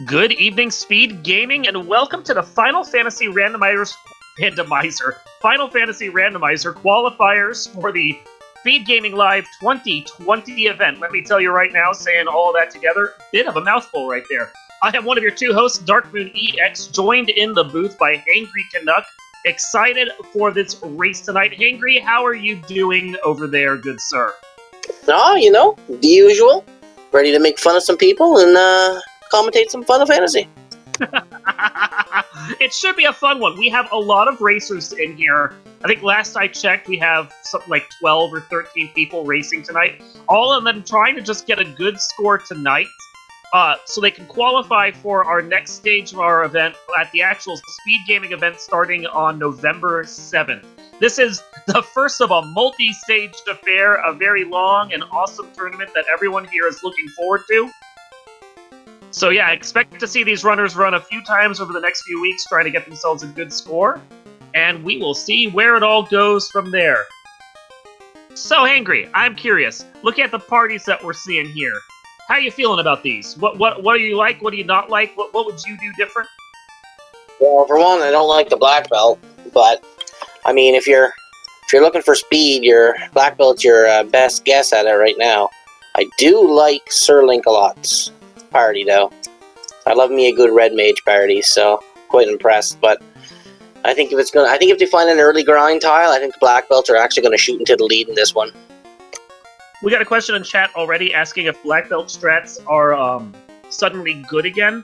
Good evening, Speed Gaming, and welcome to the Final Fantasy Randomizer qualifiers for the Speed Gaming Live 2020 event. Let me tell you right now, saying all that together, bit of a mouthful right there. I have one of your two hosts, Darkmoon EX, joined in the booth by Hangry Canuck. Excited for this race tonight. Hangry, how are you doing over there, good sir? Oh, you know, the usual. Ready to make fun of some people and commentate some Final Fantasy. It should be a fun one. We have a lot of racers in here. I think last I checked, we have something like 12 or 13 people racing tonight. All of them trying to just get a good score tonight so they can qualify for our next stage of our event at the actual Speed Gaming event starting on November 7th. This is the first of a multi-staged affair, a very long and awesome tournament that everyone here is looking forward to. So yeah, I expect to see these runners run a few times over the next few weeks trying to get themselves a good score, and we will see where it all goes from there. So Hangry, I'm curious, looking at the parties that we're seeing here, how are you feeling about these? What do you like, what do you not like, what would you do different? Well, for one, I don't like the black belt, but I mean, if you're looking for speed, your black belt's your best guess at it right now. I do like Sir Link-a-Lot's party though. I love me a good red mage party, so quite impressed. But I think if they find an early grind tile, I think the black belts are actually going to shoot into the lead in this one. We got a question in chat already asking if black belt strats are suddenly good again.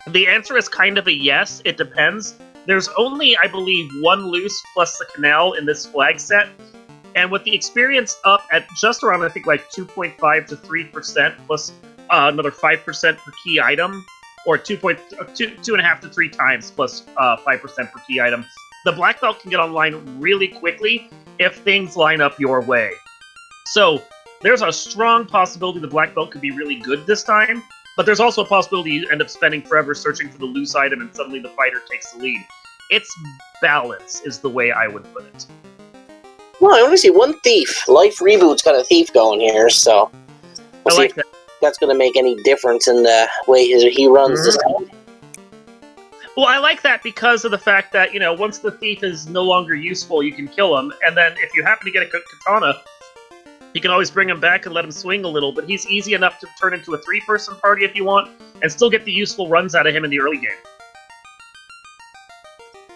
The answer is kind of a yes. It depends. There's only, I believe, one loose plus the canal in this flag set. And with the experience up at just around, I think, like 2.5 to 3%, plus another 5% per key item, or 2.5 to 3 times plus 5% per key item, the black belt can get online really quickly if things line up your way. So there's a strong possibility the black belt could be really good this time, but there's also a possibility you end up spending forever searching for the loose item and suddenly the fighter takes the lead. It's balance is the way I would put it. Well, I only see one thief. Life Reboot's got a thief going here, so we'll see if that's going to make any difference in the way he runs this time. Well, I like that because of the fact that, you know, once the thief is no longer useful, you can kill him, and then if you happen to get a katana, you can always bring him back and let him swing a little, but he's easy enough to turn into a 3-person party if you want, and still get the useful runs out of him in the early game.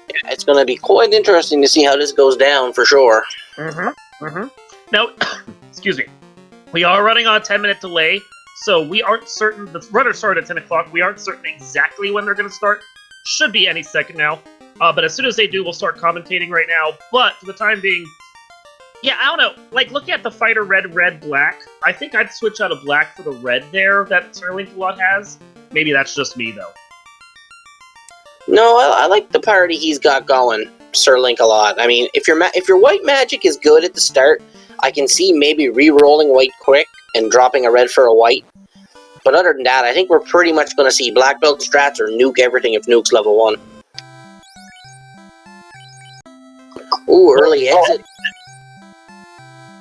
Yeah, it's going to be quite interesting to see how this goes down, for sure. Now, excuse me, we are running on a 10-minute delay, so we aren't certain, the runners start at 10 o'clock, we aren't certain exactly when they're going to start. Should be any second now, but as soon as they do, we'll start commentating right now, but for the time being, yeah, I don't know. Like, looking at the fighter red, black, I think I'd switch out of black for the red there that Sir Link-a-Lot has. Maybe that's just me, though. No, I like the party he's got going, Sir Link-a-Lot. I mean, if your white magic is good at the start, I can see maybe re-rolling white quick and dropping a red for a white. But other than that, I think we're pretty much going to see black belt strats or nuke everything if nuke's level 1. Ooh, early exit.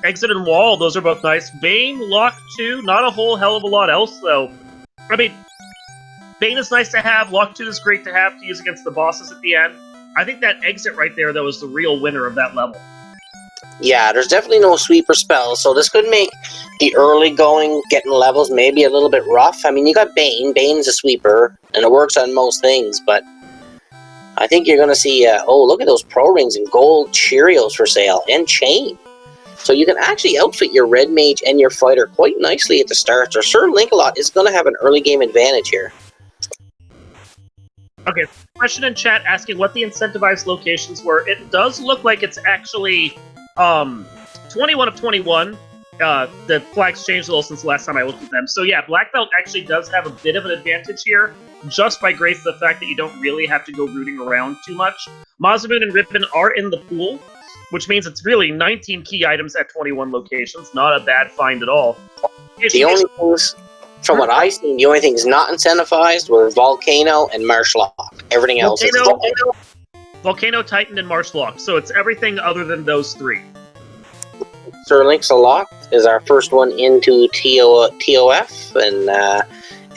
Exit and wall, those are both nice. Bane, Lock 2, not a whole hell of a lot else, though. I mean, Bane is nice to have, Lock 2 is great to have to use against the bosses at the end. I think that exit right there, though, is the real winner of that level. Yeah, there's definitely no sweeper spells, so this could make the early going, getting levels maybe a little bit rough. I mean, you got Bane. Bane's a sweeper, and it works on most things, but I think you're going to see, oh, look at those pro rings and gold Cheerios for sale, and chain. So you can actually outfit your red mage and your fighter quite nicely at the start. So Sir Link-a-Lot is going to have an early game advantage here. Okay, question in chat asking what the incentivized locations were. It does look like it's actually 21 of 21. The flags changed a little since the last time I looked at them. So yeah, Black Belt actually does have a bit of an advantage here, just by grace of the fact that you don't really have to go rooting around too much. Masamune and Ribbon are in the pool, which means it's really 19 key items at 21 locations. Not a bad find at all. The only things, from what I've seen, the only things not incentivized were Volcano and Marsh Lock. Everything else is Volcano, Titan, and Marsh Lock. So it's everything other than those three. Sir Link-a-Lot is our first one into TOF, and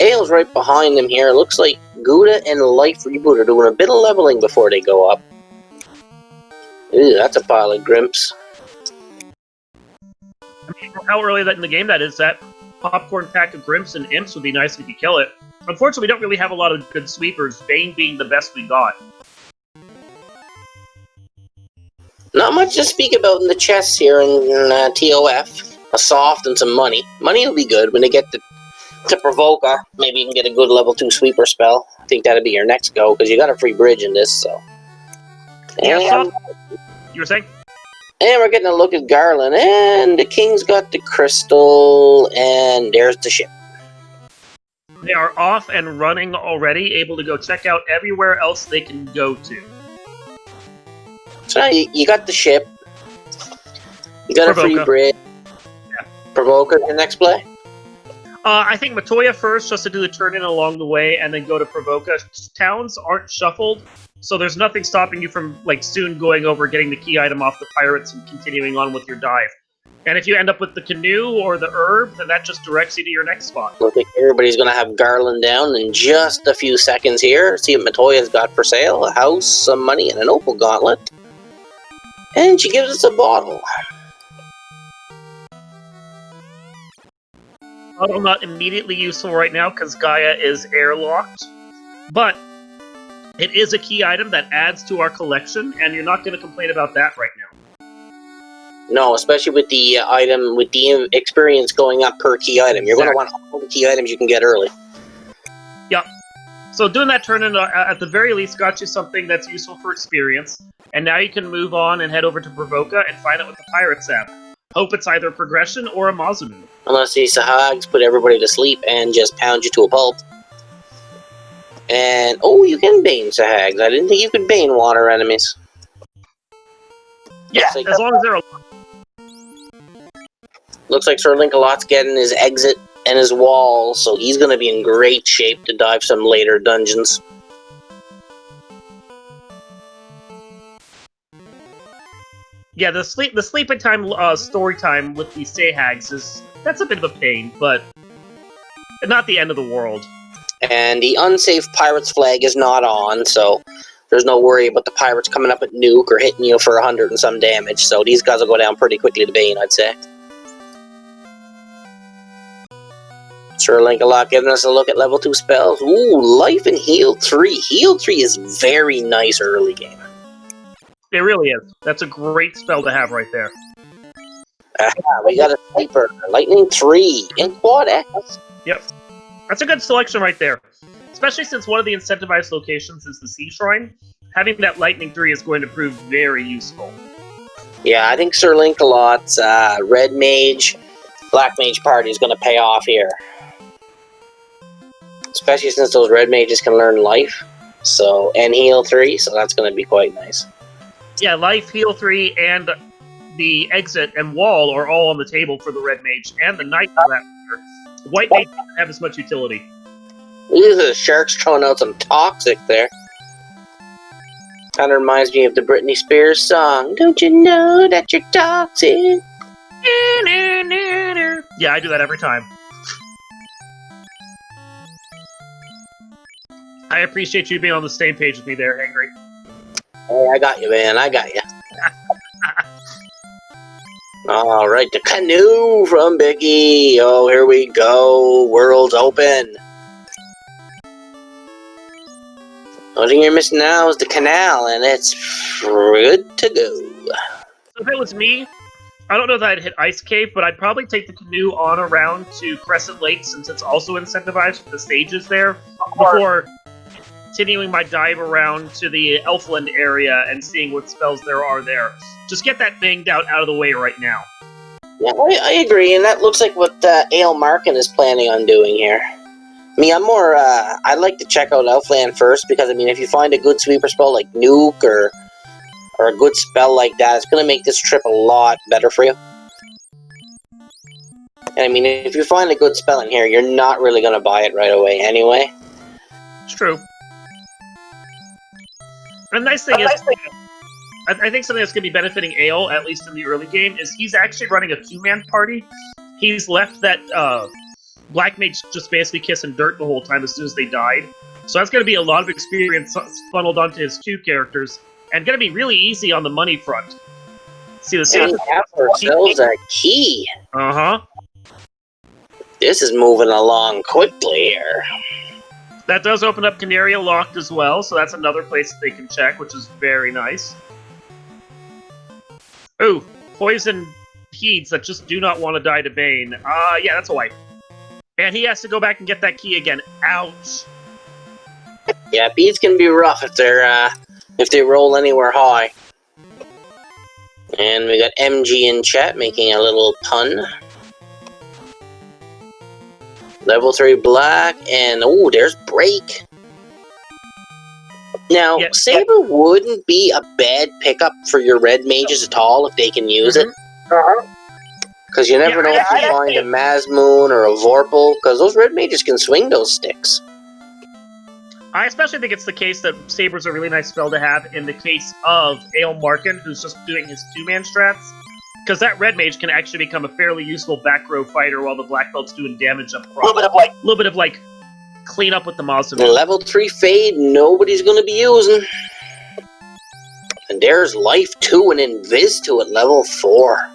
Ale's right behind him here. Looks like Gouda and Life Reboot are doing a bit of leveling before they go up. Ooh, that's a pile of grimps. I mean, how early in the game that is, that popcorn pack of grimps and imps would be nice if you kill it. Unfortunately, we don't really have a lot of good sweepers, Bane being the best we got. Not much to speak about in the chests here in TOF. A soft and some money. Money will be good when they get to Provoca. Maybe you can get a good level 2 sweeper spell. I think that'll be your next go, because you got a free bridge in this, so. Yeah, And, soft. You were saying? and we're getting a look at Garland, and the King's got the crystal, and there's the ship. They are off and running already, able to go check out everywhere else they can go to. So now you got the ship. You got Provoca. a free bridge. Yeah. Provoca, your next play? I think Matoya first, just to do the turn-in along the way, and then go to Provoca. Towns aren't shuffled, so there's nothing stopping you from, like, soon going over, getting the key item off the pirates, and continuing on with your dive. And if you end up with the canoe or the herb, then that just directs you to your next spot. Looks like everybody's going to have Garland down in just a few seconds here. See what Matoya's got for sale. A house, some money, and an opal gauntlet. And she gives us a bottle. Bottle not immediately useful right now because Gaia is airlocked, but it is a key item that adds to our collection, and you're not going to complain about that right now. No, especially with the item, with the experience going up per key item. You're going to want all the key items you can get early. Yep. So doing that turn-in at the very least got you something that's useful for experience, and now you can move on and head over to Provoca and find out what the pirates have. Hope it's either progression or a Mazumu. Unless these Sahags put everybody to sleep and just pound you to a pulp. And, oh, you can Bane Sahags. I didn't think you could Bane water enemies. Yeah, like as long as they're alive. Looks like Sir Link-a-Lot's getting his exit and his wall, so he's going to be in great shape to dive some later dungeons. Yeah, the sleeping time story time with the Sahags that's a bit of a pain, but not the end of the world. And the unsafe pirate's flag is not on, so there's no worry about the pirates coming up at nuke or hitting you for 100 and some damage. So these guys will go down pretty quickly to Bane, I'd say. Sir Link-a-Lot giving us a look at level 2 spells. Ooh, Life and Heal 3. Heal 3 is very nice early game. It really is. That's a great spell to have right there. We got a Sniper, Lightning 3, and Quad X. Yep. That's a good selection right there. Especially since one of the incentivized locations is the Sea Shrine. Having that Lightning 3 is going to prove very useful. Yeah, I think Sir Link-a-Lot's Red Mage, Black Mage party is going to pay off here. Especially since those Red Mages can learn Life, so and Heal 3, so that's going to be quite nice. Yeah, Life, Heal 3, and the Exit and Wall are all on the table for the Red Mage, and the Knight for that matter. White Mage doesn't have as much utility. Ooh, the Shark's throwing out some toxic there. Kind of reminds me of the Britney Spears song, "Don't you know that you're toxic?" Yeah, I do that every time. I appreciate you being on the same page with me there, Angry. Hey, I got you, man. I got you. All right, the canoe from Biggie. Oh, here we go. World's open. Only thing you're missing now is the canal, and it's good to go. So if it was me, I don't know that I'd hit Ice Cave, but I'd probably take the canoe on around to Crescent Lake since it's also incentivized with the stages there, before continuing my dive around to the Elfland area and seeing what spells there are there. Just get that banged out of the way right now. Yeah, I agree, and that looks like what Ale Markin is planning on doing here. I mean, I'm more, I'd like to check out Elfland first, because, I mean, if you find a good sweeper spell like Nuke, or a good spell like that, it's going to make this trip a lot better for you. And, I mean, if you find a good spell in here, you're not really going to buy it right away anyway. It's true. And the nice thing is, I think something that's going to be benefiting Ale, at least in the early game, is he's actually running a two-man party. He's left that Black Mage just basically kissing dirt the whole time as soon as they died. So that's going to be a lot of experience funneled onto his 2 characters, and going to be really easy on the money front. See the We have ourselves a key. Uh-huh. This is moving along quickly here. That does open up Canaria Locked as well, so that's another place that they can check, which is very nice. Ooh, poison Heeds that just do not want to die to Bane. Yeah, that's a wipe. And he has to go back and get that key again. Ouch. Yeah, beads can be rough if they roll anywhere high. And we got MG in chat making a little pun. Level 3 black, and oh, there's break. Now, Yeah. Saber wouldn't be a bad pickup for your red mages at all if they can use it. Because you never know if you find a Mazmoon or a Vorpal, because those red mages can swing those sticks. I especially think it's the case that Saber's a really nice spell to have in the case of Ale Markin, who's just doing his 2-man strats. Because that red mage can actually become a fairly useful back row fighter while the black belt's doing damage up front. A little bit of like clean up with the Mazmoon. Level 3 Fade, nobody's going to be using. And there's Life 2 and Invis 2 at level 4.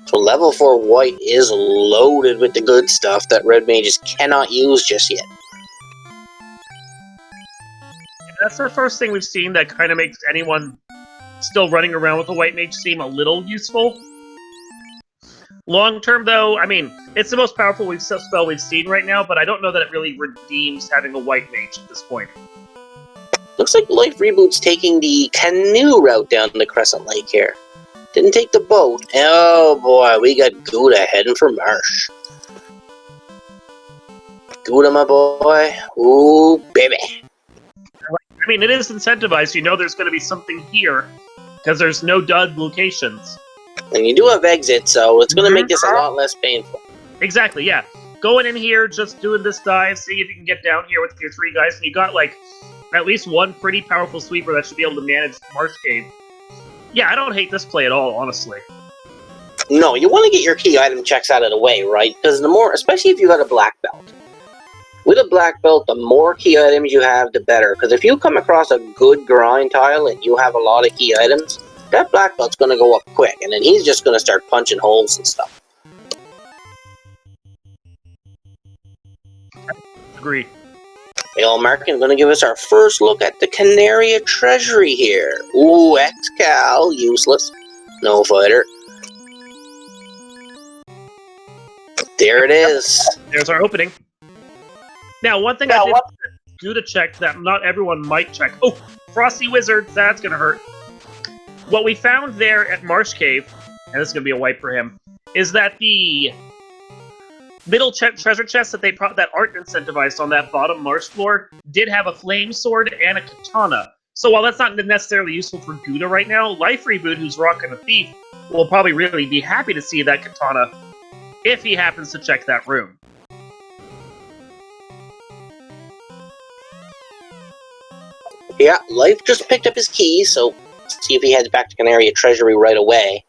So level 4 white is loaded with the good stuff that red mages cannot use just yet. That's the first thing we've seen that kind of makes anyone still running around with a white mage seem a little useful. Long term, though, I mean, it's the most powerful spell we've seen right now, but I don't know that it really redeems having a white mage at this point. Looks like Life Reboot's taking the canoe route down the Crescent Lake here. Didn't take the boat. Oh boy, we got Gouda heading for Marsh. Gouda, my boy. Ooh, baby. I mean, it is incentivized. You know there's going to be something here, because there's no dud locations. And you do have exit, so it's going to make this a lot less painful. Exactly, yeah. Going in here, just doing this dive, see if you can get down here with your 3 guys, and you got, like, at least one pretty powerful sweeper that should be able to manage Marsh Cave. Yeah, I don't hate this play at all, honestly. No, you want to get your key item checks out of the way, right? Because the more, especially if you got a black belt. With a black belt, the more key items you have, the better. Because if you come across a good grind tile and you have a lot of key items, that black belt's going to go up quick, and then he's just going to start punching holes and stuff. Agree. Ale Markin going to give us our first look at the Canaria Treasury here. Ooh, X-Cal, useless. No fighter. There it is. There's our opening. Now, one thing I did Gouda check that not everyone might check. Oh, Frosty Wizard, that's going to hurt. What we found there at Marsh Cave, and this is going to be a wipe for him, is that the middle treasure chests that that aren't incentivized on that bottom marsh floor did have a flame sword and a katana. So while that's not necessarily useful for Gouda right now, Life Reboot, who's rocking a thief, will probably really be happy to see that katana if he happens to check that room. Yeah, Life just picked up his key, so let's see if he heads back to Canaria Treasury right away.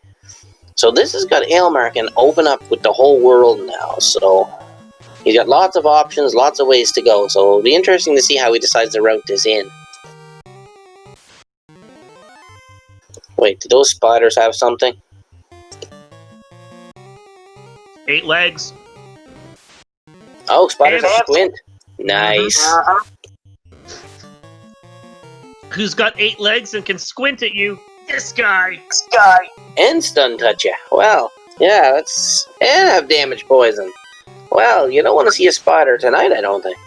So this has got Ale Markin open up with the whole world now, so he's got lots of options, lots of ways to go, so it'll be interesting to see how he decides to route this in. Wait, do those spiders have something? 8 legs. Oh, spiders have squint. Nice. Who's got 8 legs and can squint at you? This guy! And stun touch ya. Well, yeah, that's... And have damage poison. Well, you don't want to see a spider tonight, I don't think.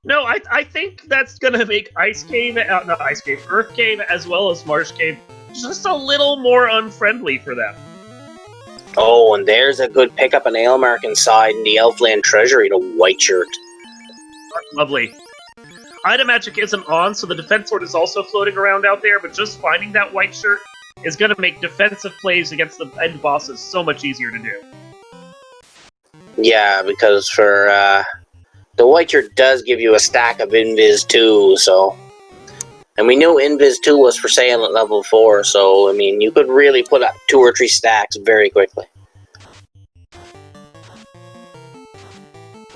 No, I think that's gonna make Earth Cave, as well as Marsh Cave, just a little more unfriendly for them. Oh, and there's a good pickup on Ale Markin side in the Elfland Treasury, the white shirt. Lovely. Item magic isn't on, so the defense sword is also floating around out there, but just finding that white shirt is going to make defensive plays against the end bosses so much easier to do. Yeah, because for the white shirt does give you a stack of invis too, so And we knew Invis 2 was for sale at level 4, so, I mean, you could really put up 2 or 3 stacks very quickly.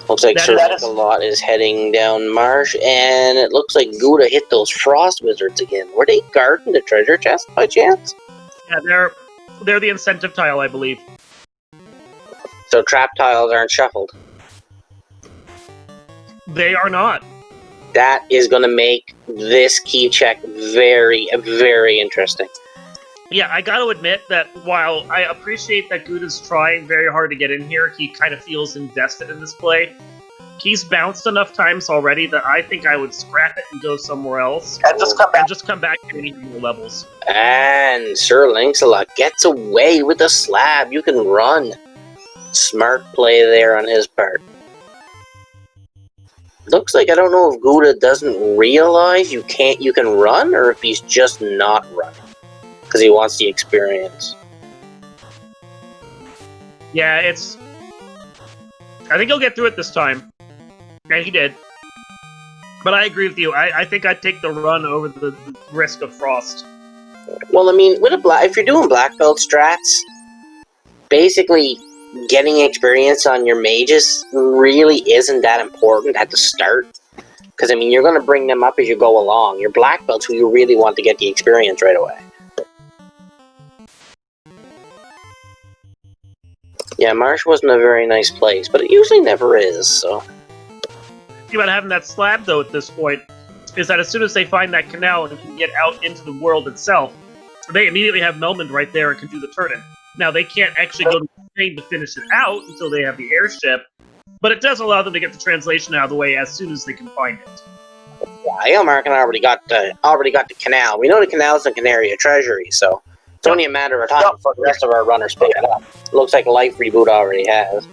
Looks like Sir Lot is heading down Marsh, and it looks like Gouda hit those frost wizards again. Were they guarding the treasure chest by chance? Yeah, they're the incentive tile, I believe. So trap tiles aren't shuffled. They are not. That is going to make this key check very, very interesting. Yeah, I got to admit that while I appreciate that Gouda's trying very hard to get in here, he kind of feels invested in this play. He's bounced enough times already that I think I would scrap it and go somewhere else. And just come back to any more levels. And Sir Lancelot gets away with a slab. You can run. Smart play there on his part. Looks like I don't know if Gouda doesn't realize you can run, or if he's just not running because he wants the experience. Yeah, I think he'll get through it this time. And he did. But I agree with you. I think I'd take the run over the risk of frost. Well, I mean, with if you're doing black belt strats, basically getting experience on your mages really isn't that important at the start. Because, I mean, you're going to bring them up as you go along. Your black belts who you really want to get the experience right away. Yeah, Marsh wasn't a very nice place, but it usually never is, so... The thing about having that slab, though, at this point, is that as soon as they find that canal and can get out into the world itself, they immediately have Melmond right there and can do the turn-in. Now, they can't actually go to Spain to finish it out until they have the airship, but it does allow them to get the translation out of the way as soon as they can find it. Yeah, American already got the canal. We know the canal's in Canaria Treasury, so it's only a matter of time before the rest of our runners pick it up. Looks like Life Reboot already has.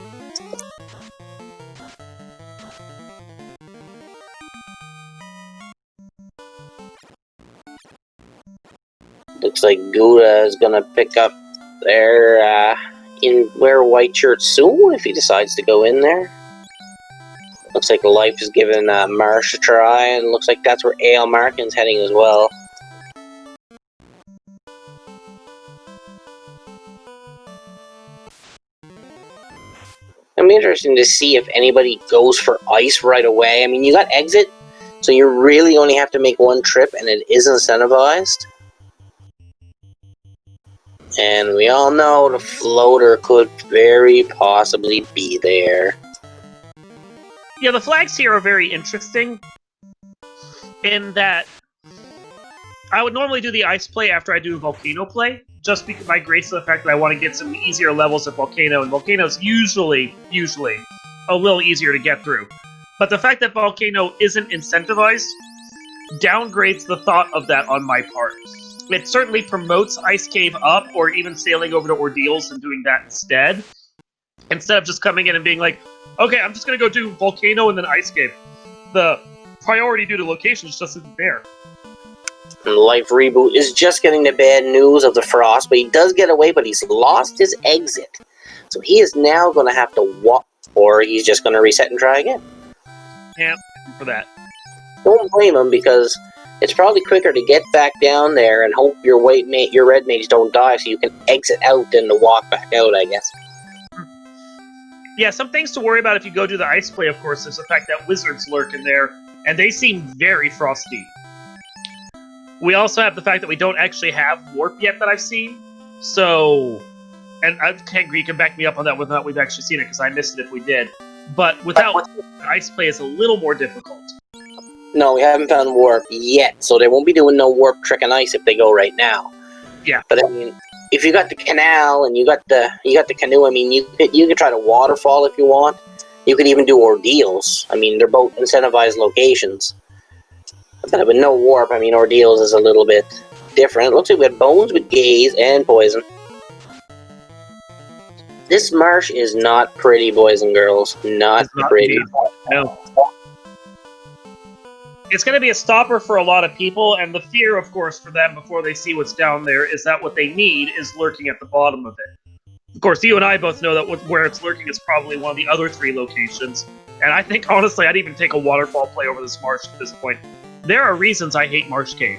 Looks like Gouda is gonna pick up there wear white shirt soon if he decides to go in there. Looks like Life is giving Marsh a try, and looks like that's where A.L. Markin's heading as well. It'll be interesting to see if anybody goes for ice right away. I mean, you got exit, so you really only have to make one trip, and it is incentivized. And we all know the floater could very possibly be there. Yeah, the flags here are very interesting in that I would normally do the ice play after I do a volcano play, just because by grace of the fact that I want to get some easier levels of volcano, and volcano's usually a little easier to get through. But the fact that volcano isn't incentivized downgrades the thought of that on my part. It certainly promotes Ice Cave up, or even sailing over to Ordeals and doing that instead of just coming in and being like, okay, I'm just going to go do Volcano and then Ice Cave. The priority due to locations just isn't there. And Life Reboot is just getting the bad news of the frost, but he does get away, but he's lost his exit. So he is now going to have to walk, or he's just going to reset and try again. Yeah, for that. Don't blame him, because it's probably quicker to get back down there and hope your red mages don't die so you can exit out than to walk back out, I guess. Yeah, some things to worry about if you go do the ice play, of course, is the fact that wizards lurk in there, and they seem very frosty. We also have the fact that we don't actually have warp yet that I've seen, so... And you can back me up on that whether or not we've actually seen it, because I missed it if we did. But without ice play is a little more difficult. No, we haven't found warp yet, so they won't be doing no warp trick on ice if they go right now. Yeah. But I mean, if you got the canal and you got the canoe, I mean, you could try to waterfall if you want. You could even do Ordeals. I mean, they're both incentivized locations. But with no warp, I mean, Ordeals is a little bit different. It looks like we had Bones with Gaze and Poison. This marsh is not pretty, boys and girls. Not pretty. No. It's going to be a stopper for a lot of people, and the fear, of course, for them before they see what's down there is that what they need is lurking at the bottom of it. Of course, you and I both know that where it's lurking is probably one of the other 3 locations, and I think, honestly, I'd even take a waterfall play over this marsh at this point. There are reasons I hate Marsh Cave.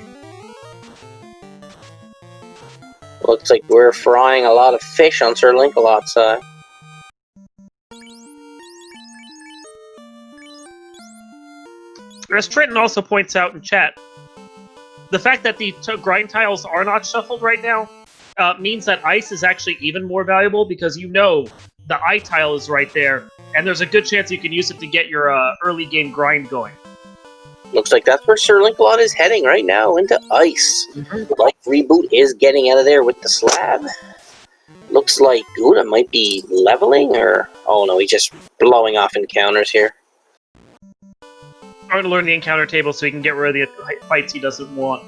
Looks like we're frying a lot of fish on Sir Linkalot's side. As Trenton also points out in chat, the fact that the grind tiles are not shuffled right now means that ice is actually even more valuable, because you know the eye tile is right there, and there's a good chance you can use it to get your early game grind going. Looks like that's where Sir Linkalot is heading right now, into ice. Like Reboot is getting out of there with the slab. Looks like Gouda might be leveling, or... Oh no, he's just blowing off encounters here. Trying to learn the encounter table so he can get rid of the fights he doesn't want.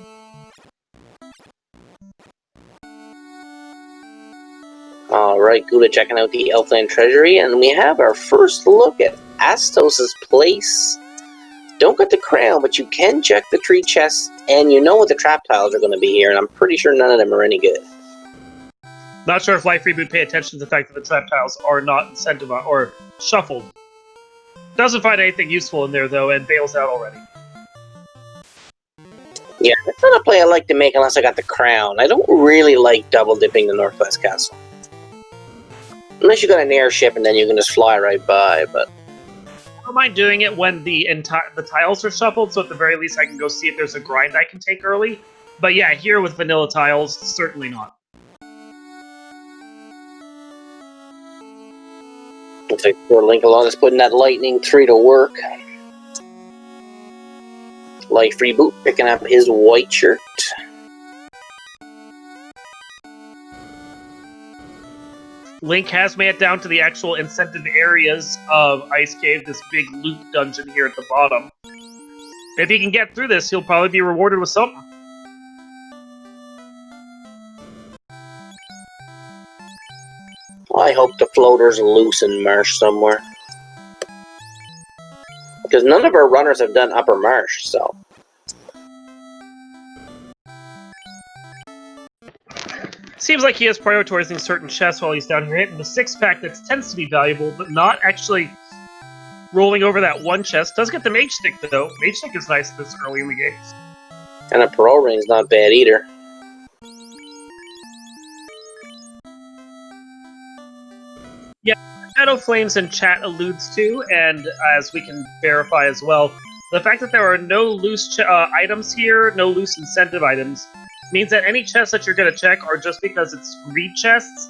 Alright, Gouda checking out the Elfland Treasury, and we have our first look at Astos' place. Don't get the crown, but you can check the tree chests, and you know what the trap tiles are going to be here, and I'm pretty sure none of them are any good. Not sure if Life Reboot pay attention to the fact that the trap tiles are not incentivized or shuffled. Doesn't find anything useful in there, though, and bails out already. Yeah, that's not a play I like to make unless I got the crown. I don't really like double dipping the Northwest Castle. Unless you got an airship and then you can just fly right by, but... I don't mind doing it when the tiles are shuffled, so at the very least I can go see if there's a grind I can take early. But yeah, here with vanilla tiles, certainly not. Looks like poor Linkalot is putting that Lightning 3 to work. Life Reboot picking up his white shirt. Link has made it down to the actual incentive areas of Ice Cave, this big loot dungeon here at the bottom. If he can get through this, he'll probably be rewarded with something. I hope the floater's loose in Marsh somewhere. Because none of our runners have done Upper Marsh, so... Seems like he is prioritizing certain chests while he's down here hitting the 6-pack that tends to be valuable, but not actually rolling over that one chest. Does get the Mage Stick, though. Mage Stick is nice this early in the game. And a Parole Ring's not bad either. Yeah, Shadow Flames in chat alludes to, and as we can verify as well, the fact that there are no loose items here, no loose incentive items, means that any chests that you're going to check are just because it's greed chests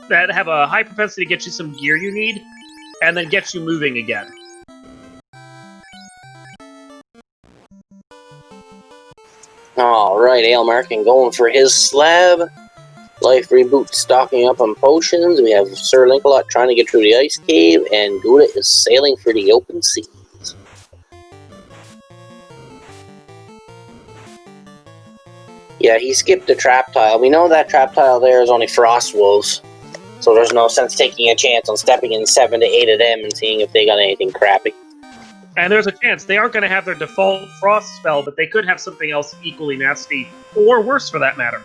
that have a high propensity to get you some gear you need, and then get you moving again. Alright, Ailmarkin going for his slab. Life Reboot stocking up on potions. We have Sir Linkalot trying to get through the ice cave, and Gouda is sailing for the open sea. Yeah, he skipped the trap tile. We know that trap tile there is only frost wolves, so there's no sense taking a chance on stepping in 7 to 8 of them and seeing if they got anything crappy. And there's a chance they aren't going to have their default frost spell, but they could have something else equally nasty, or worse for that matter.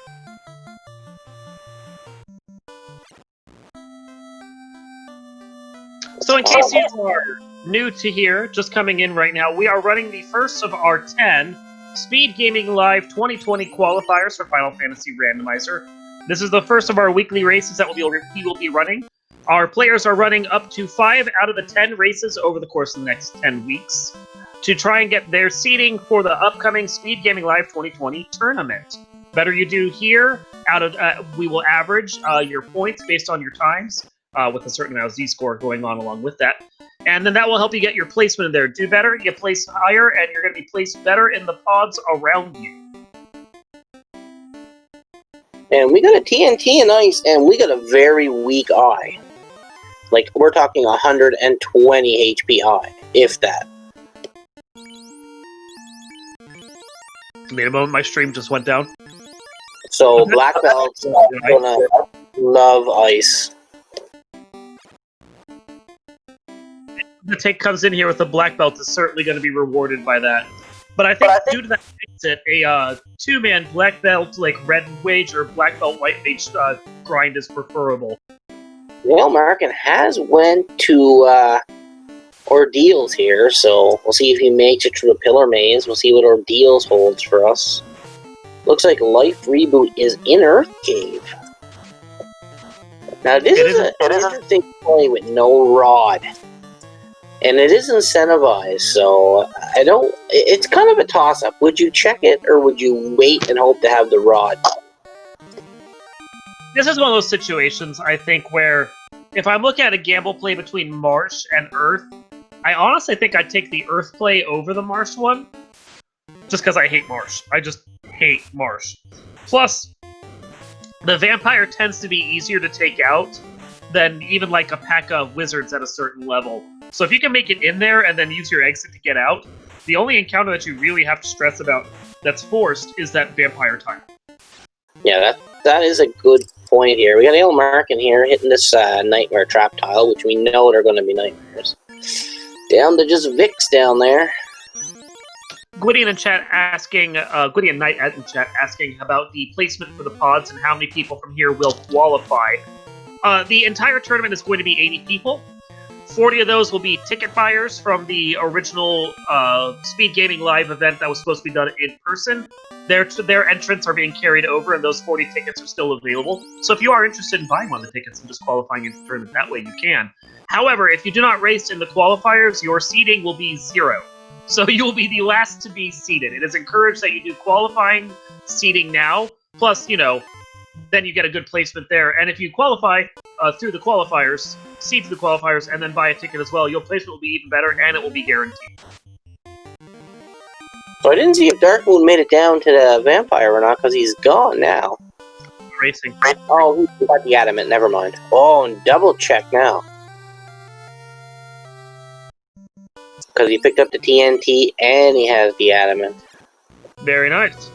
So in case you are new to here, just coming in right now, we are running the first of our 10 SpeedGaming Live 2020 qualifiers for Final Fantasy Randomizer. This is the first of our weekly races that we will be running. Our players are running up to 5 out of the 10 races over the course of the next 10 weeks to try and get their seeding for the upcoming SpeedGaming Live 2020 tournament. Better you do here, we will average your points based on your times, with a certain amount of Z-score going on along with that. And then that will help you get your placement in there. Do better, you place higher, and you're going to be placed better in the pods around you. And we got a TNT and ice, and we got a very weak eye. Like, we're talking 120 HP eye, if that. Give me a moment, my stream just went down. So, Black Belt's gonna love ice. The take comes in here with a black belt is certainly going to be rewarded by that. But I think due to that exit, a 2-man black belt, like red mage or black belt white mage grind is preferable. Ailmarkin has went to, Ordeals here, so we'll see if he makes it through the pillar maze. We'll see what Ordeals holds for us. Looks like Life Reboot is in Earth Cave. Now this is an interesting play with no rod. And it is incentivized, so I don't... It's kind of a toss-up. Would you check it, or would you wait and hope to have the rod? This is one of those situations, I think, where if I'm looking at a gamble play between Marsh and Earth, I honestly think I'd take the Earth play over the Marsh one. Just because I hate Marsh. I just hate Marsh. Plus, the Vampire tends to be easier to take out than even like a pack of Wizards at a certain level. So if you can make it in there and then use your exit to get out, the only encounter that you really have to stress about that's forced is that Vampire time. Yeah, that is a good point here. We got Ailmarkin here hitting this Nightmare Trap tile, which we know they're going to be nightmares. Down to just Vix down there. Gwydion in chat asking, Gwydion Knight in chat asking about the placement for the pods and how many people from here will qualify. The entire tournament is going to be 80 people. 40 of those will be ticket buyers from the original SpeedGaming live event that was supposed to be done in person. Their entrants are being carried over, and those 40 tickets are still available. So if you are interested in buying one of the tickets and just qualifying into the tournament that way, you can. However, if you do not race in the qualifiers, your seeding will be 0. So you will be the last to be seeded. It is encouraged that you do qualifying seeding now, plus, you know, then you get a good placement there. And if you qualify through the qualifiers, seed to the qualifiers, and then buy a ticket as well, your placement will be even better, and it will be guaranteed. So I didn't see if Darkmoon made it down to the Vampire or not, because he's gone now. Racing. Oh, he got the Adamant, never mind. Oh, and double check now. Because he picked up the TNT, and he has the Adamant. Very nice.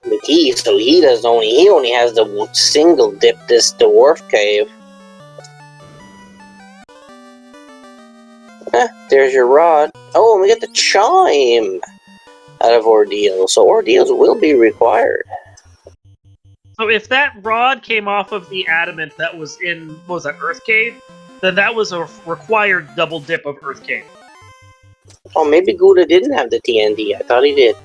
The key, so he only has the single dip this Dwarf Cave. There's your rod. Oh, and we get the chime out of Ordeal. So Ordeals will be required. So if that rod came off of the Adamant that was in, what was that, Earth Cave? Then that was a required double dip of Earth Cave. Oh, maybe Gouda didn't have the TNT. I thought he did.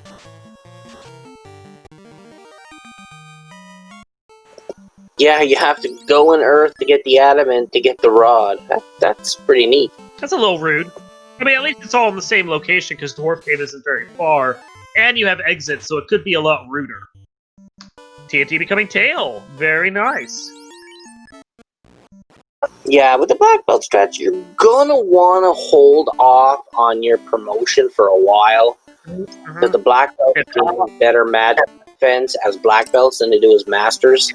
Yeah, you have to go in Earth to get the Adamant to get the rod. That's pretty neat. That's a little rude. I mean, at least it's all in the same location, because Dwarf Cave isn't very far. And you have exits, so it could be a lot ruder. TNT becoming tail. Very nice. Yeah, with the black belt strategy, you're gonna want to hold off on your promotion for a while. Because the black belts do better magic defense as black belts than they do as masters.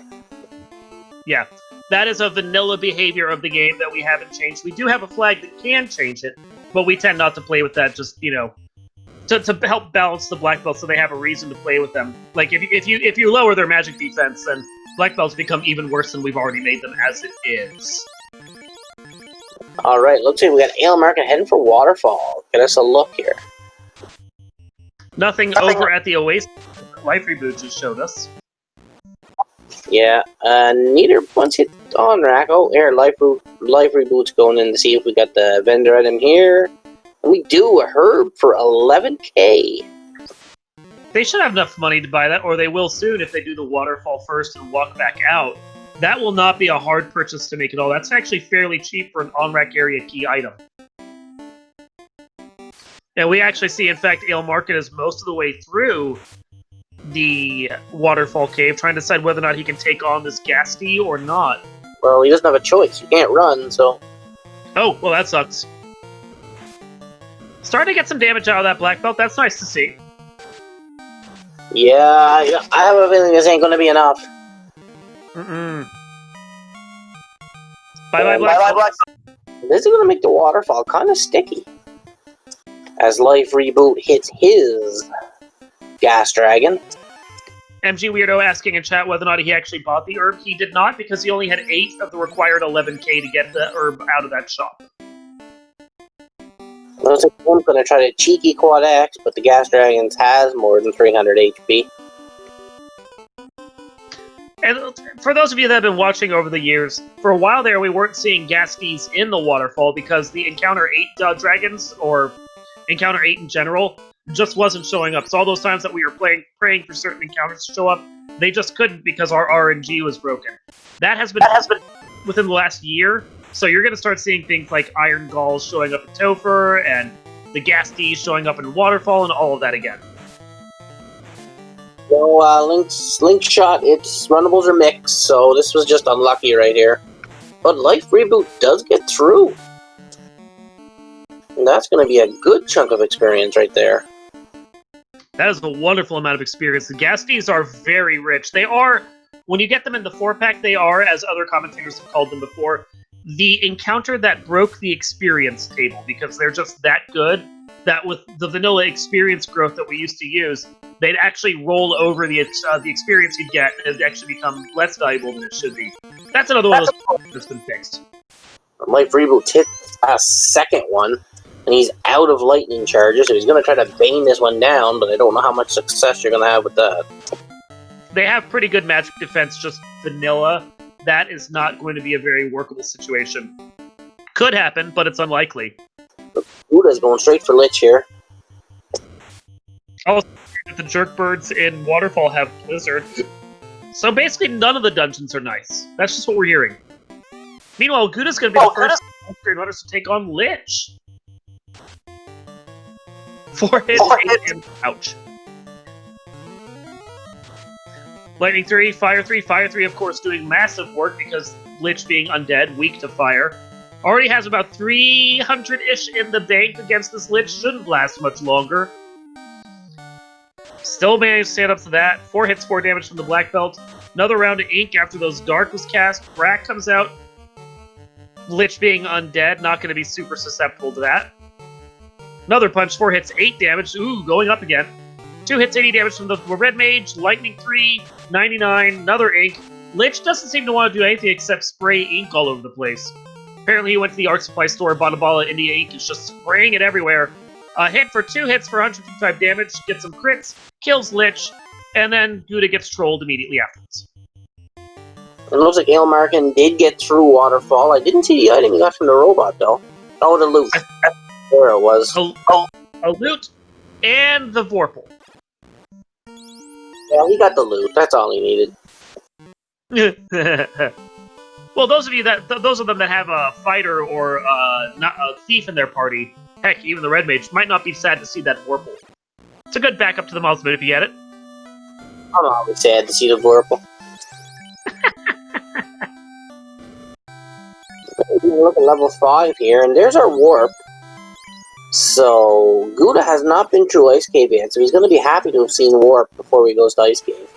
Yeah, that is a vanilla behavior of the game that we haven't changed. We do have a flag that can change it, but we tend not to play with that, just, you know, to help balance the black belts so they have a reason to play with them. Like, if you lower their magic defense, then black belts become even worse than we've already made them as it is. Alright, looks like we got Ailmarkin heading for Waterfall. Get us a look here. Nothing over at the Oasis. Life Reboot just showed us. Yeah, neither once hit on rack. Oh, here, Life Reboot's going in to see if we got the vendor item here. We do a herb for 11k. They should have enough money to buy that, or they will soon if they do the waterfall first and walk back out. That will not be a hard purchase to make at all. That's actually fairly cheap for an on-rack area key item. And we actually see, in fact, Ailmarkin is most of the way through the waterfall cave, trying to decide whether or not he can take on this Ghastly or not. Well, he doesn't have a choice. He can't run, so... Oh, well, that sucks. Starting to get some damage out of that black belt. That's nice to see. Yeah, I have a feeling this ain't gonna be enough. Bye-bye, black belt. This is gonna make the waterfall kind of sticky. As Life Reboot hits his Gas Dragon. MG Weirdo asking in chat whether or not he actually bought the herb. He did not, because he only had 8 of the required 11k to get the herb out of that shop. Looks like I'm going to try to cheeky quad X, but the Gas Dragons has more than 300 HP. And for those of you that have been watching over the years, for a while there we weren't seeing Gasties in the waterfall because the Encounter 8 dragons, or Encounter 8 in general, just wasn't showing up. So all those times that we were praying for certain encounters to show up, they just couldn't because our RNG was broken. That has been within the last year, so you're going to start seeing things like Iron Galls showing up in Topher, and the Gasties showing up in Waterfall, and all of that again. So, Link Shot, its runnables are mixed, so this was just unlucky right here. But Life Reboot does get through. And that's going to be a good chunk of experience right there. That is a wonderful amount of experience. The Gasties are very rich. They are, when you get them in the 4-pack, they are, as other commentators have called them before, the encounter that broke the experience table, because they're just that good that with the vanilla experience growth that we used to use, they'd actually roll over the experience you'd get, and it'd actually become less valuable than it should be. That's another one of those problems that's been fixed. Life Reboot hit a second one, and he's out of lightning charges, so he's going to try to bane this one down, but I don't know how much success you're going to have with that. They have pretty good magic defense, just vanilla. That is not going to be a very workable situation. Could happen, but it's unlikely. Buddha's going straight for Lich here. Also, the Jerkbirds in Waterfall have Blizzard. So basically none of the dungeons are nice. That's just what we're hearing. Meanwhile, Gouda's going to be the first Green Runners to take on Lich. 4 hits, 8 damage. Ouch. Lightning 3, Fire 3. Fire 3, of course, doing massive work because Lich being undead, weak to fire. Already has about 300-ish in the bank against this Lich. Shouldn't last much longer. Still managed to stand up to that. 4 hits, 4 damage from the Black Belt. Another round of ink after those Dark was cast. Brack comes out. Lich being undead, not going to be super susceptible to that. Another punch, 4 hits, 8 damage. Ooh, going up again. 2 hits, 80 damage from the Red Mage. Lightning 3, 99. Another ink. Lich doesn't seem to want to do anything except spray ink all over the place. Apparently he went to the art supply store, bought a bottle of India ink, is just spraying it everywhere. Hit for 2 hits for 155 damage, gets some crits, kills Lich, and then Gouda gets trolled immediately afterwards. It looks like Ailmarkin did get through Waterfall. I didn't see the item he got from the robot, though. Oh, the loot. There it was. A loot and the Vorpal. Yeah, he got the loot. That's all he needed. Well, those of them that have a fighter or not a thief in their party, heck, even the Red Mage, might not be sad to see that Vorpal. It's a good backup to the ultimate if you get it. I'm always sad to see the Vorpal. Look at level 5 here, and there's our warp. So, Gouda has not been through Ice Cave yet, so he's going to be happy to have seen warp before he goes to Ice Cave.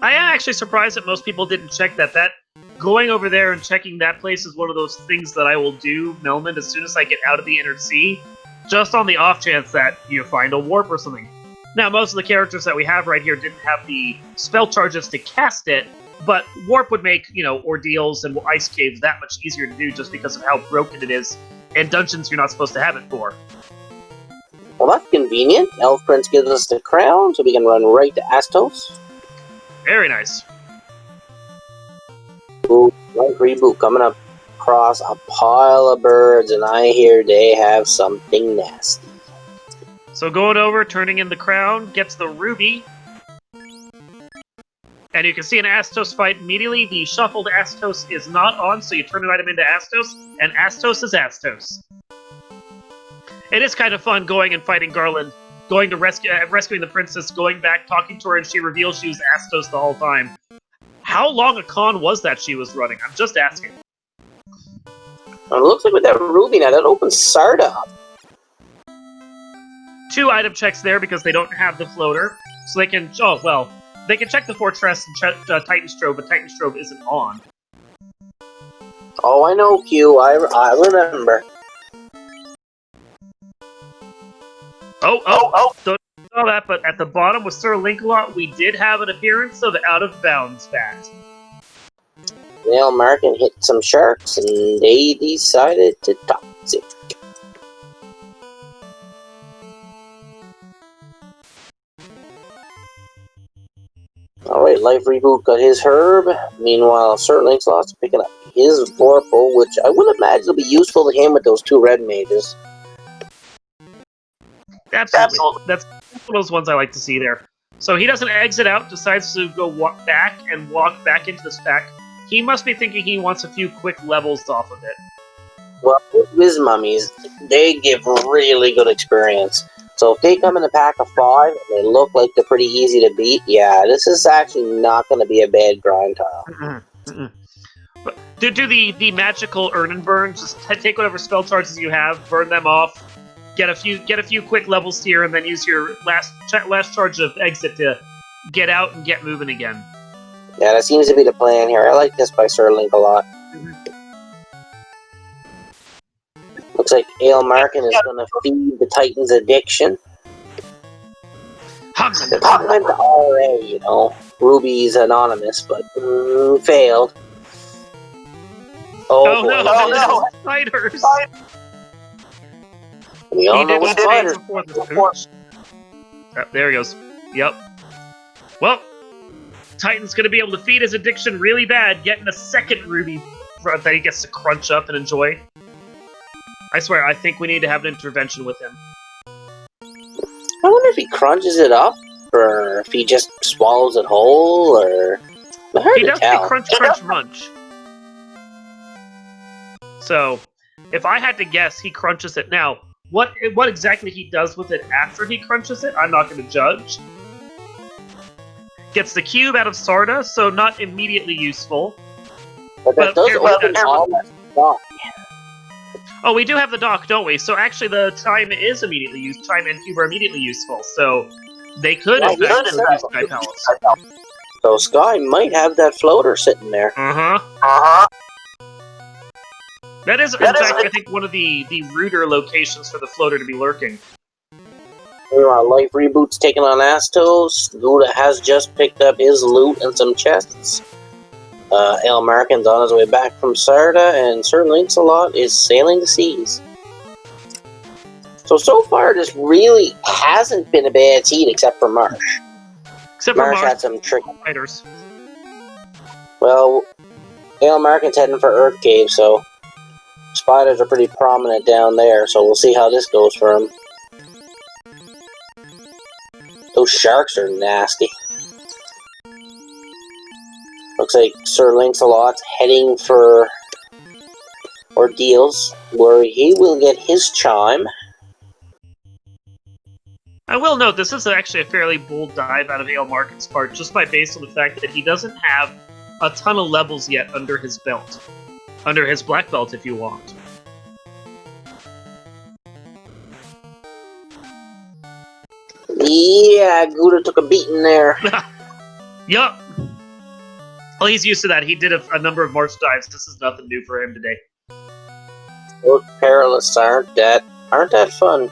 I am actually surprised that most people didn't check that. Going over there and checking that place is one of those things that I will do, Melman, as soon as I get out of the Inner Sea, just on the off chance that you find a warp or something. Now, most of the characters that we have right here didn't have the spell charges to cast it, but warp would make, ordeals and ice caves that much easier to do just because of how broken it is, and dungeons you're not supposed to have it for. Well, that's convenient. Elf Prince gives us the crown, so we can run right to Astos. Very nice. Ooh, Life Reboot coming up across a pile of birds, and I hear they have something nasty. So going over, turning in the crown, gets the ruby. And you can see an Astos fight immediately. The shuffled Astos is not on, so you turn an item into Astos, and Astos is Astos. It is kind of fun going and fighting Garland, going to rescuing the princess, going back, talking to her, and she reveals she was Astos the whole time. How long a con was that she was running? I'm just asking. It looks like with that ruby now, that opens Sarda up. 2 item checks there because they don't have the floater, so they can... Oh, well... They can check the fortress and check Titan Strobe, but Titan Strobe isn't on. Oh, I know, Q. I remember. Don't know that, but at the bottom with Sir Linkalot, we did have an appearance of Out of Bounds Bat. Ailmarkin hit some sharks, and they decided to toxic. Alright, Life Reboot got his Herb. Meanwhile, Sir Lancelot's picking up his Vorpal, which I would imagine will be useful to him with those 2 red mages. Absolutely. That's one of those ones I like to see there. So he doesn't exit out, decides to go walk back into this pack. He must be thinking he wants a few quick levels off of it. Well, with Wiz Mummies, they give really good experience. So if they come in a pack of 5 and they look like they're pretty easy to beat, yeah, this is actually not going to be a bad grind tile. But do the magical earn and burn. Just take whatever spell charges you have, burn them off, get a few quick levels here, and then use your last charge of exit to get out and get moving again. Yeah, that seems to be the plan here. I like this by Sir Link a lot. Looks like Ale Markin is going to feed the Titan's addiction. Went to RA, you know. Ruby's anonymous, but failed. Oh no! Spiders! We all know what spiders before. There he goes. Yep. Well, Titan's going to be able to feed his addiction really bad, getting a second ruby that he gets to crunch up and enjoy. I swear, I think we need to have an intervention with him. I wonder if he crunches it up, or if he just swallows it whole, or... He does say crunch, crunch, munch. So, if I had to guess, he crunches it. Now, what exactly he does with it after he crunches it, I'm not going to judge. Gets the cube out of Sarda, so not immediately useful. But that does open all that stuff. Oh, we do have the dock, don't we? So actually the Chime is immediately used. Chime and Cube are immediately useful, so they could in fact use Sky Palace. So Sky might have that floater sitting there. That is, in fact, I think one of the ruder locations for the floater to be lurking. Life Reboot's taking on Astos. Gouda has just picked up his loot and some chests. El Markin's on his way back from Sarda, and Sir Lancelot is sailing the seas. So far, this really hasn't been a bad seed, except for Marsh. Except for Marsh had some tricky fighters. Well, El Markin's heading for Earth Cave, so spiders are pretty prominent down there, so we'll see how this goes for him. Those sharks are nasty. Looks like Sir Lancelot's heading for Ordeals, where he will get his Chime. I will note, this is actually a fairly bold dive out of Ale Markin's part, just by based on the fact that he doesn't have a ton of levels yet under his belt. Under his black belt, if you want. Yeah, Gouda took a beating there. Yup. Well, he's used to that. He did a number of March dives. This is nothing new for him today. Those perilous aren't that fun.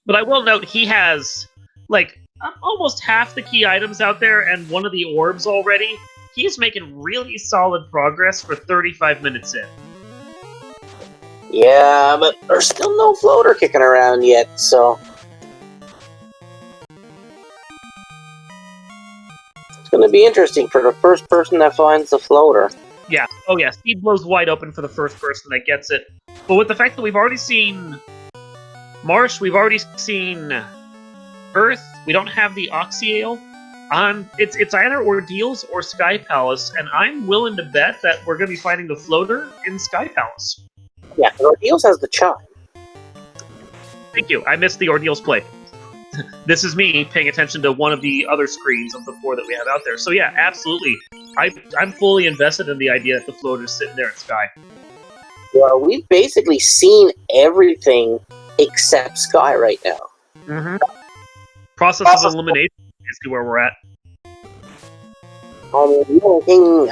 But I will note, he has, like, almost half the key items out there and one of the orbs already. He's making really solid progress for 35 minutes in. Yeah, but there's still no floater kicking around yet, so... It's going to be interesting for the first person that finds the floater. Yeah. Oh, yeah. Seed blows wide open for the first person that gets it. But with the fact that we've already seen Marsh, we've already seen Earth, we don't have the Oxyale. It's either Ordeals or Sky Palace, and I'm willing to bet that we're going to be finding the floater in Sky Palace. Yeah, Ordeals has the Chime. Thank you. I missed the Ordeals play. This is me paying attention to one of the other screens of the 4 that we have out there. So yeah, absolutely. I'm fully invested in the idea that the floater's sitting there in Sky. Well, we've basically seen everything except Sky right now. Mm-hmm. Process of elimination is where we're at. The only thing,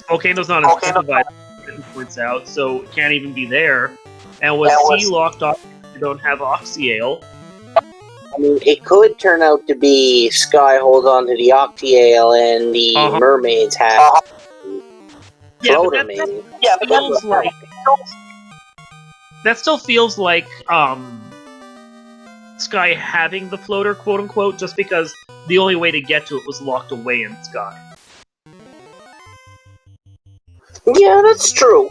Volcano's not incentivized, it points out, so it can't even be there. And with Sea locked off, you don't have Oxyale. It could turn out to be Sky holds on to the Octiale and the mermaids have floater, maybe. Yeah, but that still feels like Sky having the floater, quote-unquote, just because the only way to get to it was locked away in Sky. Yeah, that's true.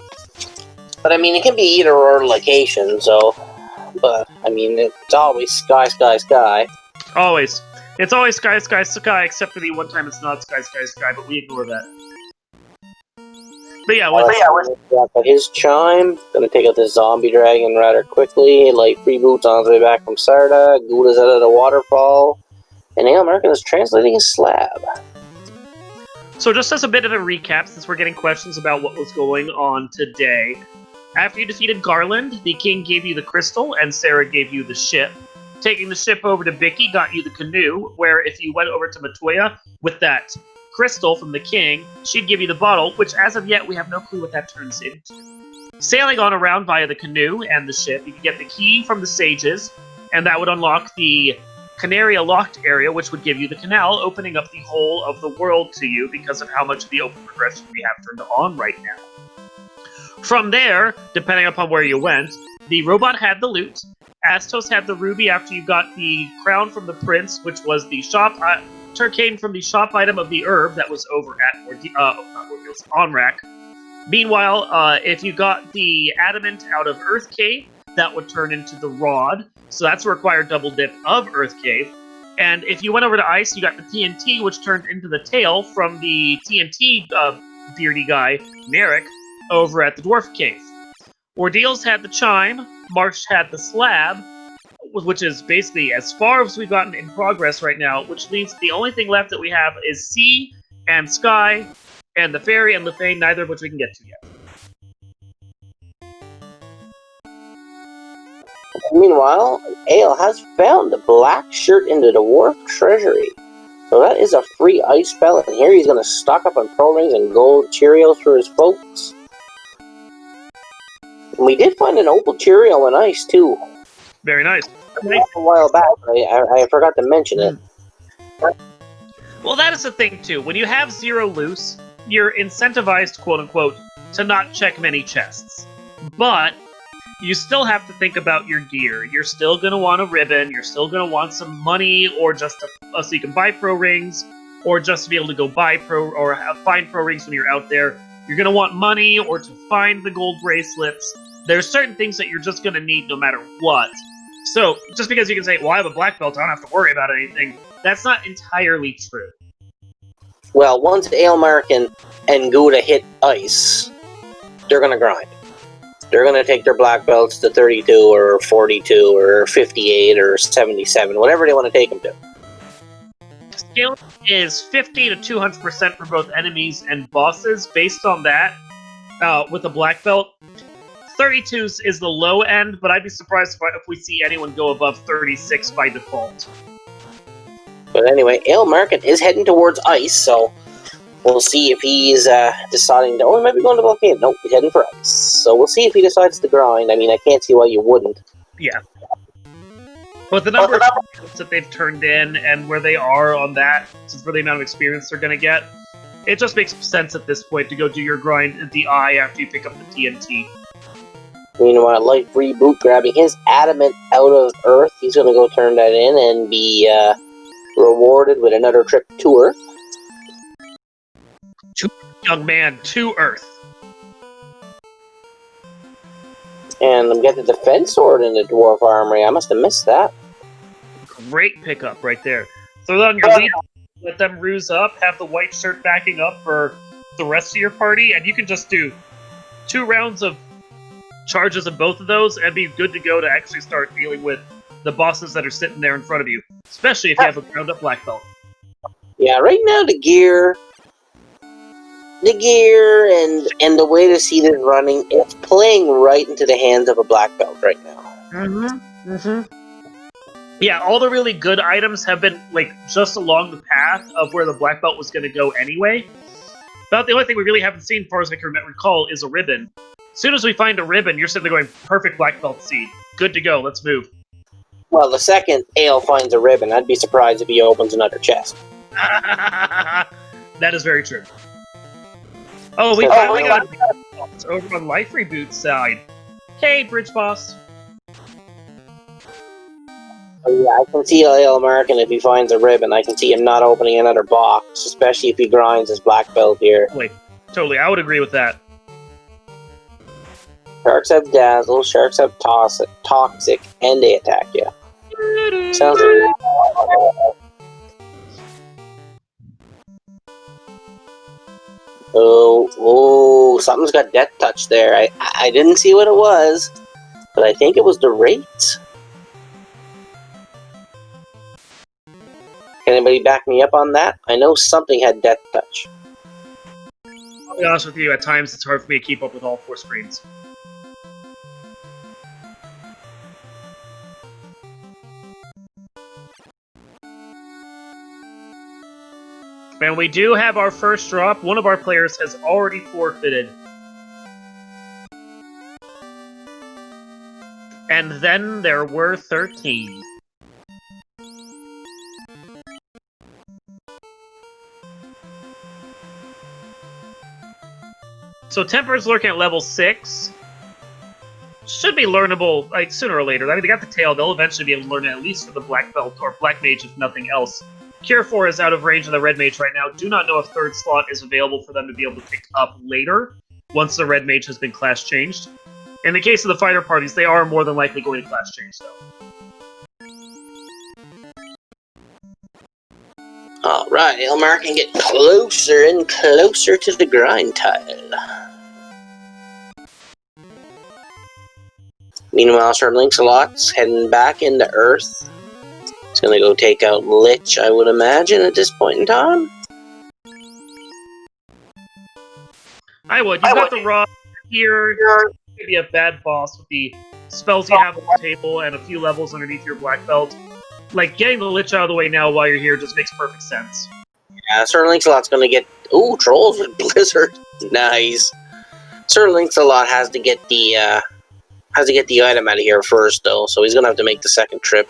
But I mean, it can be either or location, so... But, I mean, it's always Sky, Sky, Sky. Always. It's always Sky, Sky, Sky, except for the one time it's not Sky, Sky, Sky, but we ignore that. But yeah, but his chime, gonna take out this zombie dragon rather quickly. Light reboots on his way back from Sarda. Gouda's out of the waterfall. And Ale American is translating his slab. So just as a bit of a recap, since we're getting questions about what was going on today, after you defeated Garland, the king gave you the crystal, and Sarah gave you the ship. Taking the ship over to Bicky got you the canoe, where if you went over to Matoya with that crystal from the king, she'd give you the bottle, which as of yet we have no clue what that turns into. Sailing on around via the canoe and the ship, you could get the key from the sages, and that would unlock the Canaria locked area, which would give you the canal, opening up the whole of the world to you because of how much of the open progression we have turned on right now. From there, depending upon where you went, the robot had the loot, Astos had the ruby after you got the crown from the prince, which was the shop Turcane from the shop item of the herb that was over at Onrak. Meanwhile, if you got the adamant out of Earth Cave, that would turn into the rod, so that's a required double dip of Earth Cave. And if you went over to Ice, you got the TNT, which turned into the tail from the TNT beardy guy, Merrick, over at the Dwarf Cave. Ordeals had the chime, Marsh had the slab, which is basically as far as we've gotten in progress right now, which means the only thing left that we have is Sea and Sky and the Fairy and Lefane, neither of which we can get to yet. Meanwhile, Ale has found the black shirt in the dwarf treasury. So that is a free ice spell, and here he's going to stock up on Pro Rings and gold Cheerios for his folks. And we did find an opal Cheerio in ice, too. Very nice. A while back, I forgot to mention it. Well, that is the thing, too. When you have 0 loose, you're incentivized, quote-unquote, to not check many chests. But you still have to think about your gear. You're still going to want a ribbon, you're still going to want some money, or just so you can buy Pro Rings, or just to be able to go buy find Pro Rings when you're out there. You're going to want money, or to find the gold bracelets. There's certain things that you're just going to need no matter what. So, just because you can say, well, I have a black belt, I don't have to worry about anything, that's not entirely true. Well, once Aelmark and Gouda hit ice, they're going to grind. They're going to take their black belts to 32 or 42 or 58 or 77, whatever they want to take them to. Skill is 50 to 200% for both enemies and bosses. Based on that, with a black belt, 32 is the low end, but I'd be surprised if we see anyone go above 36 by default. But anyway, Aelmark is heading towards ice, so we'll see if he's deciding to... Oh, he might be going to volcano. Nope, he's heading for ice. So we'll see if he decides to grind. I mean, I can't see why you wouldn't. Yeah. But the number of points that they've turned in and where they are on that, for the amount of experience they're going to get, it just makes sense at this point to go do your grind at the eye after you pick up the TNT. Meanwhile, Light Reboot grabbing his adamant out of Earth. He's going to go turn that in and be rewarded with another trip to Earth. Young man, to Earth. And I'm getting the defense sword in the Dwarf Armory. I must have missed that. Great pickup right there. Throw that on your lead, let them ruse up, have the white shirt backing up for the rest of your party, and you can just do 2 rounds of charges of both of those and be good to go to actually start dealing with the bosses that are sitting there in front of you, especially if you have a ground up black belt. Yeah, right now the gear and the way to see this running, it's playing right into the hands of a black belt right now. Yeah, all the really good items have been just along the path of where the black belt was going to go anyway. About the only thing we really haven't seen, as far as I can recall, is a ribbon. As soon as we find a ribbon, you're sitting there going, perfect black belt seed. Good to go, let's move. Well, the second Ale finds a ribbon, I'd be surprised if he opens another chest. That is very true. Oh, we finally got it over on Life Reboot's side. Hey, Bridge Boss. Are you Yeah, I can see Lyle American if he finds a ribbon. I can see him not opening another box, especially if he grinds his black belt here. Totally, I would agree with that. Sharks have Dazzle, Sharks have Toxic, and they attack you. Sounds like... Oh, something's got Death Touch there. I didn't see what it was, but I think it was the rates. Can anybody back me up on that? I know something had Death Touch. I'll be honest with you, at times it's hard for me to keep up with all 4 screens. And we do have our first drop. One of our players has already forfeited. And then there were 13. So Temper's lurking at level 6. Should be learnable, like, sooner or later. I mean, they got the tail. They'll eventually be able to learn it, at least for the Black Belt, or Black Mage, if nothing else. Cure 4 is out of range of the Red Mage right now. Do not know if 3rd slot is available for them to be able to pick up later, once the Red Mage has been class changed. In the case of the fighter parties, they are more than likely going to class change, though. Alright, Elmar can get closer and closer to the grind tile. Meanwhile, Sir Linksalot's heading back into Earth. He's gonna go take out Lich, I would imagine, at this point in time. I would. You've got the Raw here. Maybe a bad boss with the spells you have on the table and a few levels underneath your black belt. Like, getting the Lich out of the way now while you're here just makes perfect sense. Yeah, Sir Linksalot's gonna get... Ooh, Trolls with Blizzard. Nice. Sir Linksalot has to get the item out of here first, though, so he's gonna have to make the second trip.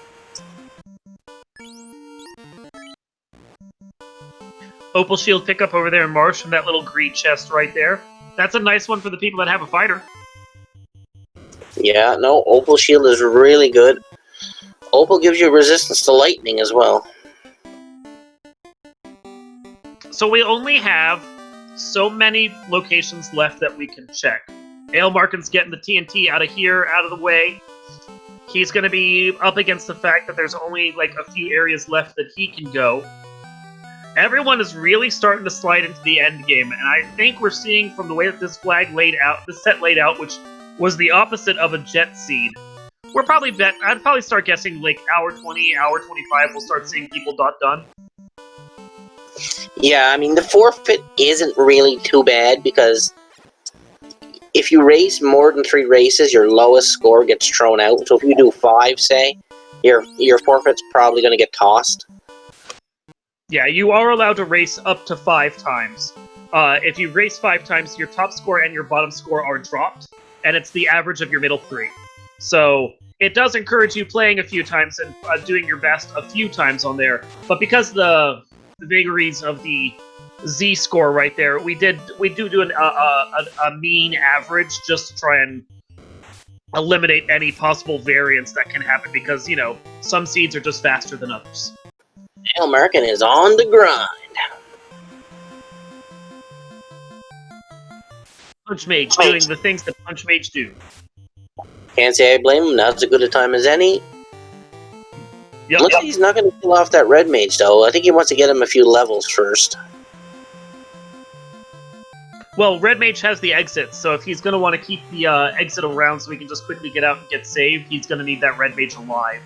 Opal Shield pickup over there in Marsh from that little green chest right there. That's a nice one for the people that have a fighter. Yeah, no, Opal Shield is really good. Opal gives you resistance to lightning as well. So we only have so many locations left that we can check. Aelmarkin's getting the TNT out of here, out of the way. He's going to be up against the fact that there's only like a few areas left that he can go. Everyone is really starting to slide into the end game, and I think we're seeing from the way that this set laid out, which was the opposite of a jet seed. I'd probably start guessing like hour 20, hour 25, we'll start seeing people done. Yeah, I mean, the forfeit isn't really too bad, because if you race more than 3 races, your lowest score gets thrown out. So if you do 5, say, your forfeit's probably going to get tossed. Yeah, you are allowed to race up to 5 times. If you race 5 times, your top score and your bottom score are dropped, and it's the average of your middle 3. So it does encourage you playing a few times and doing your best a few times on there. But because the vagaries of the Z score right there, we do a mean average just to try and eliminate any possible variance that can happen, because, you know, some seeds are just faster than others. American is on the grind. Punch Mage doing the things that Punch Mage do. Can't say I blame him. Now's as good a time as any. Yep. Looks like he's not going to kill off that Red Mage, though. I think he wants to get him a few levels first. Well, Red Mage has the exit, so if he's going to want to keep the exit around so he can just quickly get out and get saved, he's going to need that Red Mage alive.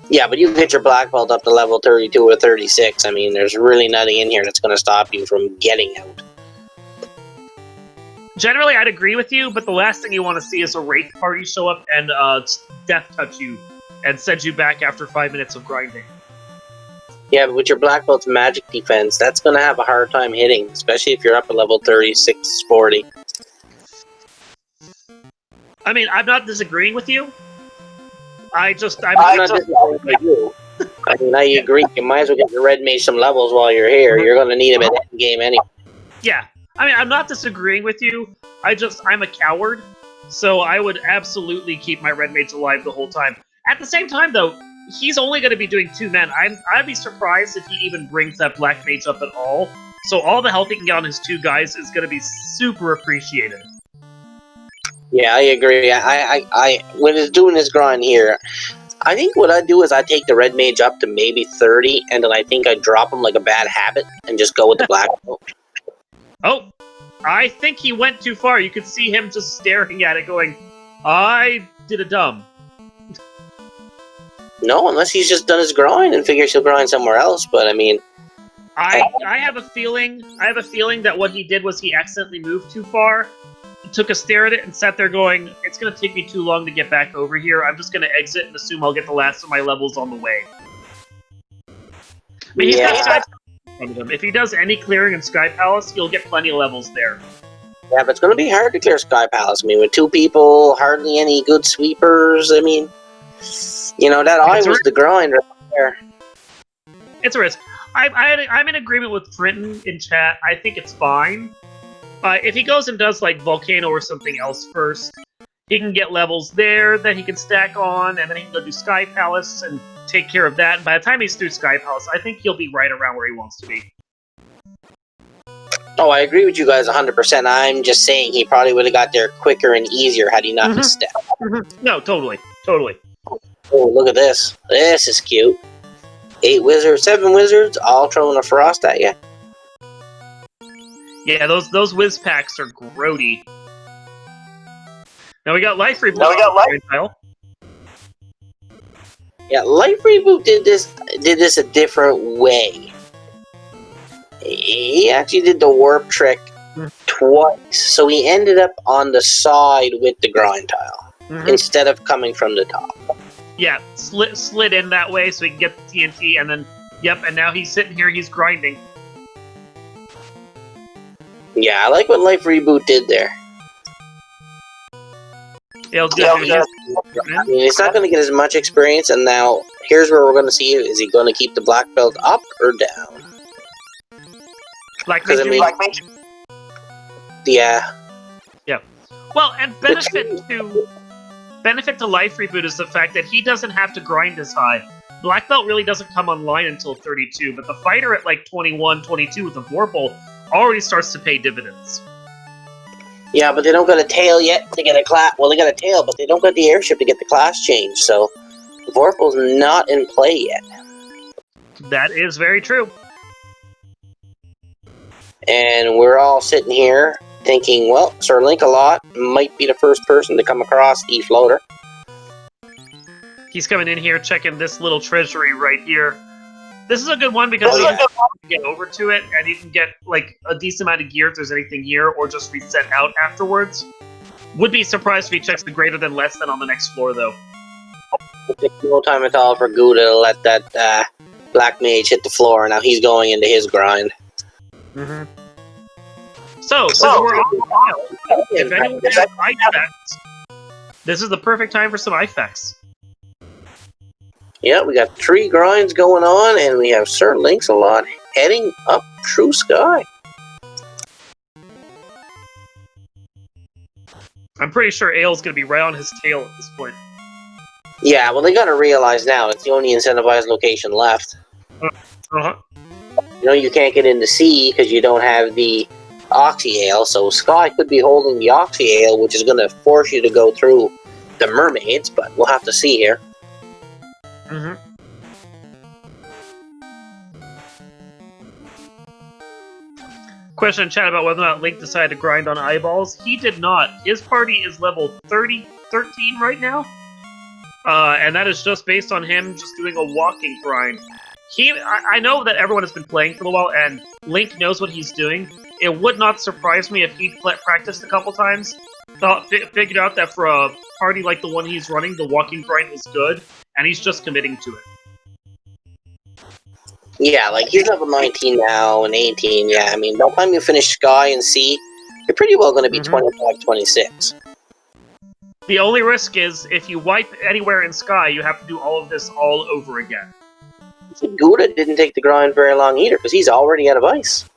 Yeah, but you can get your black belt up to level 32 or 36. I mean, there's really nothing in here that's going to stop you from getting out. Generally, I'd agree with you, but the last thing you want to see is a Wraith party show up and death touch you and send you back after 5 minutes of grinding. Yeah, but with your black belt's magic defense, that's going to have a hard time hitting, especially if you're up at level 36, 40. I mean, I'm not disagreeing with you. I'm not disagreeing with you. I mean, I agree. You might as well get your Red Mage some levels while you're here. You're going to need him at end game anyway. Yeah. I mean, I'm not disagreeing with you. I'm a coward, so I would absolutely keep my Red Mage alive the whole time. At the same time, though, he's only going to be doing 2 men. I'd be surprised if he even brings that Black Mage up at all. So all the health he can get on his 2 guys is going to be super appreciated. Yeah, I agree. I when he's doing his grind here, I think what I'd do is I'd take the red mage up to maybe 30, and then I think I'd drop him like a bad habit and just go with the black belt. Oh, I think he went too far. You could see him just staring at it going, I did a dumb. No, unless he's just done his grind and figures he'll grind somewhere else, but I mean... I have a feeling that what he did was he accidentally moved too far, took a stare at it, and sat there going, it's going to take me too long to get back over here. I'm just going to exit and assume I'll get the last of my levels on the way. I mean, he's got Sky Palace in front of him. If he does any clearing in Sky Palace, he'll get plenty of levels there. Yeah, but it's going to be hard to clear Sky Palace. I mean, with 2 people, hardly any good sweepers. I mean, you know, that eye was the grind right there. It's a risk. I'm in agreement with Brinton in chat. I think it's fine. If he goes and does like Volcano or something else first, he can get levels there that he can stack on, and then he can go do Sky Palace and take care of that. And by the time he's through Sky Palace, I think he'll be right around where he wants to be. Oh, I agree with you guys 100%. I'm just saying he probably would have got there quicker and easier had he not misstepped. No, totally. Totally. Oh, look at this. This is cute. 8 wizards, 7 wizards, all throwing a frost at you. Yeah, those whiz packs are grody. Now we got Life Reboot. Yeah, Life Reboot did this a different way. He actually did the warp trick twice, so he ended up on the side with the grind tile instead of coming from the top. Yeah, slid in that way so he can get the TNT, and then, yep, and now he's sitting here, he's grinding. Yeah, I like what Life Reboot did there. Yeah, it was good. I mean, he's not going to get as much experience, and now, here's where we're going to see, is he going to keep the black belt up or down? Black Mage? Yeah. Yeah. Well, and benefit to Life Reboot is the fact that he doesn't have to grind as high. Black Belt really doesn't come online until 32, but the fighter at like 21, 22 with the Vorpal already starts to pay dividends. Yeah, but they don't got a tail yet to get a class. Well, they got a tail, but they don't got the airship to get the class change, so the Vorpal's not in play yet. That is very true. And we're all sitting here thinking, well, Sir Link-a-Lot might be the first person to come across the floater. He's coming in here checking this little treasury right here. This is a good one because you can get over to it and you can get like a decent amount of gear if there's anything here, or just reset out afterwards. Would be surprised if he checks the greater than less than on the next floor though. It takes no time at all for Gouda to let that black mage hit the floor. Now he's going into his grind. So, since we're on the file, if anyone has IFAX, this is the perfect time for some IFAX. Yeah, we got 3 grinds going on, and we have Sir Link-a-Lot heading up True Sky. I'm pretty sure Ale's going to be right on his tail at this point. Yeah, well, they got to realize now it's the only incentivized location left. Uh-huh. You know, you can't get into sea because you don't have the Oxy Ale, so Sky could be holding the Oxy Ale, which is going to force you to go through the mermaids, but we'll have to see here. Question in chat about whether or not Link decided to grind on eyeballs. He did not. His party is level 13 right now. And that is just based on him just doing a walking grind. I know that everyone has been playing for a while, and Link knows what he's doing. It would not surprise me if he'd practiced a couple times, figured out that for a party like the one he's running, the walking grind was good, and he's just committing to it. Yeah, like, he's level 19 now, and 18, yeah, I mean, by the time you finish Sky and Sea, you're pretty well going to be 25, 26. The only risk is, if you wipe anywhere in Sky, you have to do all of this all over again. Gouda didn't take the grind very long either, because he's already out of ice.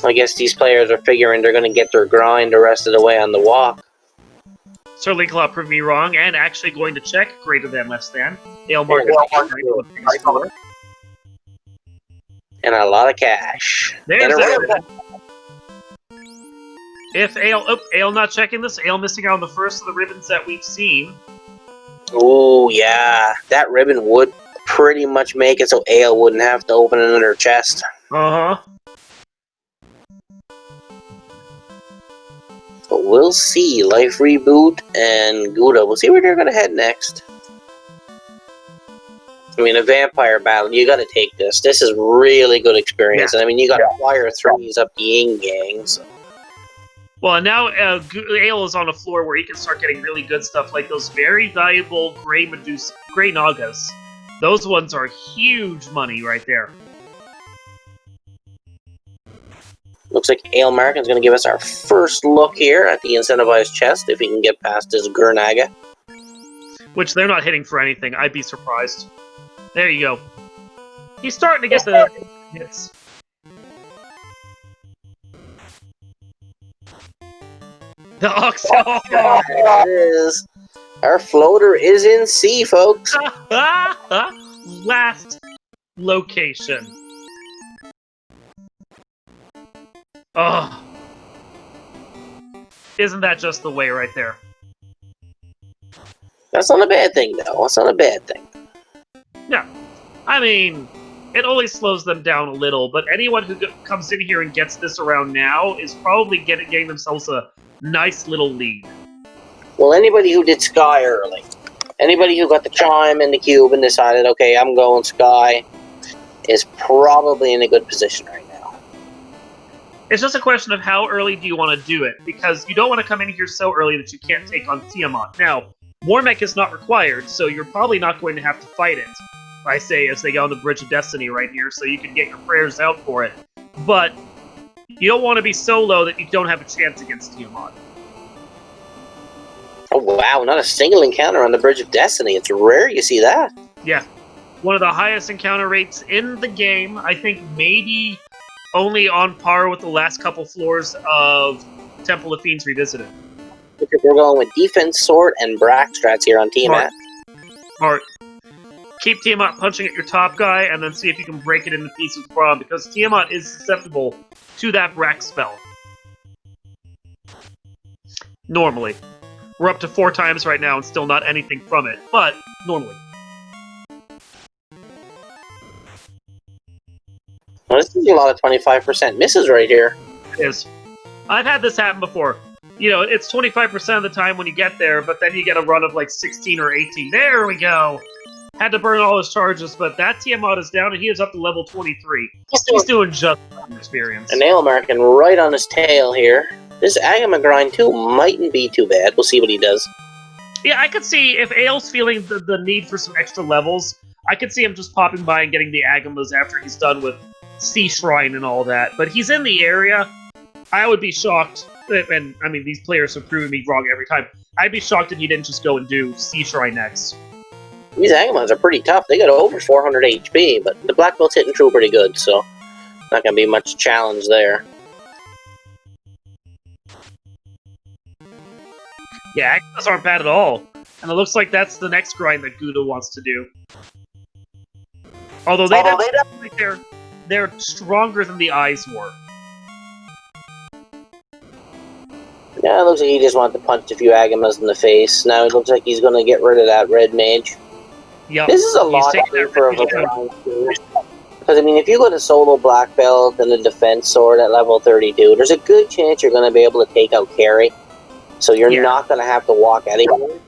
I guess these players are figuring they're going to get their grind the rest of the way on the walk. Certainly Club proved me wrong, and actually going to check greater than, less than. Ale mark and a lot of cash. There's that. If Ale... Oh, Ale not checking this. Ale missing out on the first of the ribbons that we've seen. Oh, yeah. That ribbon would pretty much make it so Ale wouldn't have to open another chest. Uh-huh. But we'll see. Life Reboot and Gouda. We'll see where they're going to head next. I mean, a vampire battle, you gotta take this. This is really good experience. Yeah. And I mean, you got fire threes up the yin yang, so. Well, and now Ale is on a floor where he can start getting really good stuff, like those very valuable gray Nagas. Those ones are huge money right there. Looks like Ale Markin's gonna give us our first look here at the incentivized chest, if he can get past his Gurnaga. Which they're not hitting for anything, I'd be surprised. There you go. He's starting to get the hits. The Ox. Oh. There it is. Our floater is in C, folks. Last location. Oh. Isn't that just the way right there? That's not a bad thing, though. That's not a bad thing. Yeah. I mean, it only slows them down a little, but anyone who comes in here and gets this around now is probably getting themselves a nice little lead. Well, anybody who did Sky early, anybody who got the Chime and the Cube and decided, okay, I'm going Sky, is probably in a good position right now. It's just a question of how early do you want to do it, because you don't want to come in here so early that you can't take on Tiamat. Now, Warmech is not required, so you're probably not going to have to fight it, I say, as they go on the Bridge of Destiny right here, so you can get your prayers out for it. But you don't want to be so low that you don't have a chance against Tiamat. Oh, wow, not a single encounter on the Bridge of Destiny. It's rare you see that. Yeah. One of the highest encounter rates in the game. I think maybe only on par with the last couple floors of Temple of Fiends Revisited. Because we're going with Defense, Sword, and Brack strats here on Tiamat. Smart. Keep Tiamat punching at your top guy, and then see if you can break it into pieces with Braum, because Tiamat is susceptible to that Brack spell. Normally. We're up to 4 times right now and still not anything from it, but normally. Well, this is a lot of 25% misses right here. It is. I've had this happen before. You know, it's 25% of the time when you get there, but then you get a run of like 16 or 18. There we go! Had to burn all his charges, but that Tiamat is down and he is up to level 23. He's doing just fine experience. A nail marking right on his tail here. This Agama grind, too, mightn't be too bad. We'll see what he does. Yeah, I could see, if Ale's feeling the need for some extra levels, I could see him just popping by and getting the Agamas after he's done with Sea Shrine and all that. But he's in the area. I would be shocked, and I mean, these players have proven me wrong every time. I'd be shocked if he didn't just go and do Sea Shrine next. These Agamas are pretty tough. They got over 400 HP, but the Black Belt's hitting through pretty good, so not going to be much challenge there. Yeah, Agamas aren't bad at all. And it looks like that's the next grind that Gouda wants to do. Although they're stronger than the eyes were. Yeah, it looks like he just wanted to punch a few Agamas in the face. Now it looks like he's going to get rid of that red mage. Yep. This is a lot for a grind. Because, I mean, if you go to solo Black Belt and a defense sword at level 32, there's a good chance you're going to be able to take out Carry. So you're not going to have to walk anywhere.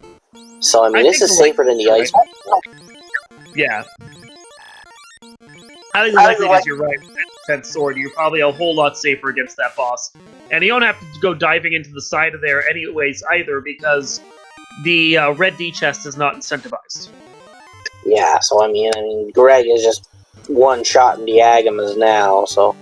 So, I mean, this is safer than the ice. Yeah. I think the likelihood is you're right with that defense sword. You're probably a whole lot safer against that boss. And you don't have to go diving into the side of there anyways either, because the red D chest is not incentivized. Yeah, so I mean, Greg is just one shot in the Agamas now, so.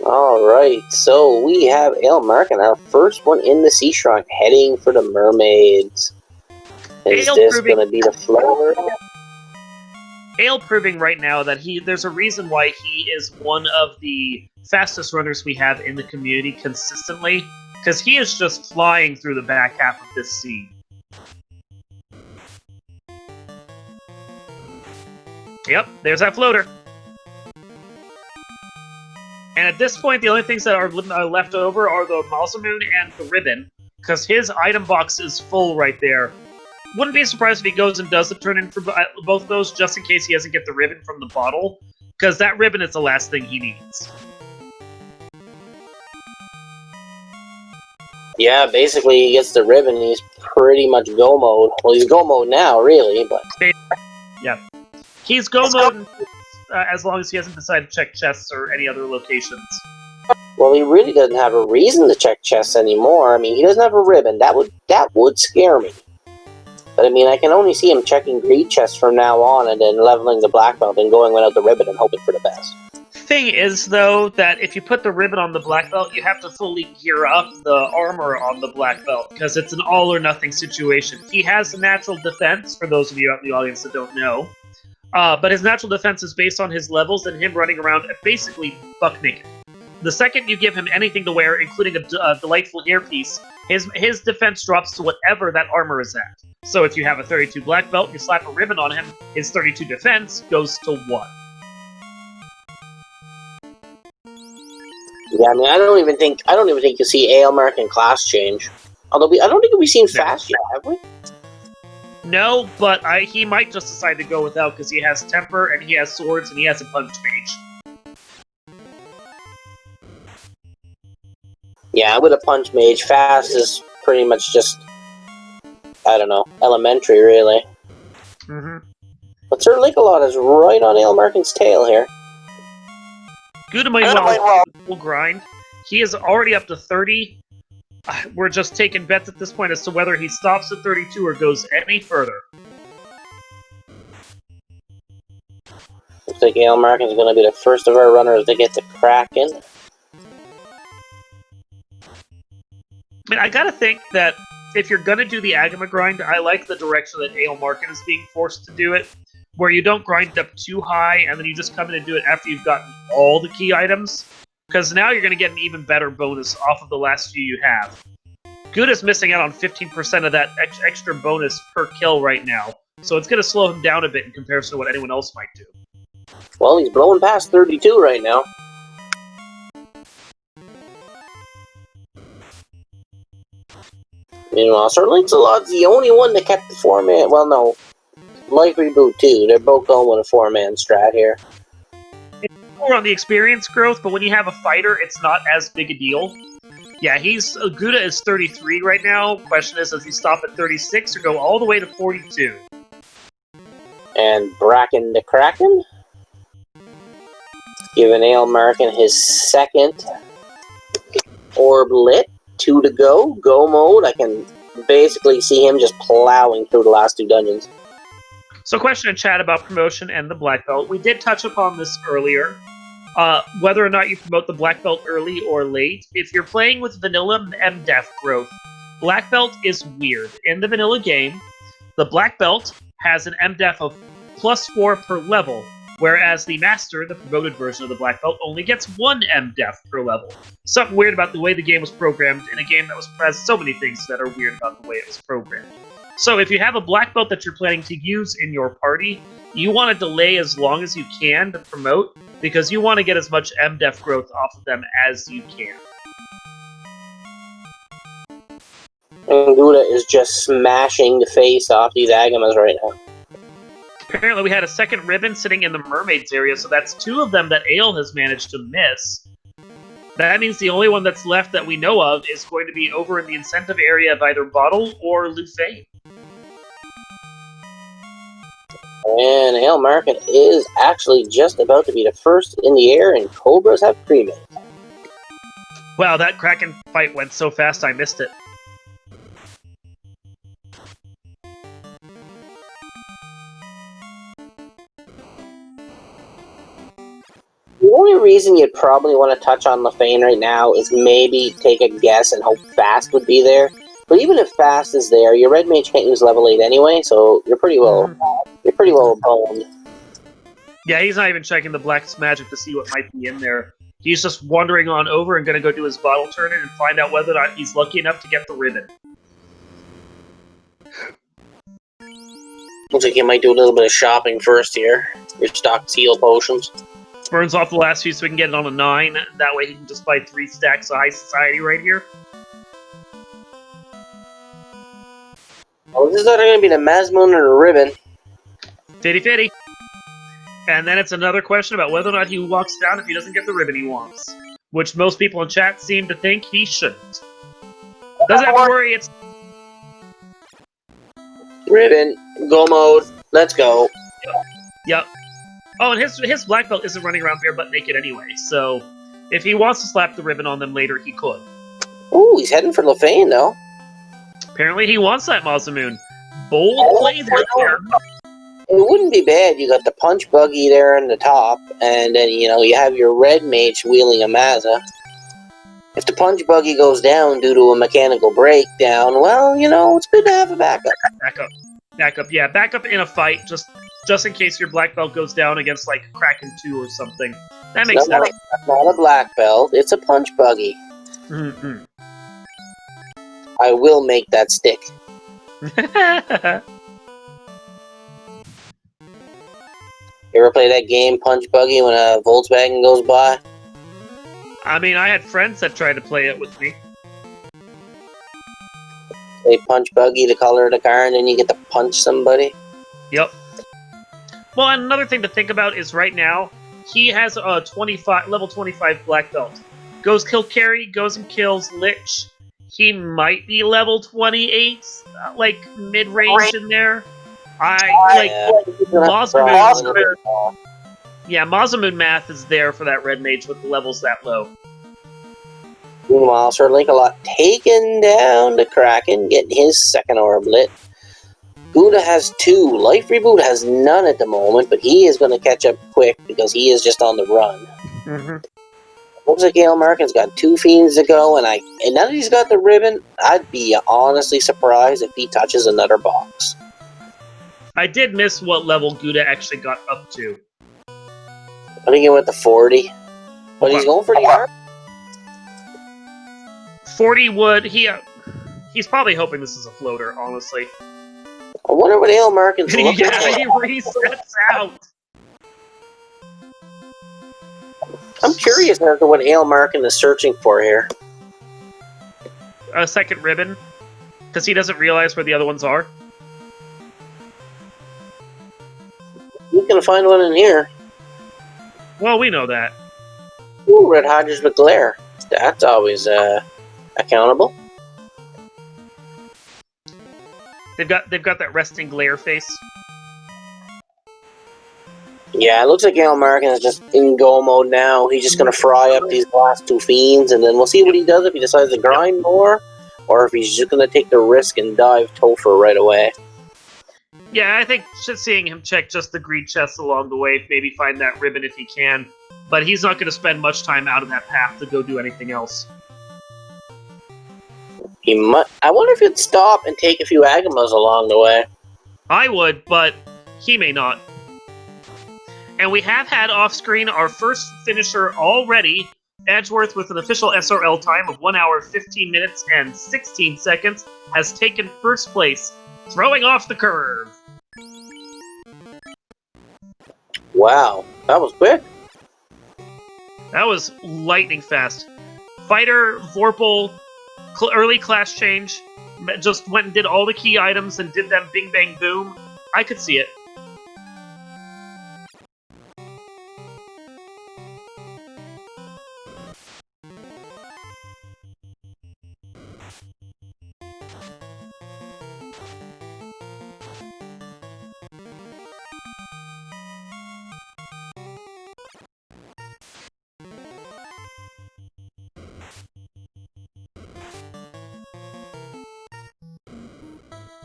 Alright, so we have Aelmark and our first one in the Sea Shrine, heading for the mermaids. Is this going to be the floor? Ale proving right now that there's a reason why he is one of the fastest runners we have in the community consistently, because he is just flying through the back half of this scene. Yep, there's that floater. And at this point, the only things that are left over are the Malzamoon and the ribbon, because his item box is full right there. Wouldn't be surprised if he goes and does the turn-in for both of those, just in case he doesn't get the ribbon from the bottle, because that ribbon is the last thing he needs. Yeah, basically he gets the ribbon and he's pretty much go mode. Well, he's go mode now, really, but... Yeah. He's go mode as long as he hasn't decided to check chests or any other locations. Well, he really doesn't have a reason to check chests anymore. I mean, he doesn't have a ribbon. That would scare me. But I mean, I can only see him checking greed chests from now on and then leveling the black belt and going without the ribbon and hoping for the best. Thing is, though, that if you put the ribbon on the black belt, you have to fully gear up the armor on the black belt, because it's an all-or-nothing situation. He has natural defense, for those of you out in the audience that don't know, but his natural defense is based on his levels and him running around basically buck naked. The second you give him anything to wear, including a delightful hairpiece, his defense drops to whatever that armor is at. So if you have a 32 black belt, you slap a ribbon on him, his 32 defense goes to 1. Yeah, I mean, I don't even think you see Ale American class change. Although I don't think we've seen fast yet, have we? No, but he might just decide to go without because he has temper and he has swords and he has a punch mage. Yeah, with a punch mage, fast is pretty much just, I don't know, elementary, really. Mm-hmm. But Sir Linkalot is right on Ale American's tail here. Gudamine will grind. He is already up to 30. We're just taking bets at this point as to whether he stops at 32 or goes any further. Looks like Ale American is going to be the first of our runners to get the Kraken. I mean, I gotta think that if you're gonna do the Agama grind, I like the direction that Ale Markin is being forced to do it, where you don't grind it up too high, and then you just come in and do it after you've gotten all the key items, because now you're gonna get an even better bonus off of the last few you have. Good is missing out on 15% of that extra bonus per kill right now, so it's gonna slow him down a bit in comparison to what anyone else might do. Well, he's blowing past 32 right now. Meanwhile, Sir Lancelot's the only one that kept the 4-man. Well, no. Life Reboot, too. They're both going with a 4-man strat here. It's more on the experience growth, but when you have a fighter, it's not as big a deal. Yeah, Gouda is 33 right now. Question is, does he stop at 36 or go all the way to 42? And Bracken the Kraken. Giving Ale American his second orb lit. 2 to go. Go mode. I can basically see him just plowing through the last 2 dungeons. So question in chat about promotion and the black belt. We did touch upon this earlier. Whether or not you promote the black belt early or late. If you're playing with vanilla MDef growth, black belt is weird. In the vanilla game, the black belt has an MDef of +4 per level, whereas the Master, the promoted version of the black belt, only gets 1 MDef per level. Something weird about the way the game was programmed in a game that has so many things that are weird about the way it was programmed. So if you have a black belt that you're planning to use in your party, you want to delay as long as you can to promote, because you want to get as much MDef growth off of them as you can. And Gouda is just smashing the face off these Agamas right now. Apparently we had a second ribbon sitting in the mermaids area, so that's 2 of them that Ale has managed to miss. That means the only one that's left that we know of is going to be over in the incentive area of either Bottle or Lufane. And Ale American is actually just about to be the first in the air, and Cobras have pre-made. Wow, that Kraken fight went so fast I missed it. The only reason you'd probably want to touch on Lufane right now is maybe take a guess and hope Fast would be there. But even if Fast is there, your Red Mage can't use level 8 anyway, so you're pretty well boned. Yeah, he's not even checking the Black's Magic to see what might be in there. He's just wandering on over and going to go do his bottle turning and find out whether or not he's lucky enough to get the ribbon. Looks like you might do a little bit of shopping first here. Restock heal potions. Burns off the last few so we can get it on a 9. That way he can just buy 3 stacks of High Society right here. Oh, this is either going to be the Mazmoon or the ribbon. Fitty. And then it's another question about whether or not he walks down if he doesn't get the ribbon he wants. Which most people in chat seem to think he shouldn't. Doesn't have to worry, it's... Ribbon, go mode, let's go. Yep. Oh, and his black belt isn't running around bare butt naked anyway, so... If he wants to slap the ribbon on them later, he could. Ooh, he's heading for Lefane, though. Apparently he wants that Masamune. Bold play there. It wouldn't be bad. You got the punch buggy there in the top, and then, you know, you have your red mage wheeling a Mazza. If the punch buggy goes down due to a mechanical breakdown, well, you know, it's good to have a backup. Backup, yeah. Backup in a fight, just in case your black belt goes down against, like, Kraken 2 or something. That makes sense. Not a black belt, it's a punch buggy. Mm-hmm. I will make that stick. You ever play that game, Punch Buggy, when a Volkswagen goes by? I mean, I had friends that tried to play it with me. They punch Buggy, the color of the car, and then you get to punch somebody? Yep. Well, and another thing to think about is right now, he has a level 25 black belt. Goes kill Carry, goes and kills Lich. He might be level 28, like, mid-range in there. Masamune. Yeah, Masamune math is there for that red mage with the levels that low. Meanwhile, Sir Link-a-Lot taking down the Kraken, getting his second orb lit. Gouda has 2. Life Reboot has none at the moment, but he is going to catch up quick because he is just on the run. Mm-hmm. Looks like Gale Markin's got 2 fiends to go, and now that he's got the ribbon, I'd be honestly surprised if he touches another box. I did miss what level Gouda actually got up to. I think he went to 40. But he's going for the arm. 40 would... he's probably hoping this is a floater, honestly. I wonder what Ale Markin's looking yeah, for. he resets out. I'm curious as to what Ale Markin is searching for here. A second ribbon. Because he doesn't realize where the other ones are. You can find one in here. Well, we know that. Ooh, Red Hodges with Glare. That's always accountable. They've got that resting glare face. Yeah, it looks like Ale Markin is just in go mode now. He's just going to fry up these last 2 fiends, and then we'll see what he does if he decides to grind more, or if he's just going to take the risk and dive Topher right away. Yeah, I think just seeing him check just the greed chest along the way, maybe find that ribbon if he can. But he's not going to spend much time out of that path to go do anything else. He might. I wonder if he'd stop and take a few Agamas along the way. I would, but he may not. And we have had off-screen our first finisher already. Edgeworth, with an official SRL time of 1 hour, 15 minutes, and 16 seconds, has taken first place, throwing off the curve. Wow, that was quick. That was lightning fast. Fighter, Vorpal, early class change, just went and did all the key items and did them bing bang boom. I could see it.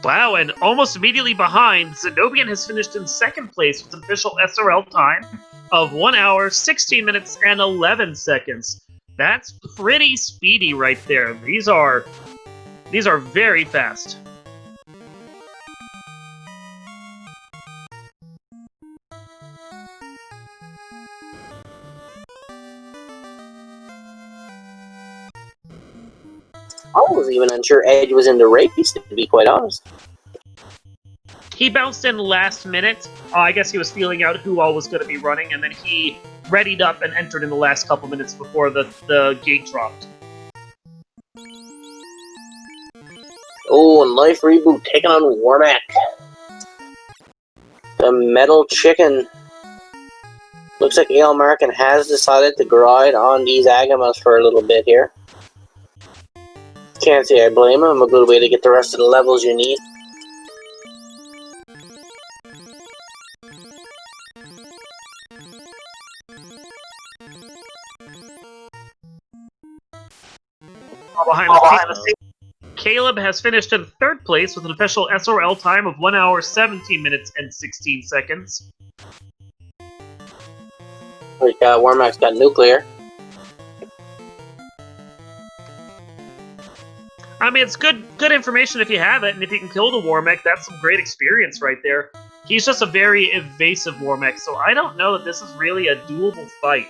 Wow, and almost immediately behind, Zenobian has finished in second place with an official SRL time of 1 hour, 16 minutes, and 11 seconds. That's pretty speedy right there. These are very fast. I was even unsure Edge was in the race, to be quite honest. He bounced in last minute. I guess he was feeling out who all was going to be running, and then he readied up and entered in the last couple minutes before the gate dropped. Oh, and Life Reboot taking on Warmack. The Metal Chicken. Looks like Ale Markin has decided to grind on these Agamas for a little bit here. Can't say I blame him. A good way to get the rest of the levels you need. Behind the scenes, Caleb has finished in third place with an official SRL time of 1 hour, 17 minutes, and 16 seconds. Warmack's got nuclear. I mean, it's good information if you have it, and if you can kill the Warmack, that's some great experience right there. He's just a very evasive Warmack, so I don't know that this is really a doable fight.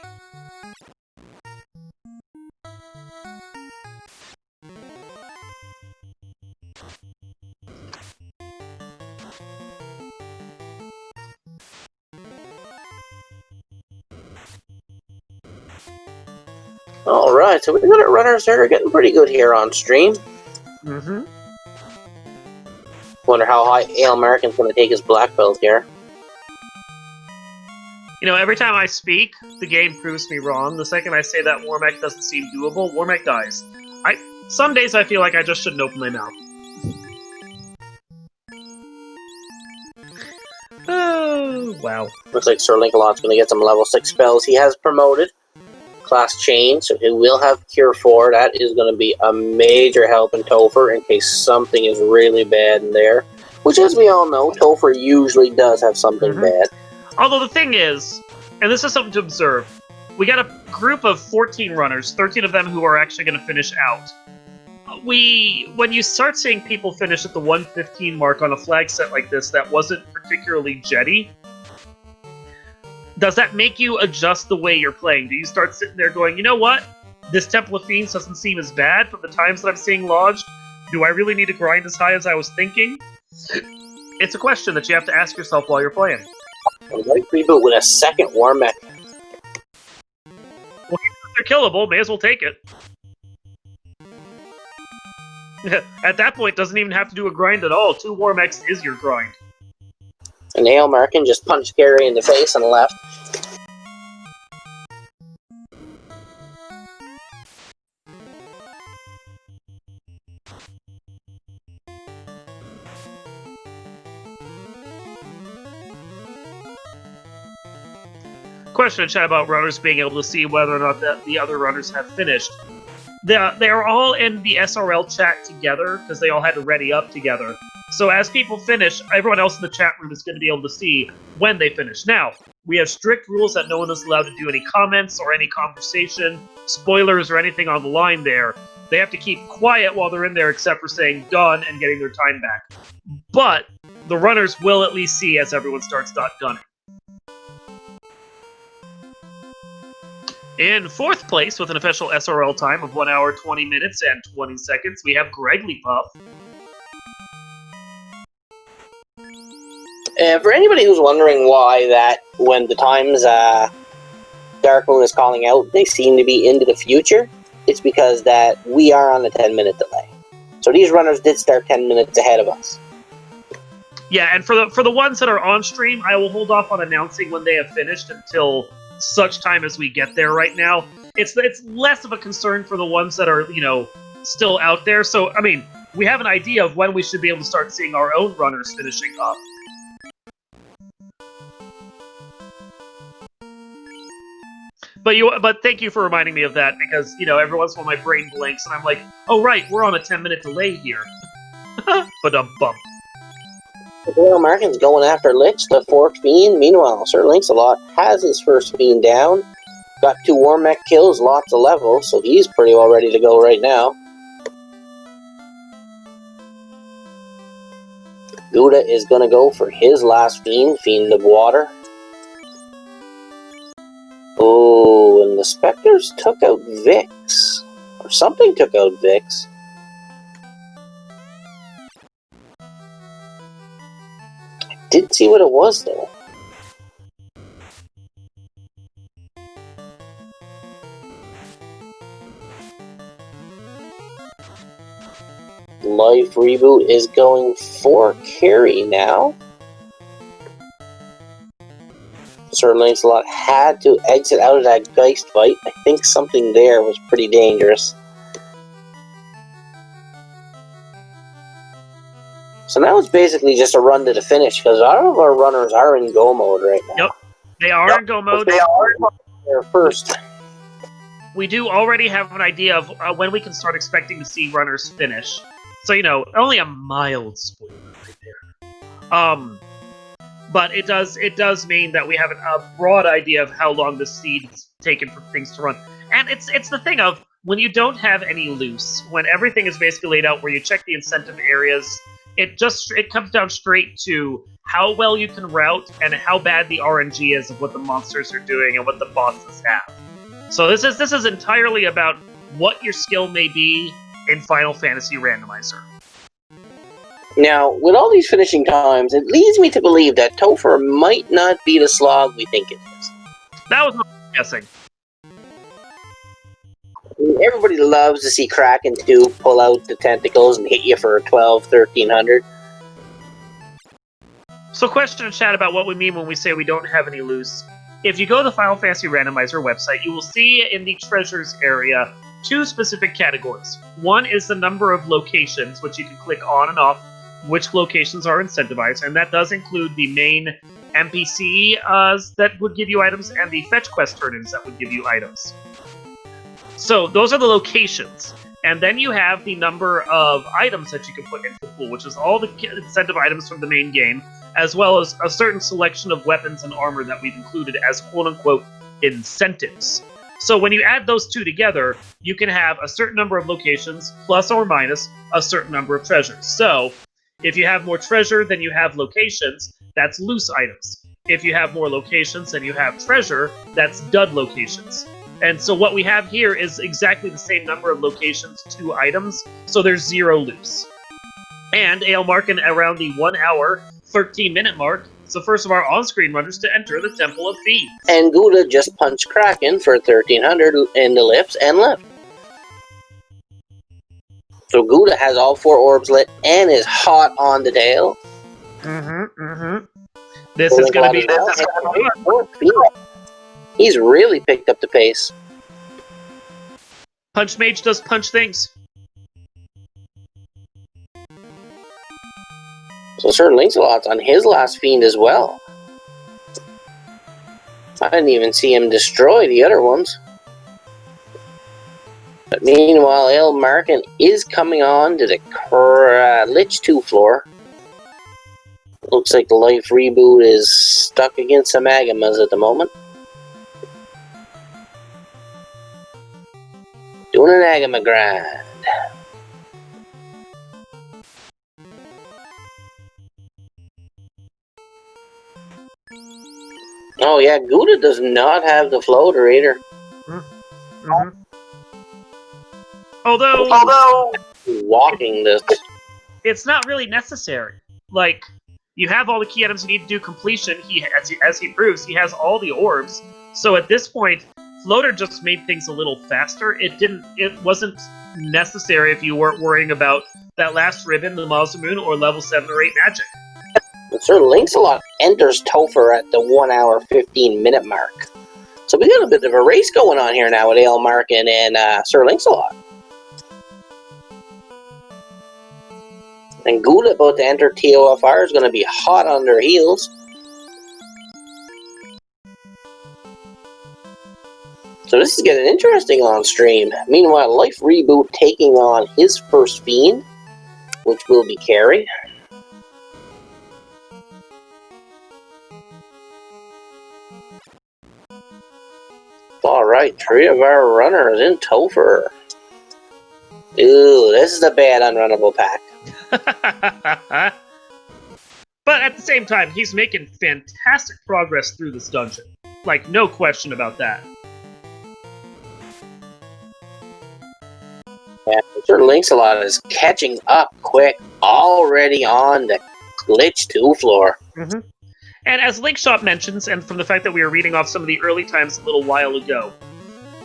Alright, so we got our runners that are getting pretty good here on stream. Mm-hmm. Wonder how high Ale American's going to take his black belt here. You know, every time I speak, the game proves me wrong. The second I say that Warmack doesn't seem doable, Warmack dies. Some days I feel like I just shouldn't open my mouth. Oh, wow. Looks like Sir Link-a-Lot's going to get some level 6 spells. He has promoted class change, so he will have Cure 4. That is going to be a major help in Topher in case something is really bad in there. Which, as we all know, Topher usually does have something bad. Although the thing is, and this is something to observe, we got a group of 14 runners, 13 of them who are actually going to finish out. When you start seeing people finish at the 115 mark on a flag set like this that wasn't particularly jetty, does that make you adjust the way you're playing? Do you start sitting there going, you know what? This Temple of Fiends doesn't seem as bad from the times that I'm seeing lodged. Do I really need to grind as high as I was thinking? It's a question that you have to ask yourself while you're playing. Life Reboot with a second Warmack. Well, if they're killable, may as well take it. At that point, doesn't even have to do a grind at all. 2 Warmacks is your grind. And Ale Markin just punched Gary in the face on the left. Question in chat about runners being able to see whether or not the other runners have finished. They are all in the SRL chat together because they all had to ready up together. So as people finish, everyone else in the chat room is going to be able to see when they finish. Now, we have strict rules that no one is allowed to do any comments or any conversation, spoilers, or anything on the line there. They have to keep quiet while they're in there except for saying done and getting their time back. But the runners will at least see as everyone starts gunning. In 4th place, with an official SRL time of 1 hour, 20 minutes, and 20 seconds, we have Gregglypuff. For anybody who's wondering why that, when the times Dark Moon is calling out, they seem to be into the future, it's because that we are on a 10-minute delay. So these runners did start 10 minutes ahead of us. Yeah, and for the ones that are on stream, I will hold off on announcing when they have finished until such time as we get there right now. It's less of a concern for the ones that are, you know, still out there. So, I mean, we have an idea of when we should be able to start seeing our own runners finishing up. But thank you for reminding me of that, because, you know, every once in a while my brain blanks and I'm like, oh right, we're on a 10-minute delay here. Ba-dum-bum. The American's going after Lich, the 4th Fiend. Meanwhile, Sir Link-a-Lot has his first Fiend down. Got 2 Warmack kills, lots of levels, so he's pretty well ready to go right now. Gouda is going to go for his last Fiend, Fiend of Water. Oh, and the Spectres took out Vix. Or something took out Vix. didn't see what it was, though. Life Reboot is going for carry now. Sir Lancelot had to exit out of that Geist fight. I think something there was pretty dangerous. So now it's basically just a run to the finish, because all of our runners are in go mode right now. Yep, they are in go mode. They are there first. We do already have an idea of when we can start expecting to see runners finish. So, you know, only a mild spoiler right there. But it does mean that we have a broad idea of how long the seed's taken for things to run. And it's the thing of, when you don't have any loose, when everything is basically laid out where you check the incentive areas, it comes down straight to how well you can route and how bad the RNG is of what the monsters are doing and what the bosses have. So this is entirely about what your skill may be in Final Fantasy Randomizer. Now, with all these finishing times, it leads me to believe that Topher might not be the slog we think it is. That was my guessing. Everybody loves to see Kraken 2 pull out the tentacles and hit you for 12, 1300. So question in chat about what we mean when we say we don't have any loose. If you go to the Final Fantasy Randomizer website, you will see in the treasures area 2 specific categories. One is the number of locations, which you can click on and off, which locations are incentivized, and that does include the main NPC that would give you items and the fetch quest turn-ins that would give you items. So those are the locations. And then you have the number of items that you can put into the pool, which is all the incentive items from the main game, as well as a certain selection of weapons and armor that we've included as quote-unquote incentives. So when you add those two together, you can have a certain number of locations, plus or minus a certain number of treasures. So if you have more treasure than you have locations, that's loose items. If you have more locations than you have treasure, that's dud locations. And so what we have here is exactly the same number of locations, 2 items, so there's 0 loose. And AL marking around the 1 hour, 13-minute mark, it's the first of our on-screen runners to enter the Temple of Fiends. And Gouda just punched Kraken for 1300 in the lips and left. So Gouda has all 4 orbs lit and is hot on the tail. This is going to be... He's really picked up the pace. Punch Mage does punch things. So Sir Lancelot's on his last fiend as well. I didn't even see him destroy the other ones. But meanwhile, El Markin is coming on to the Lich 2 floor. Looks like the Life Reboot is stuck against some Agamas at the moment. Doing an Agama grind. Oh yeah, Gouda does not have the floater either. Although walking this, it's not really necessary. Like, you have all the key items you need to do completion. As he proves, he has all the orbs. So at this point, Floater just made things a little faster. It wasn't necessary if you weren't worrying about that last ribbon, the Miles of Moon, or level 7 or 8 magic. But Sir Lancelot enters Topher at the 1 hour 15-minute mark. So we got a bit of a race going on here now with Ale Markin and Sir Lancelot. And Gouda about to enter TOFR is going to be hot on their heels. So this is getting interesting on stream. Meanwhile, Life Reboot taking on his first fiend, which will be Carrie. Alright, 3 of our runners in Topher. Ooh, this is a bad unrunnable pack. But at the same time, he's making fantastic progress through this dungeon. Like, no question about that. Yeah, Sir Lancelot is catching up quick, already on the Glitch 2 floor. Mm-hmm. And as Linkshop mentions, and from the fact that we were reading off some of the early times a little while ago,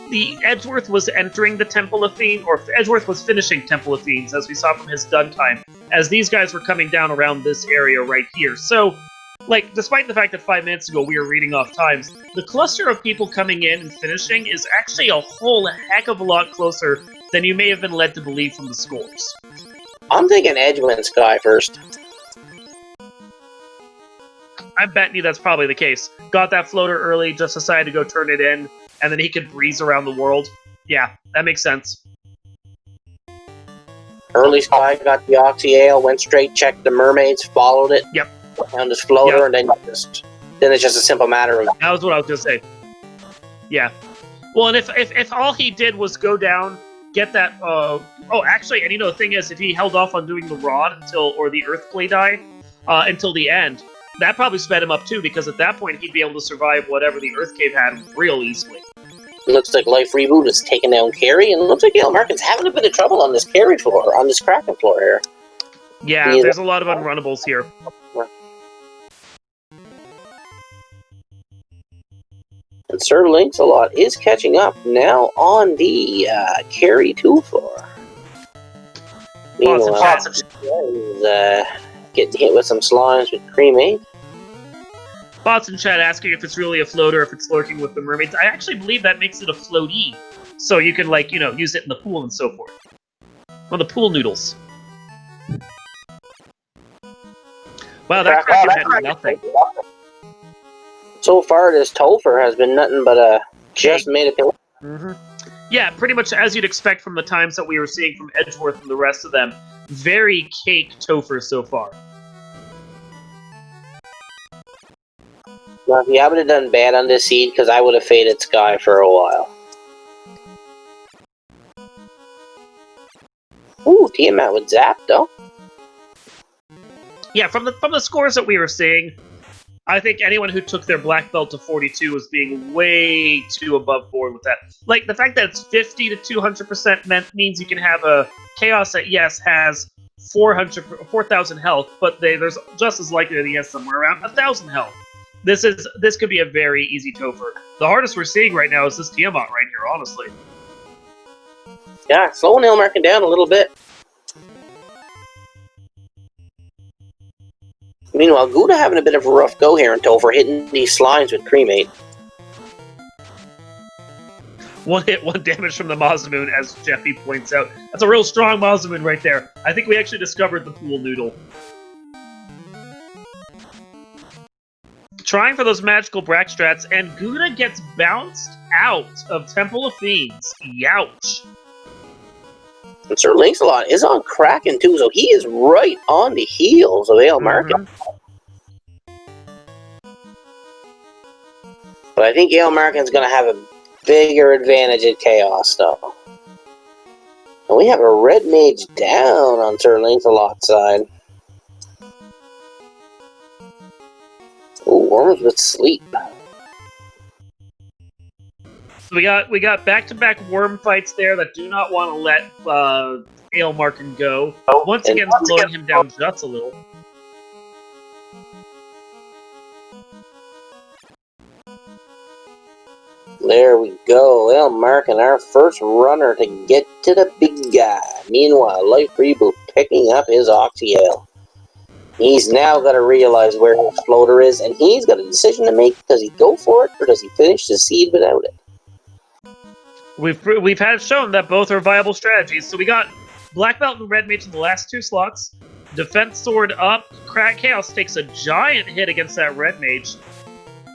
the Edgeworth was entering the Temple of Fiends, or Edgeworth was finishing Temple of Fiends, as we saw from his done time, as these guys were coming down around this area right here. So, like, despite the fact that 5 minutes ago we were reading off times, the cluster of people coming in and finishing is actually a whole heck of a lot closer than you may have been led to believe from the scores. I'm thinking Edge wins Sky first. I'm betting you that's probably the case. Got that floater early, just decided to go turn it in, and then he could breeze around the world. Yeah, that makes sense. Early Sky got the Oxy Ale, went straight, checked the mermaids, followed it. Yep. Found his floater, and then it's just a simple matter of... That was what I was going to say. Yeah. Well, and if all he did was go down, get that... actually, and the thing is, if he held off on doing the rod or the Earthblade die until the end, that probably sped him up too, because at that point he'd be able to survive whatever the Earth Cave had real easily. Looks like Life Reboot is taking down Carrie, and it looks like Markin's having a bit of trouble on this Carrie floor, on this Kraken floor here. Yeah, there's a lot of unrunnables here. And Sir Lancelot is catching up now on the Carrie 2 floor. Meanwhile, he's getting hit with some slimes with Cremate. Bots in chat asking if it's really a floater, if it's lurking with the mermaids. I actually believe that makes it a floatee, so you can, like, use it in the pool and so forth. Well, the pool noodles. Wow, that Kraken had nothing. So far, this Topher has been nothing but just made a kill. Mm-hmm. Yeah, pretty much as you'd expect from the times that we were seeing from Edgeworth and the rest of them. Very cake Topher so far. Now, if you haven't done bad on this seed, because I would have faded Sky for a while. Ooh, Tiamat with Zap, though. Yeah, from the scores that we were seeing, I think anyone who took their black belt to 42 was being way too above board with that. Like, the fact that it's 50 to 200% means you can have a Chaos that, yes, has 4,000 health, but there's just as likely that he has somewhere around 1,000 health. This could be a very easy Topher. The hardest we're seeing right now is this Tiamat right here, honestly. Yeah, slowing Markin down a little bit. Meanwhile, Gouda having a bit of a rough go here in Topher, hitting these slimes with Cremate. One hit, one damage from the Mazamoon, as Jeffy points out. That's a real strong Mazamoon right there. I think we actually discovered the pool noodle. Trying for those magical Brack strats, and Gouda gets bounced out of Temple of Fiends. Youch. And Sir Lancelot is on Kraken too, so he is right on the heels of Markin. But I think Markin's going to have a bigger advantage at Chaos, though. And we have a red mage down on Sir Lancelot's side. Ooh, Worms with Sleep. So we got back-to-back worm fights there that do not want to let Markin go. Once again, slowing him down just a little. There we go. Markin, our first runner to get to the big guy. Meanwhile, Life Reboot picking up his Oxy Ale. He's now got to realize where his floater is, and he's got a decision to make. Does he go for it, or does he finish the seed without it? We've had shown that both are viable strategies. So we got Black Belt and Red Mage in the last two slots. Defense Sword up. Chaos takes a giant hit against that Red Mage.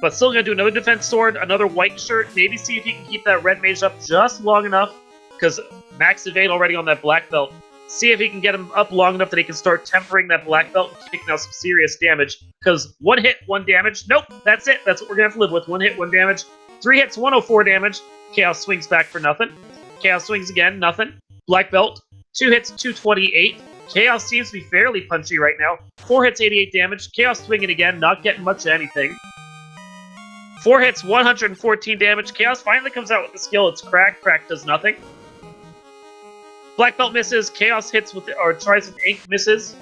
But still gonna do another Defense Sword, another white shirt. Maybe see if he can keep that Red Mage up just long enough. Because Max Evade already on that Black Belt. See if he can get him up long enough that he can start tempering that Black Belt and kicking out some serious damage. Because 1 hit, 1 damage. Nope, that's it. That's what we're gonna have to live with. 1 hit, 1 damage. 3 hits, 104 damage. Chaos swings back for nothing. Chaos swings again, nothing. Black Belt, 2 hits, 228. Chaos seems to be fairly punchy right now. 4 hits, 88 damage. Chaos swinging again, not getting much of anything. 4 hits, 114 damage. Chaos finally comes out with the skill. It's Crack. Crack does nothing. Black Belt misses. Chaos hits with, or tries with Ink, misses.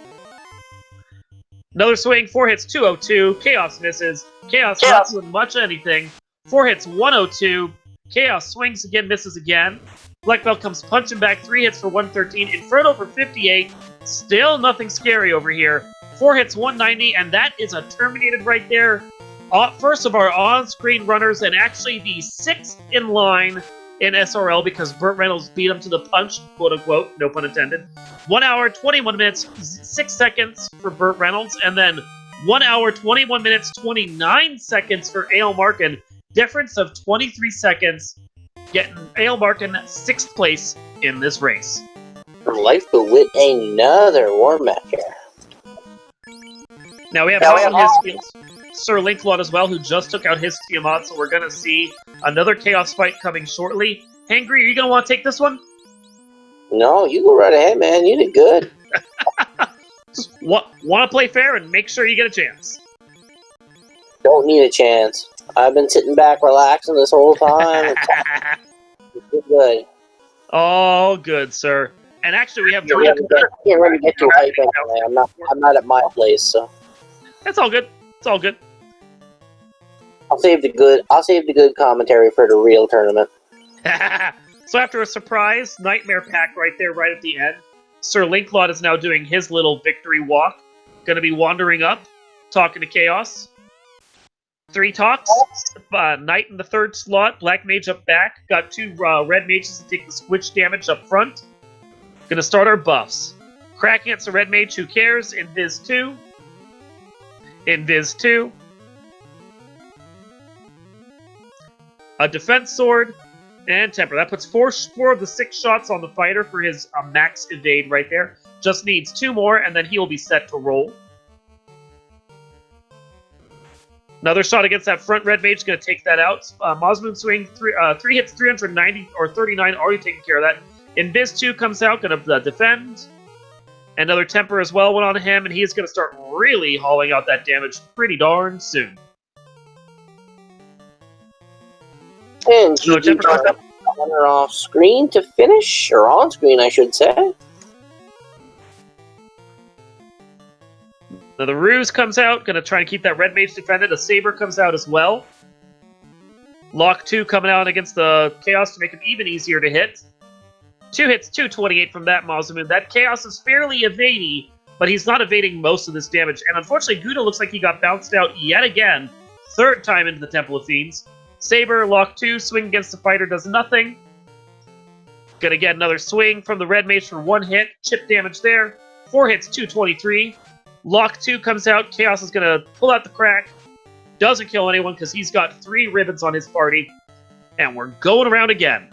Another swing, 4 hits, 202. Chaos misses. Chaos not doing much of anything. 4 hits, 102. Chaos swings again, misses again. Black Belt comes punching back, 3 hits for 113. Inferno for 58. Still nothing scary over here. 4 hits, 190, and that is a terminated right there. First of our on-screen runners, and actually the 6th in line in SRL because Burt Reynolds beat him to the punch, quote-unquote, no pun intended. 1 hour, 21 minutes, 6 seconds for Burt Reynolds, and then 1 hour, 21 minutes, 29 seconds for Ale Markin. Difference of 23 seconds, getting Ale Markin 6th place in this race. For life, but with another warm-up here. Now we have his fields. Sir Linklot as well, who just took out his Tiamat, so we're going to see another Chaos fight coming shortly. Hangry, are you going to want to take this one? No, you go right ahead, man. You did good. Want to play fair and make sure you get a chance. Don't need a chance. I've been sitting back relaxing this whole time. It's good. All good, sir. And actually, we have... Can't really get too hype anyway. I'm not at my place, so... That's all good. It's all good. I'll save the good commentary for the real tournament. So after a surprise Nightmare Pack right there, right at the end, Sir Linklot is now doing his little victory walk. Gonna be wandering up, talking to Chaos. 3 talks. Knight in the 3rd slot. Black Mage up back. Got 2 red mages to take the switch damage up front. Gonna start our buffs. Cracking it's a red mage, who cares? In Viz 2. In Viz 2. A defense sword, and temper. That puts 4 of the 6 shots on the fighter for his max evade right there. Just needs 2 more, and then he will be set to roll. Another shot against that front red mage is going to take that out. Mosmoon swing, 3 hits, 390 or 39, already taking care of that. Invis 2 comes out, going to defend. Another temper as well went on him, and he's going to start really hauling out that damage pretty darn soon. And GG runner off screen to finish, or on screen, I should say. Now the Ruse comes out, going to try and keep that red mage defended. A Saber comes out as well. Lock 2 coming out against the Chaos to make him even easier to hit. 2 hits, 228 from that Mazamun. That Chaos is fairly evadey, but he's not evading most of this damage. And unfortunately, Gouda looks like he got bounced out yet again. 3rd time into the Temple of Fiends. Saber, lock 2, swing against the fighter, does nothing. Gonna get another swing from the red mage for 1 hit. Chip damage there. 4 hits, 223. Lock 2 comes out. Chaos is gonna pull out the crack. Doesn't kill anyone because he's got 3 ribbons on his party. And we're going around again.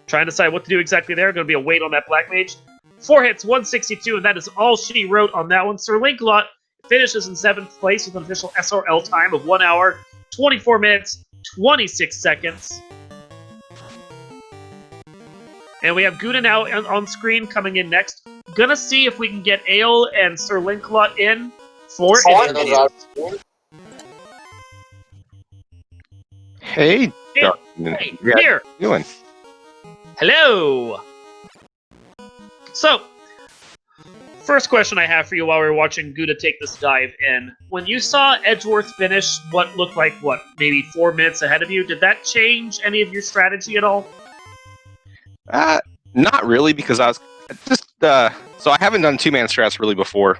Trying to decide what to do exactly there. Going to be a wait on that Black Mage. 4 hits, 162, and that is all she wrote on that one. Sir Linklot finishes in 7th place with an official SRL time of 1 hour, 24 minutes, 26 seconds. And we have Gouda now on screen coming in next. Gonna see if we can get Ale and Sir Linklot in for interviews. Hey, Hey, here. How you doing? Hello! So, first question I have for you while we were watching Gouda take this dive in. When you saw Edgeworth finish what looked like, maybe 4 minutes ahead of you, did that change any of your strategy at all? Not really, because I was just, so I haven't done 2-man strats really before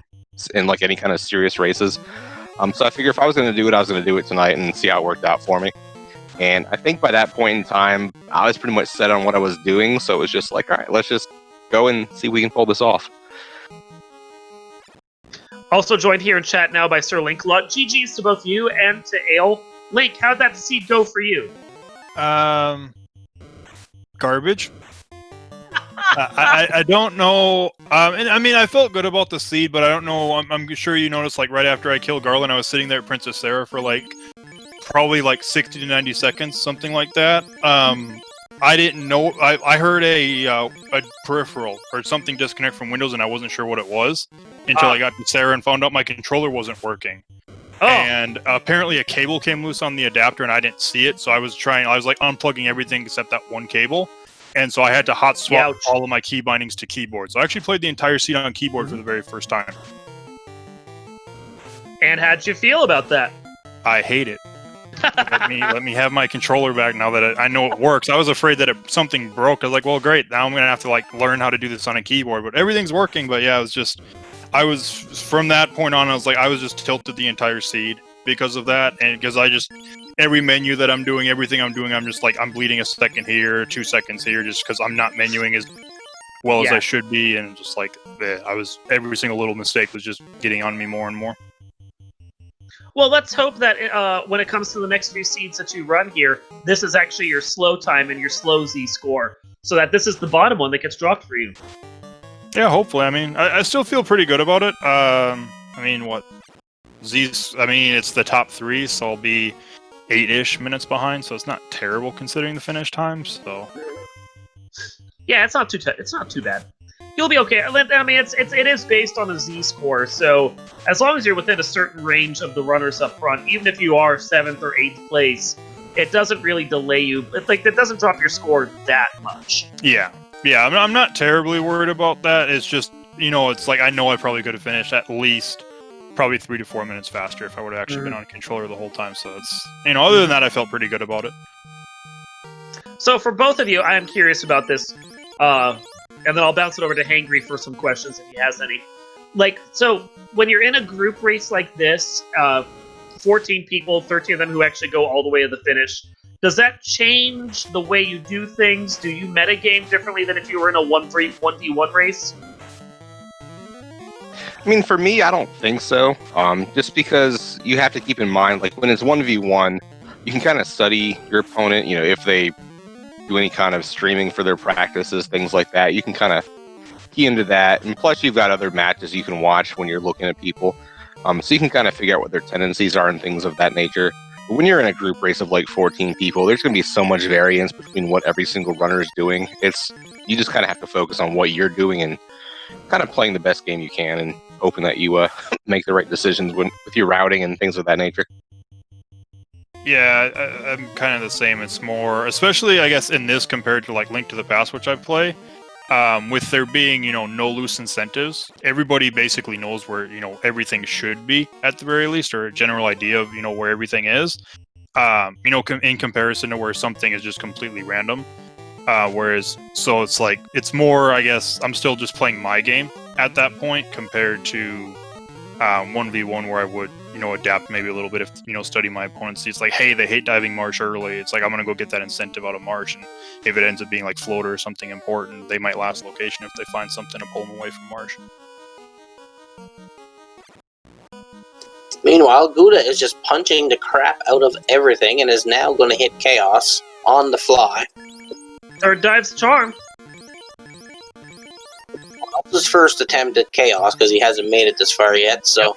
in like any kind of serious races. So I figured if I was going to do it, I was going to do it tonight and see how it worked out for me. And I think by that point in time, I was pretty much set on what I was doing, so it was just like, all right, let's just go and see if we can pull this off. Also joined here in chat now by Sir Linklot. GG's to both you and to Ale. Link, how'd that seed go for you? Garbage. I don't know. And I mean, I felt good about the seed, but I don't know. I'm sure you noticed, like, right after I killed Garland, I was sitting there at Princess Sarah for, like, probably, like, 60 to 90 seconds, something like that. I didn't know. I heard a peripheral or something disconnect from Windows, and I wasn't sure what it was until I got to Sarah and found out my controller wasn't working. Oh. And apparently a cable came loose on the adapter, and I didn't see it, so I was like unplugging everything except that one cable. And so I had to hot swap all of my key bindings to keyboard. So I actually played the entire seed on keyboard for the very first time. And how'd you feel about that? I hate it. let me have my controller back now that I know it works. I was afraid that something broke. I was like, well, great. Now I'm gonna have to like learn how to do this on a keyboard. But everything's working. But yeah, I was from that point on. I was just tilted the entire seed because of that, and because every menu that I'm doing, everything I'm doing, I'm just like I'm bleeding a second here, 2 seconds here, just because I'm not menuing as well as I should be, and just like every single little mistake was just getting on me more and more. Well, let's hope that when it comes to the next few seeds that you run here, this is actually your slow time and your slow Z score, so that this is the bottom one that gets dropped for you. Yeah, hopefully. I mean, I still feel pretty good about it. I mean, what? Z's, I mean, it's the top 3, so I'll be 8-ish minutes behind, so it's not terrible considering the finish time, so... Yeah, it's not too bad. You'll be okay. I mean, it is based on a Z score, so as long as you're within a certain range of the runners up front, even if you are 7th or 8th place, it doesn't really delay you. It doesn't drop your score that much. Yeah. I'm not terribly worried about that. It's just, it's like I know I probably could have finished at least probably 3 to 4 minutes faster if I would have actually been on a controller the whole time. So it's, other than that, I felt pretty good about it. So for both of you, I am curious about this. And then I'll bounce it over to Hangry for some questions if he has any. So when you're in a group race like this, 14 people, 13 of them who actually go all the way to the finish, does that change the way you do things? Do you metagame differently than if you were in a 1v1 race? I mean, for me, I don't think so. Just because you have to keep in mind, like when it's 1v1, you can kind of study your opponent, if they do any kind of streaming for their practices, things like that. You can kind of key into that. And plus, you've got other matches you can watch when you're looking at people. So you can kind of figure out what their tendencies are and things of that nature. But when you're in a group race of like 14 people, there's going to be so much variance between what every single runner is doing. You just kind of have to focus on what you're doing and kind of playing the best game you can and hoping that you make the right decisions with your routing and things of that nature. Yeah, I'm kind of the same. It's more, especially I guess in this compared to like Link to the Past, which I play, with there being, no loose incentives, everybody basically knows where, everything should be at the very least, or a general idea of, where everything is, in comparison to where something is just completely random. So it's like, it's more, I guess, I'm still just playing my game at that point compared to 1v1 where I would, adapt maybe a little bit if, study my opponents. It's like, hey, they hate diving Marsh early. It's like, I'm going to go get that incentive out of Marsh. And if it ends up being like floater or something important, they might last location if they find something to pull them away from Marsh. Meanwhile, Gouda is just punching the crap out of everything and is now going to hit Chaos on the fly. Third dive's charm. Well, his first attempt at Chaos because he hasn't made it this far yet, so...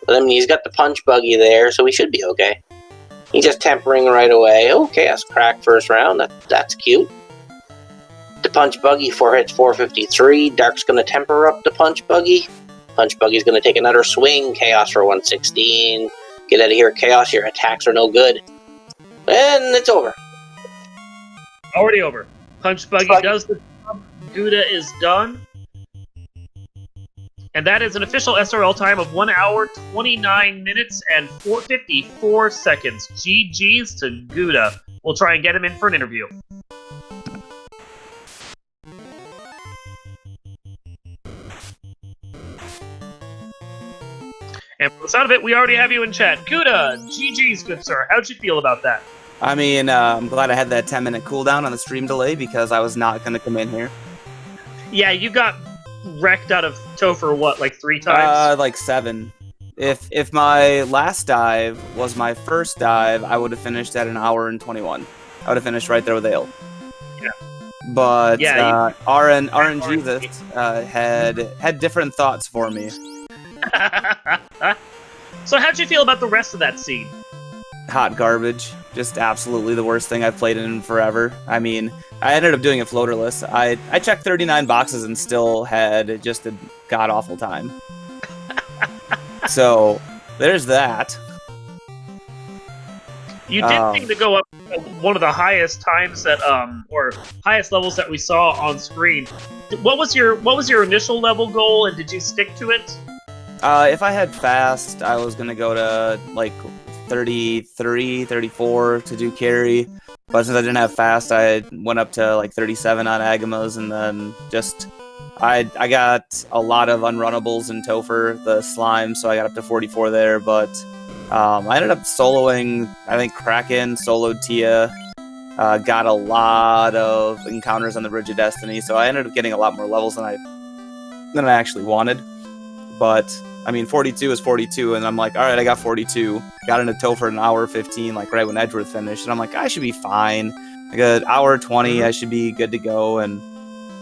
But I mean, he's got the punch buggy there, so he should be okay. He's just tempering right away. Oh, Chaos crack first round. That's cute. The punch buggy, 4 hits, 453. Dark's going to temper up the punch buggy. Punch buggy's going to take another swing. Chaos for 116. Get out of here, Chaos. Your attacks are no good. And it's over. Already over. Punch buggy does the job. Gouda is done. And that is an official SRL time of 1 hour, 29 minutes, and 54 seconds. GG's to Gouda. We'll try and get him in for an interview. And from the sound of it, we already have you in chat. Gouda, GG's, good sir. How'd you feel about that? I mean, I'm glad I had that 10-minute cooldown on the stream delay because I was not going to come in here. Yeah, you got wrecked out of Topher, what, like 3 times? Like 7. If my last dive was my first dive, I would have finished at 1 hour and 21. I would have finished right there with Ale. Yeah. But yeah, RNGesus had different thoughts for me. So how'd you feel about the rest of that scene? Hot garbage. Just absolutely the worst thing I've played in forever. I mean, I ended up doing it floaterless. I checked 39 boxes and still had just a god-awful time. So, there's that. You did seem to go up one of the highest times that, or highest levels that we saw on screen. What was your initial level goal, and did you stick to it? If I had fast, I was gonna go to like 33, 34 to do carry. But since I didn't have fast, I went up to like 37 on Agamas, and then just I got a lot of unrunnables in Topher, the slime, so I got up to 44 there. But I ended up soloing, I think Kraken, soloed Tia, got a lot of encounters on the Bridge of Destiny, so I ended up getting a lot more levels than I actually wanted. But I mean, 42 is 42, and I'm like, all right, I got 42. Got into Topher an hour 15, like right when Edgeworth finished, and I'm like, I should be fine. Like an hour 20, I should be good to go. And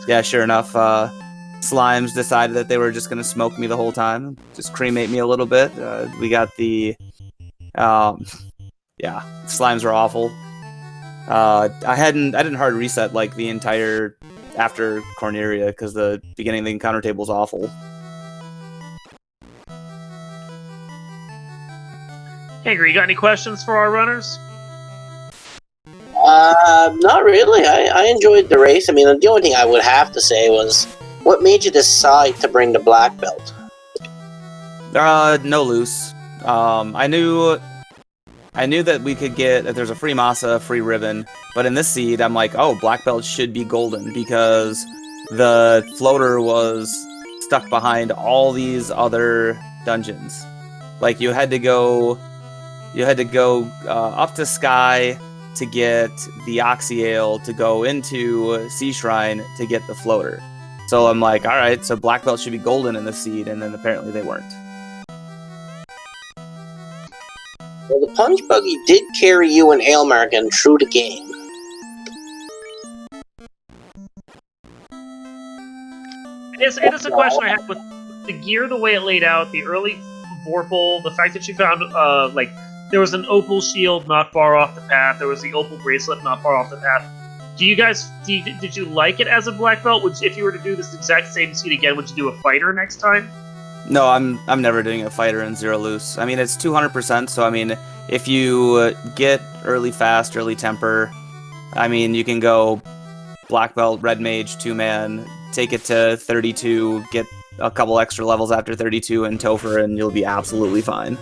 yeah, sure enough, Slimes decided that they were just gonna smoke me the whole time, just cremate me a little bit. We got the, yeah, Slimes were awful. I didn't hard reset like the entire after Corneria because the beginning of the encounter table is awful. Hey, you got any questions for our runners? Not really. I enjoyed the race. I mean, the only thing I would have to say was, what made you decide to bring the black belt? No loose. I knew that we could get, if there's a free masa, a free ribbon, but in this seed, I'm like, oh, black belt should be golden because the floater was stuck behind all these other dungeons. Like you had to go up to Sky to get the Oxyale to go into Sea Shrine to get the floater. So I'm like, all right, so black belt should be golden in the seed, and then apparently they weren't. Well, the punch buggy did carry you and Ailmarkin through the game. It is a question I have with the gear, the way it laid out, the early Vorpal, the fact that you found, like, there was an opal shield not far off the path, there was the opal bracelet not far off the path. Did you like it as a black belt? If you were to do this exact same seed again, would you do a fighter next time? No, I'm never doing a fighter in Zero Loose. I mean, it's 200%, so I mean, if you get early fast, early temper, I mean, you can go black belt, red mage, 2-man, take it to 32, get a couple extra levels after 32 in Topher, and you'll be absolutely fine.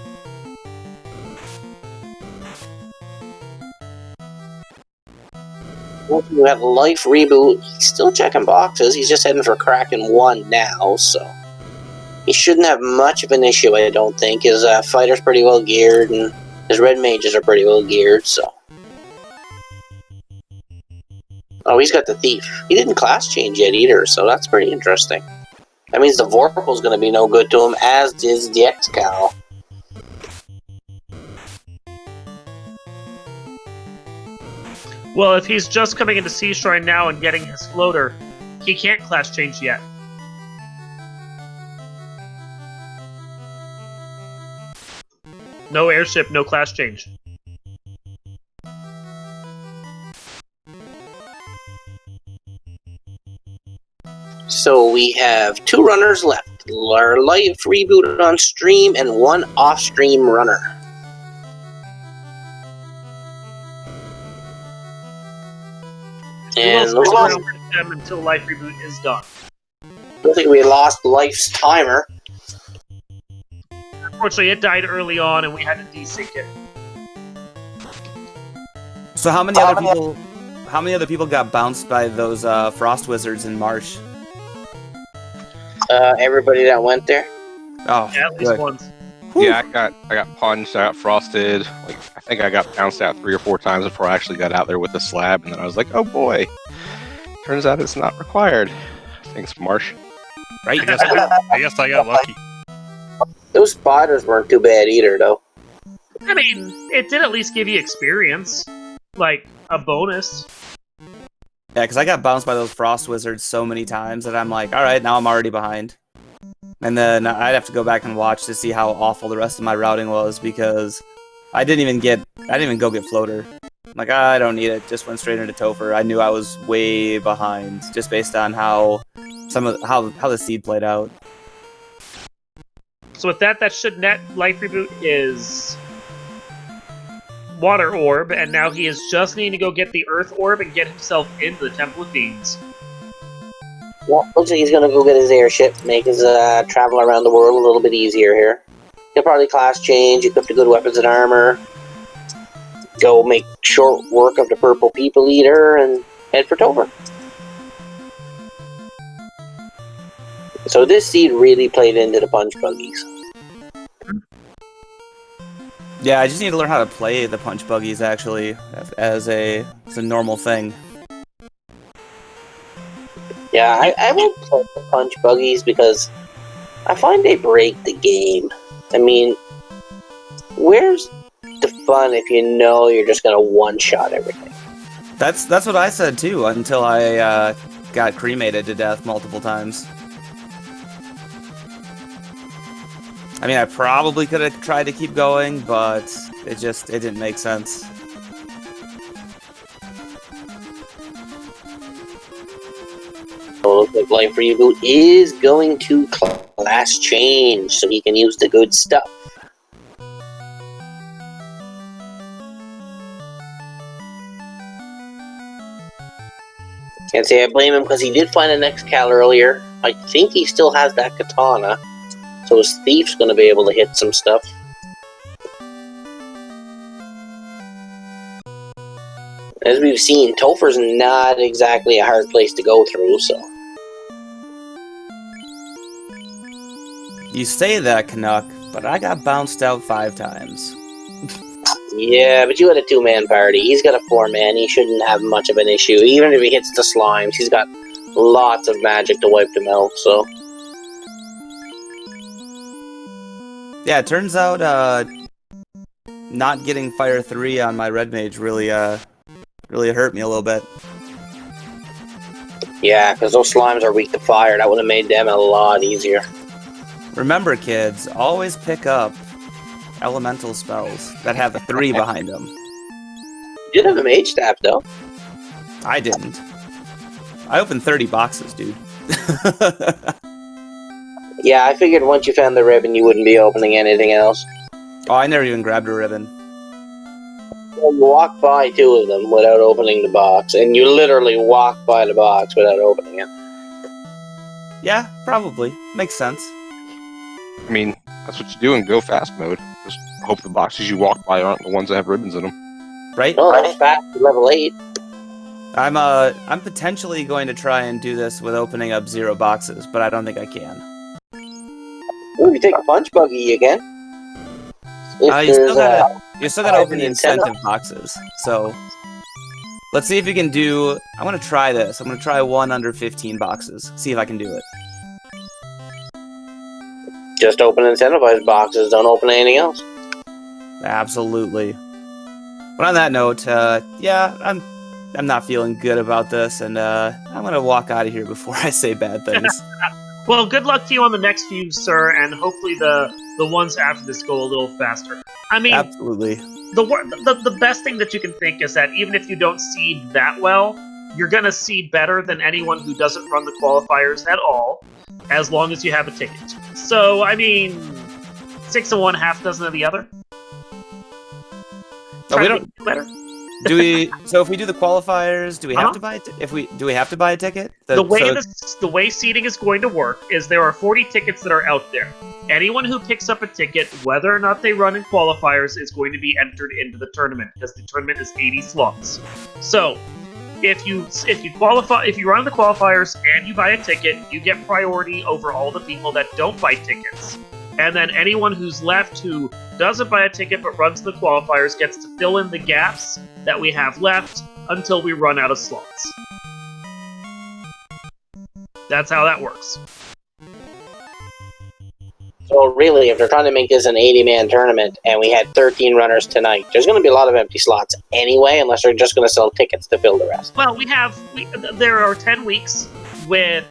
Once you have Life Reboot, he's still checking boxes. He's just heading for Kraken 1 now, so he shouldn't have much of an issue, I don't think. His fighter's pretty well geared, and his red mages are pretty well geared, so. Oh, he's got the Thief. He didn't class change yet either, so that's pretty interesting. That means the Vorpal's going to be no good to him, as is the X-Cow. Well, if he's just coming into Sea Shrine now and getting his floater, he can't class change yet. No airship, no class change. So we have 2 runners left. Our Life Reboot on stream and 1 off-stream runner. And We'll stick around with them until Life Reboot is done. I think we lost Life's timer. Unfortunately, it died early on, and we had to desync it. So how many other people got bounced by those frost wizards in Marsh? Everybody that went there. Oh, Yeah, at least good. once. Yeah, I got punched, I got frosted. Like I think I got bounced out 3 or 4 times before I actually got out there with the slab, and then I was like, oh boy. Turns out it's not required. Thanks, Marsh. Right? I guess I got lucky. Those spiders weren't too bad either, though. I mean, it did at least give you experience. Like, a bonus. Yeah, because I got bounced by those frost wizards so many times that I'm like, all right, now I'm already behind. And then I'd have to go back and watch to see how awful the rest of my routing was because I didn't even go get floater. I'm like, I don't need it. Just went straight into Topher. I knew I was way behind just based on how the seed played out. So with that should net Life Reboot is Water Orb, and now he is just needing to go get the Earth Orb and get himself into the Temple of Fiends. Well, looks like he's gonna go get his airship, make his travel around the world a little bit easier here. He'll probably class change, equip the good weapons and armor, go make short work of the purple people eater, and head for Topher. So this seed really played into the punch buggies. Yeah, I just need to learn how to play the punch buggies actually as a normal thing. Yeah, I won't play the punch buggies because I find they break the game. I mean, where's the fun if you know you're just gonna one-shot everything? That's what I said too until I got cremated to death multiple times. I mean, I probably could have tried to keep going, but it didn't make sense. So it looks like Life Reboot is going to class change so he can use the good stuff. Can't say I blame him because he did find an X-Cal earlier. I think he still has that katana. So his thief's going to be able to hit some stuff. As we've seen, Topher's not exactly a hard place to go through, so... You say that, Canuck, but I got bounced out 5 times. Yeah, but you had a 2-man party. He's got a 4-man. He shouldn't have much of an issue. Even if he hits the slimes, he's got lots of magic to wipe them out, so... Yeah, it turns out not getting Fire 3 on my Red Mage really hurt me a little bit. Yeah, because those slimes are weak to fire. That would have made them a lot easier. Remember, kids, always pick up elemental spells that have a 3 behind them. You did have a mage staff, though. I didn't. I opened 30 boxes, dude. Yeah, I figured once you found the ribbon, you wouldn't be opening anything else. Oh, I never even grabbed a ribbon. Well, you walked by 2 of them without opening the box, and you literally walked by the box without opening it. Yeah, probably. Makes sense. I mean, that's what you do in go fast mode. Just hope the boxes you walk by aren't the ones that have ribbons in them. Right? Oh, that's fast at level 8. I'm potentially going to try and do this with opening up 0 boxes, but I don't think I can. Ooh, if you take a punch buggy, you can. You still gotta open the incentive boxes. So let's see if you can do. I'm gonna try this. I'm gonna try one under 15 boxes. See if I can do it. Just open incentivized boxes. Don't open anything else. Absolutely. But on that note, yeah, I'm not feeling good about this, and I'm gonna walk out of here before I say bad things. Well, good luck to you on the next few, sir, and hopefully the ones after this go a little faster. I mean, Absolutely. The best thing that you can think is that even if you don't seed that well, you're going to seed better than anyone who doesn't run the qualifiers at all, as long as you have a ticket. So, I mean, 6 of one, half dozen of the other. No, we don't. Better. Do we? So if we do the qualifiers, do we have to buy? Do we have to buy a ticket? The way seeding is going to work is there are 40 tickets that are out there. Anyone who picks up a ticket, whether or not they run in qualifiers, is going to be entered into the tournament because the tournament is 80 slots. So, if you run the qualifiers and you buy a ticket, you get priority over all the people that don't buy tickets. And then anyone who's left who doesn't buy a ticket but runs the qualifiers gets to fill in the gaps that we have left until we run out of slots. That's how that works. So really, if they're trying to make this an 80-man tournament and we had 13 runners tonight, there's going to be a lot of empty slots anyway, unless they're just going to sell tickets to fill the rest. Well, there are 10 weeks with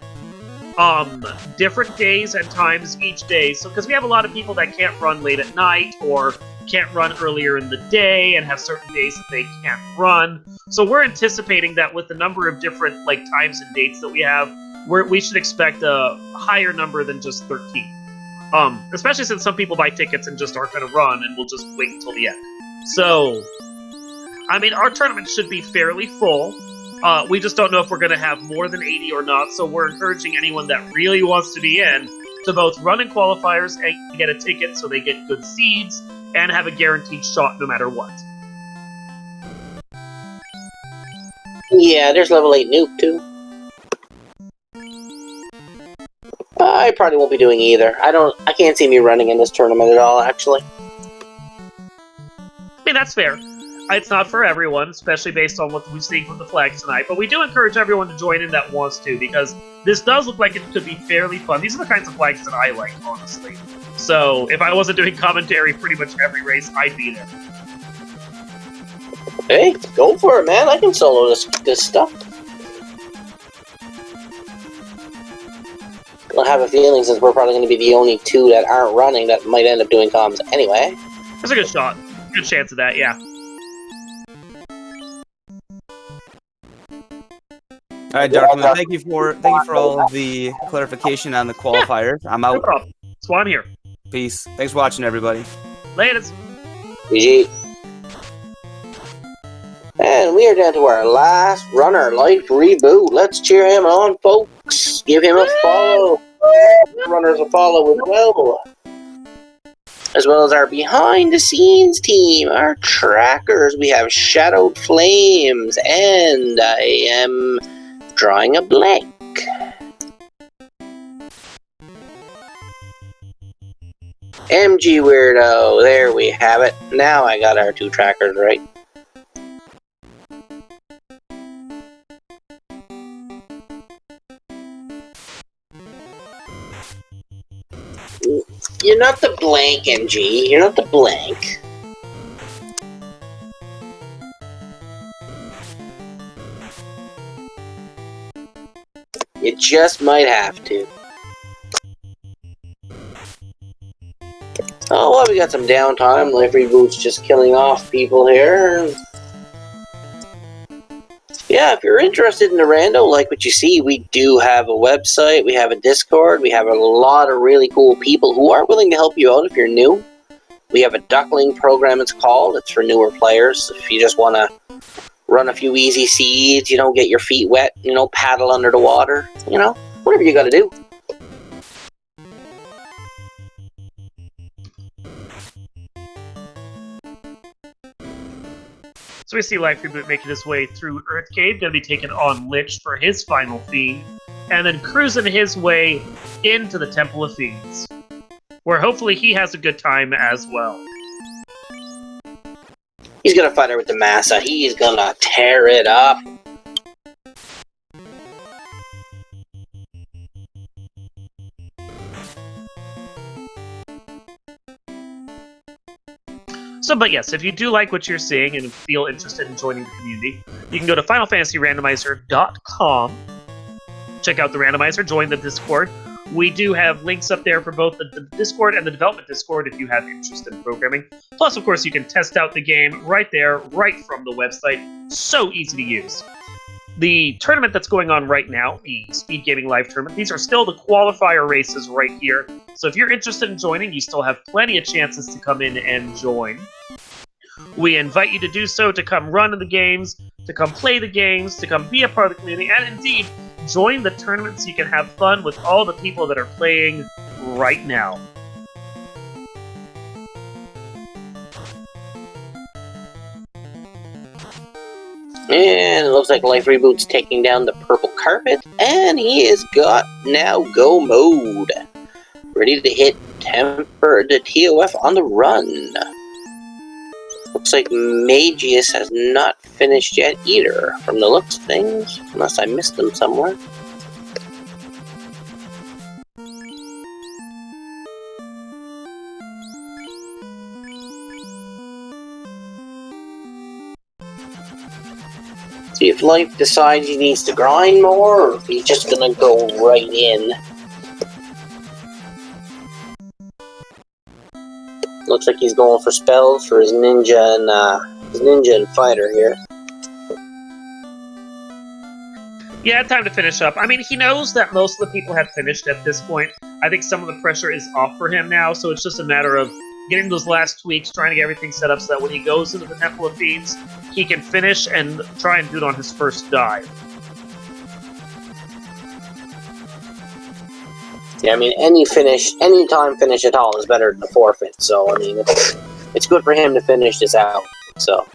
different days and times each day. So, because we have a lot of people that can't run late at night or can't run earlier in the day and have certain days that they can't run. So we're anticipating that with the number of different times and dates that we have, we should expect a higher number than just 13. Especially since some people buy tickets and just aren't going to run and we'll just wait until the end. So, I mean, our tournament should be fairly full. We just don't know if we're going to have more than 80 or not, so we're encouraging anyone that really wants to be in to both run in qualifiers and get a ticket so they get good seeds and have a guaranteed shot no matter what. Yeah, there's level 8 nuke too. I probably won't be doing either. I can't see me running in this tournament at all, actually. I mean, that's fair. It's not for everyone, especially based on what we've seen from the flags tonight, but we do encourage everyone to join in that wants to, because this does look like it could be fairly fun. These are the kinds of flags that I like, honestly. So, if I wasn't doing commentary pretty much every race, I'd be there. Hey, go for it, man. I can solo this stuff. I have a feeling, since we're probably going to be the only two that aren't running, that might end up doing comms anyway. There's a good shot. Good chance of that, yeah. All right, Darkman, thank you for all of the clarification on the qualifier. I'm No out. problem. That's why I'm here. Peace. Thanks for watching, everybody. Laters. GG. And we are down to our last runner, Life Reboot. Let's cheer him on, folks. Give him a follow. Runners a follow as well as our behind-the-scenes team, our trackers. We have Shadowed Flames, and I am drawing a blank. MG Weirdo, there we have it. Now I got our two trackers right. You're not the blank, MG. You're not the blank. You just might have to. Oh, well, we got some downtime. Life Reboot's just killing off people here. Yeah, if you're interested in the rando, like what you see, we do have a website, we have a Discord, we have a lot of really cool people who are willing to help you out if you're new. We have a duckling program, it's called. It's for newer players. If you just want to run a few easy seeds, you know, get your feet wet, you know, paddle under the water, you know, whatever you got to do. So we see Life Reboot making his way through Earth Cave, going to be taking on Lich for his final feed, and then cruising his way into the Temple of Fiends, where hopefully he has a good time as well. He's going to fight her with the Massa. He's going to tear it up. So, but yes, if you do like what you're seeing and feel interested in joining the community, you can go to finalfantasyrandomizer.com. Check out the randomizer, join the Discord. We do have links up there for both the Discord and the development Discord if you have interest in programming. Plus, of course, you can test out the game right there, right from the website. So easy to use. The tournament that's going on right now, the SpeedGaming Live tournament, these are still the qualifier races right here. So if you're interested in joining, you still have plenty of chances to come in and join. We invite you to do so, to come run in the games, to come play the games, to come be a part of the community, and indeed, join the tournament so you can have fun with all the people that are playing right now. And it looks like Life Reboot's taking down the purple carpet, and he has got now go mode. Ready to hit temper the TOF on the run. Looks like Magius has not finished yet either, from the looks of things, unless I missed them somewhere. See if Life decides he needs to grind more, or if he's just gonna go right in. Looks like he's going for spells for his ninja and fighter here. Yeah, time to finish up. I mean, he knows that most of the people have finished at this point. I think some of the pressure is off for him now, so it's just a matter of getting those last tweaks, trying to get everything set up so that when he goes into the Temple of Fiends, he can finish and try and do it on his first dive. Yeah, I mean, any time finish at all is better than a forfeit. So, I mean, it's good for him to finish this out. So.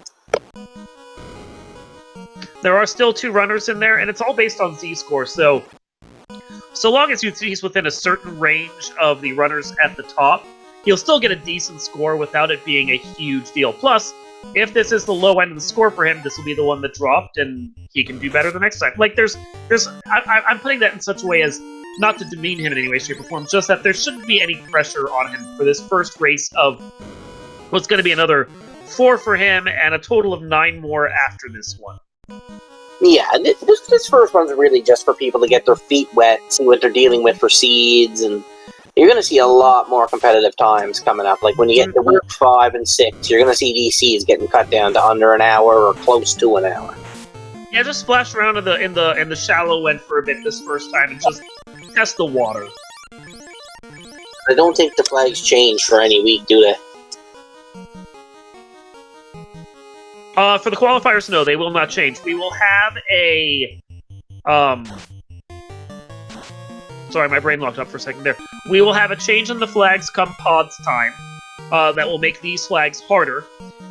There are still 2 runners in there, and it's all based on Z-score, so long as he's within a certain range of the runners at the top, he'll still get a decent score without it being a huge deal. Plus, if this is the low end of the score for him, this will be the one that dropped, and he can do better the next time. Like, I'm putting that in such a way as not to demean him in any way, shape, or form, just that there shouldn't be any pressure on him for this first race of what's going to be another 4 for him, and a total of 9 more after this one. Yeah, this first one's really just for people to get their feet wet, see what they're dealing with for seeds, and you're going to see a lot more competitive times coming up. Like when you get to week 5 and 6, you're going to see these seeds getting cut down to under an hour or close to an hour. Yeah, just splash around in the shallow end for a bit this first time and just test the water. I don't think the flags change for any week, do they? For the qualifiers, no, they will not change. We will have a... Sorry, my brain locked up for a second there. We will have a change in the flags come pods time that will make these flags harder.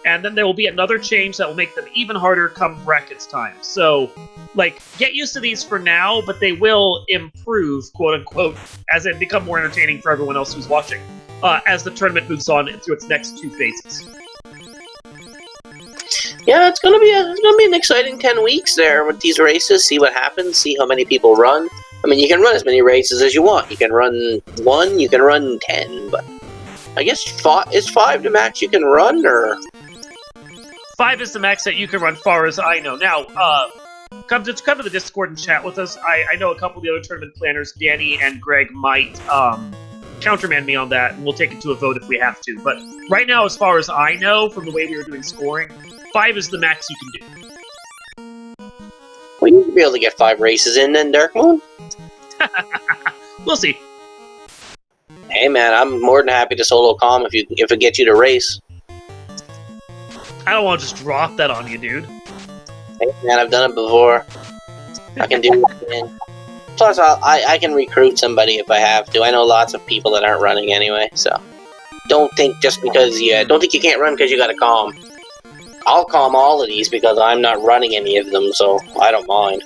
And then there will be another change that will make them even harder come brackets time. So, like, get used to these for now, but they will improve, quote-unquote, as they become more entertaining for everyone else who's watching, as the tournament moves on through its next 2 phases. Yeah, it's gonna be an exciting 10 weeks there with these races. See what happens. See how many people run. I mean, you can run as many races as you want. You can run 1. You can run 10. But I guess is 5 the max you can run, or 5 is the max that you can run, far as I know. Now, come to the Discord and chat with us. I know a couple of the other tournament planners, Danny and Greg, might countermand me on that, and we'll take it to a vote if we have to. But right now, as far as I know, from the way we were doing scoring, 5 is the max you can do. Well, you should be able to get 5 races in then, Dark Moon. We'll see. Hey man, I'm more than happy to solo comm if it gets you to race. I don't want to just drop that on you, dude. Hey man, I've done it before. I can do it again. Plus, I can recruit somebody if I have to. I know lots of people that aren't running anyway, so don't think you can't run because you got a comm. I'll comm all of these because I'm not running any of them, so I don't mind.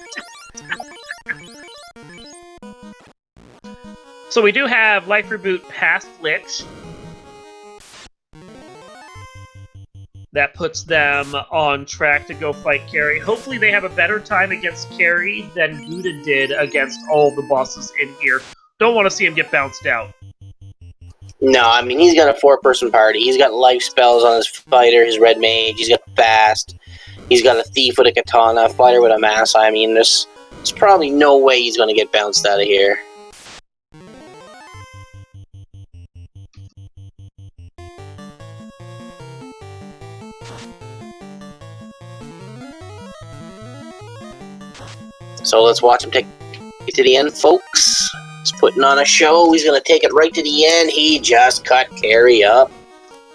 So we do have Life Reboot past Lich. That puts them on track to go fight Carrie. Hopefully they have a better time against Carrie than Gouda did against all the bosses in here. Don't want to see him get bounced out. No, I mean, he's got a 4-person party. He's got life spells on his fighter, his red mage. He's got fast. He's got a thief with a katana, a fighter with a mass. I mean, there's probably no way he's going to get bounced out of here. So let's watch him take it to the end, folks. He's putting on a show. He's going to take it right to the end. He just cut Carrie up.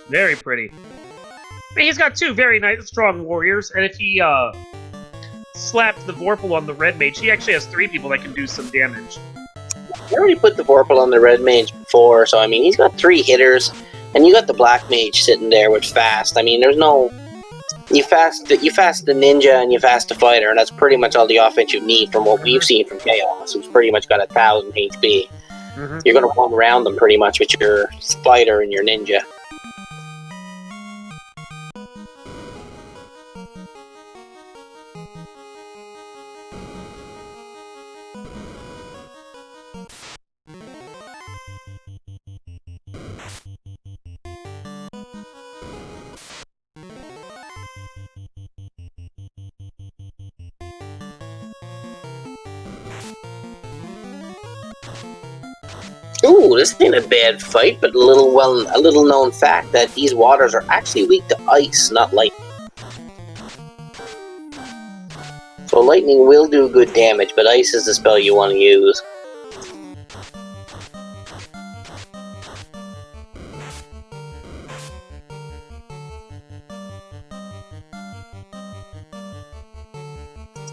Very pretty. I mean, he's got 2 very nice, strong warriors, and if he slapped the Vorpal on the red mage, he actually has 3 people that can do some damage. I already put the Vorpal on the red mage before, so I mean, he's got 3 hitters, and you got the black mage sitting there with fast. I mean, there's no... You fast the ninja and you fast the fighter, and that's pretty much all the offense you need from what we've seen from Chaos, who's pretty much got 1,000 HP. Mm-hmm. You're going to roam around them pretty much with your fighter and your ninja. Ooh, this ain't a bad fight, but a little known fact that these waters are actually weak to ice, not lightning. So lightning will do good damage, but ice is the spell you want to use.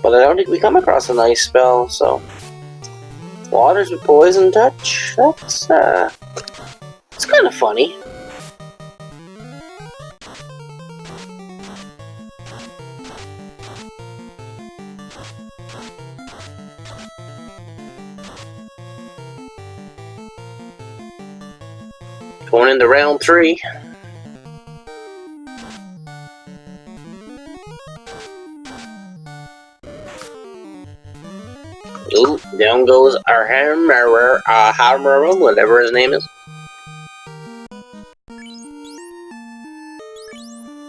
But I don't think we come across an ice spell, so... Waters with poison touch? That's it's kind of funny. Going into round 3. Ooh, down goes our hammer, whatever his name is.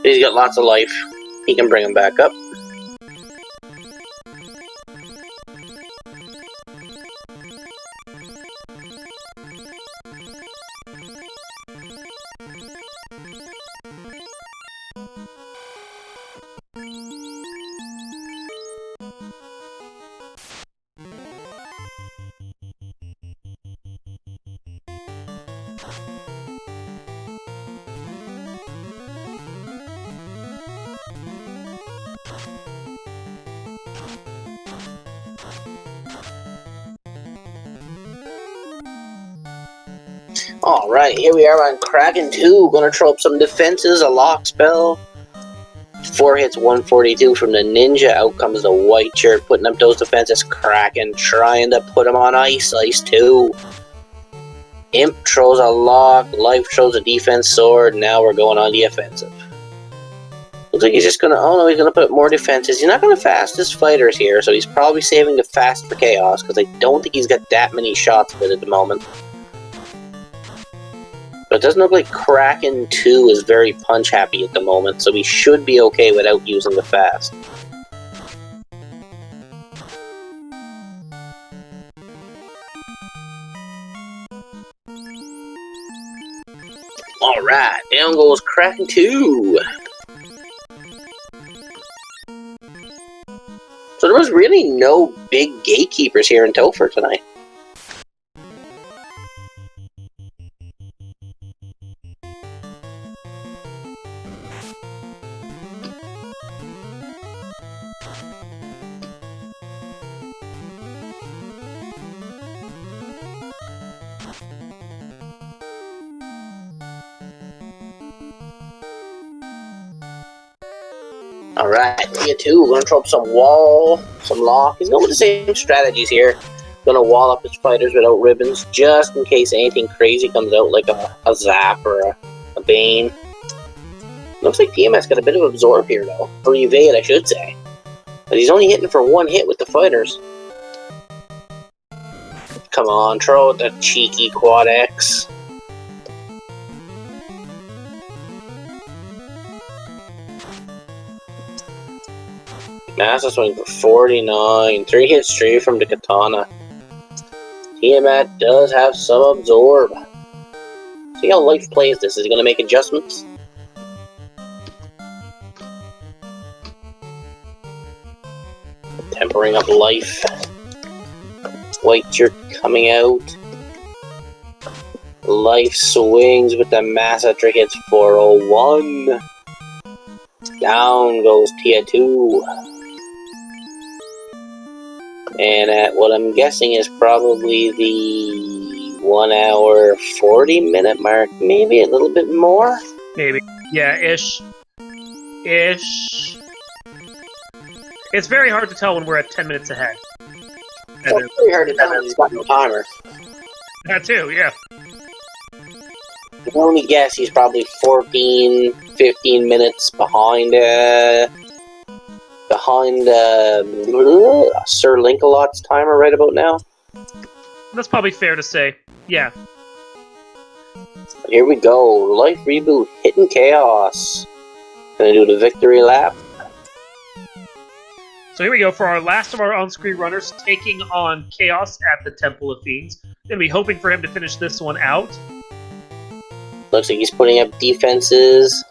He's got lots of life. He can bring him back up. Alright, here we are on Kraken 2. Gonna throw up some defenses, a lock spell. 4 hits, 142 from the ninja. Out comes the white shirt, putting up those defenses. Kraken trying to put him on ice. Ice 2. Imp throws a lock. Life throws a defense sword. Now we're going on the offensive. Looks like he's just gonna... Oh no, he's gonna put up more defenses. He's not gonna fast his fighters here, so he's probably saving the fast for chaos, because I don't think he's got that many shots with it at the moment. But it doesn't look like Kraken 2 is very punch happy at the moment, so we should be okay without using the fast. Alright, down goes Kraken 2. So there was really no big gatekeepers here in Topher tonight. Alright, Tia 2, gonna throw up some wall, some lock. He's going with the same strategies here. Gonna wall up his fighters without ribbons, just in case anything crazy comes out, like a zap or a bane. Looks like TMS got a bit of absorb here, though. Or evade, I should say. But he's only hitting for 1 hit with the fighters. Come on, throw out the cheeky quad X. Master swing for 49. 3 hits straight from the katana. Tiamat does have some absorb. See how Life plays this. Is he going to make adjustments? Tempering up Life. White shirt coming out. Life swings with the massacre, hits 401. Down goes Tia 2. And at what I'm guessing is probably the 1 hour 40 minute mark, maybe a little bit more? Maybe. Yeah, ish. Ish. It's very hard to tell when we're at 10 minutes ahead. Well, it's pretty hard to tell when he's got no timer. That too, yeah. I can only guess he's probably 14, 15 minutes behind Sir Linkalot's timer right about now. That's probably fair to say. Yeah. Here we go. Life reboot, hitting chaos. Gonna do the victory lap. So here we go for our last of our on-screen runners taking on Chaos at the Temple of Fiends. Gonna be hoping for him to finish this one out. Looks like he's putting up defenses.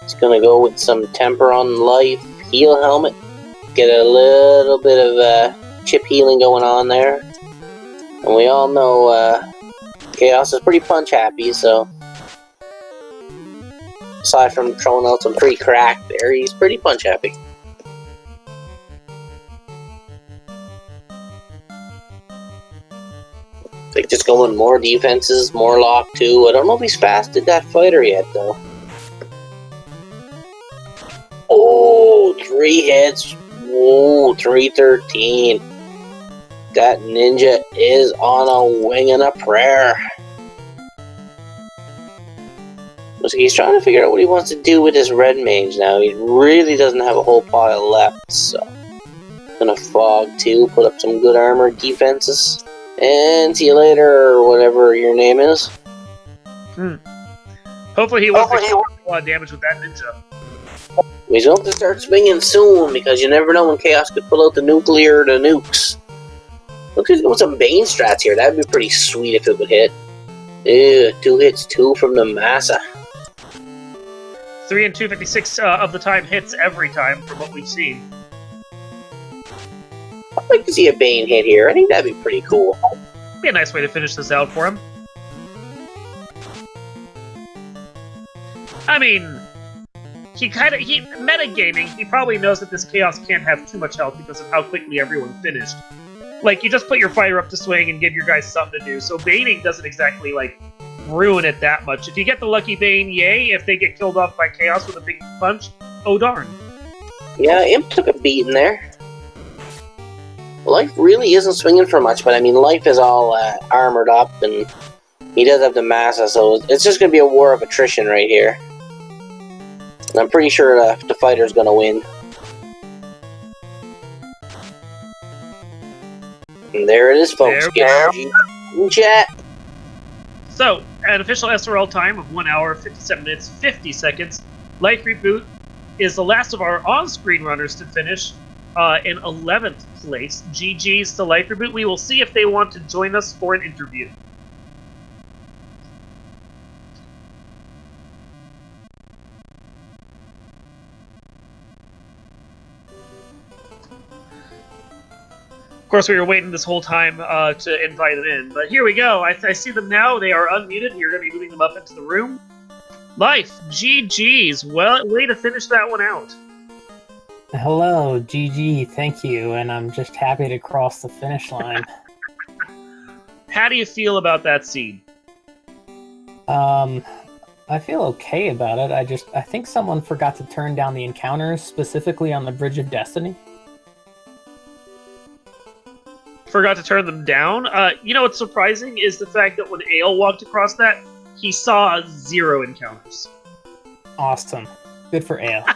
He's gonna go with some temper on Life. Heal helmet. Get a little bit of chip healing going on there. And we all know Chaos is pretty punch happy, so aside from throwing out some free crack there, he's pretty punch happy. just going more defenses, more lock too. I don't know if he's fasted that fighter yet though. Oh, 3 hits. Whoa, 313. That ninja is on a wing and a prayer. Looks like he's trying to figure out what he wants to do with his red mage now. He really doesn't have a whole pile left, so... Gonna fog too, put up some good armor defenses. And see you later, or whatever your name is. Hopefully he won't do a lot of damage with that ninja. He's going to start swinging soon, because you never know when Chaos could pull out the nuclear or the nukes. Looks like he's going some Bane strats here. That'd be pretty sweet if it would hit. Ew, 2 hits, 2 from the Massa. 3 and 256 of the time hits every time from what we've seen. I'd like to see a Bane hit here. I think that'd be pretty cool. Be a nice way to finish this out for him. I mean, metagaming, he probably knows that this Chaos can't have too much health because of how quickly everyone finished. Like, you just put your fighter up to swing and give your guys something to do, so Baning doesn't exactly, like, ruin it that much. If you get the lucky Bane, yay. If they get killed off by Chaos with a big punch, oh darn. Yeah, Imp took a beating there. Life really isn't swinging for much, but I mean, Life is all armored up, and he does have the Massa, so it's just going to be a war of attrition right here. And I'm pretty sure the fighter's going to win. And there it is, folks. Chat. So, an official SRL time of 1 hour, 57 minutes, 50 seconds. Life Reboot is the last of our on-screen runners to finish in 11th place. GG's to Life Reboot. We will see if they want to join us for an interview. Of course, we were waiting this whole time to invite them in, but here we go. I see them now. They are unmuted. You're going to be moving them up into the room. Life, GG's. Well, way to finish that one out. Hello, GG, thank you, and I'm just happy to cross the finish line. How do you feel about that seed? I feel okay about it. I think someone forgot to turn down the encounters, specifically on the Bridge of Destiny. Forgot to turn them down? You know what's surprising is the fact that when Ale walked across that, he saw 0 encounters. Awesome. Good for Ale.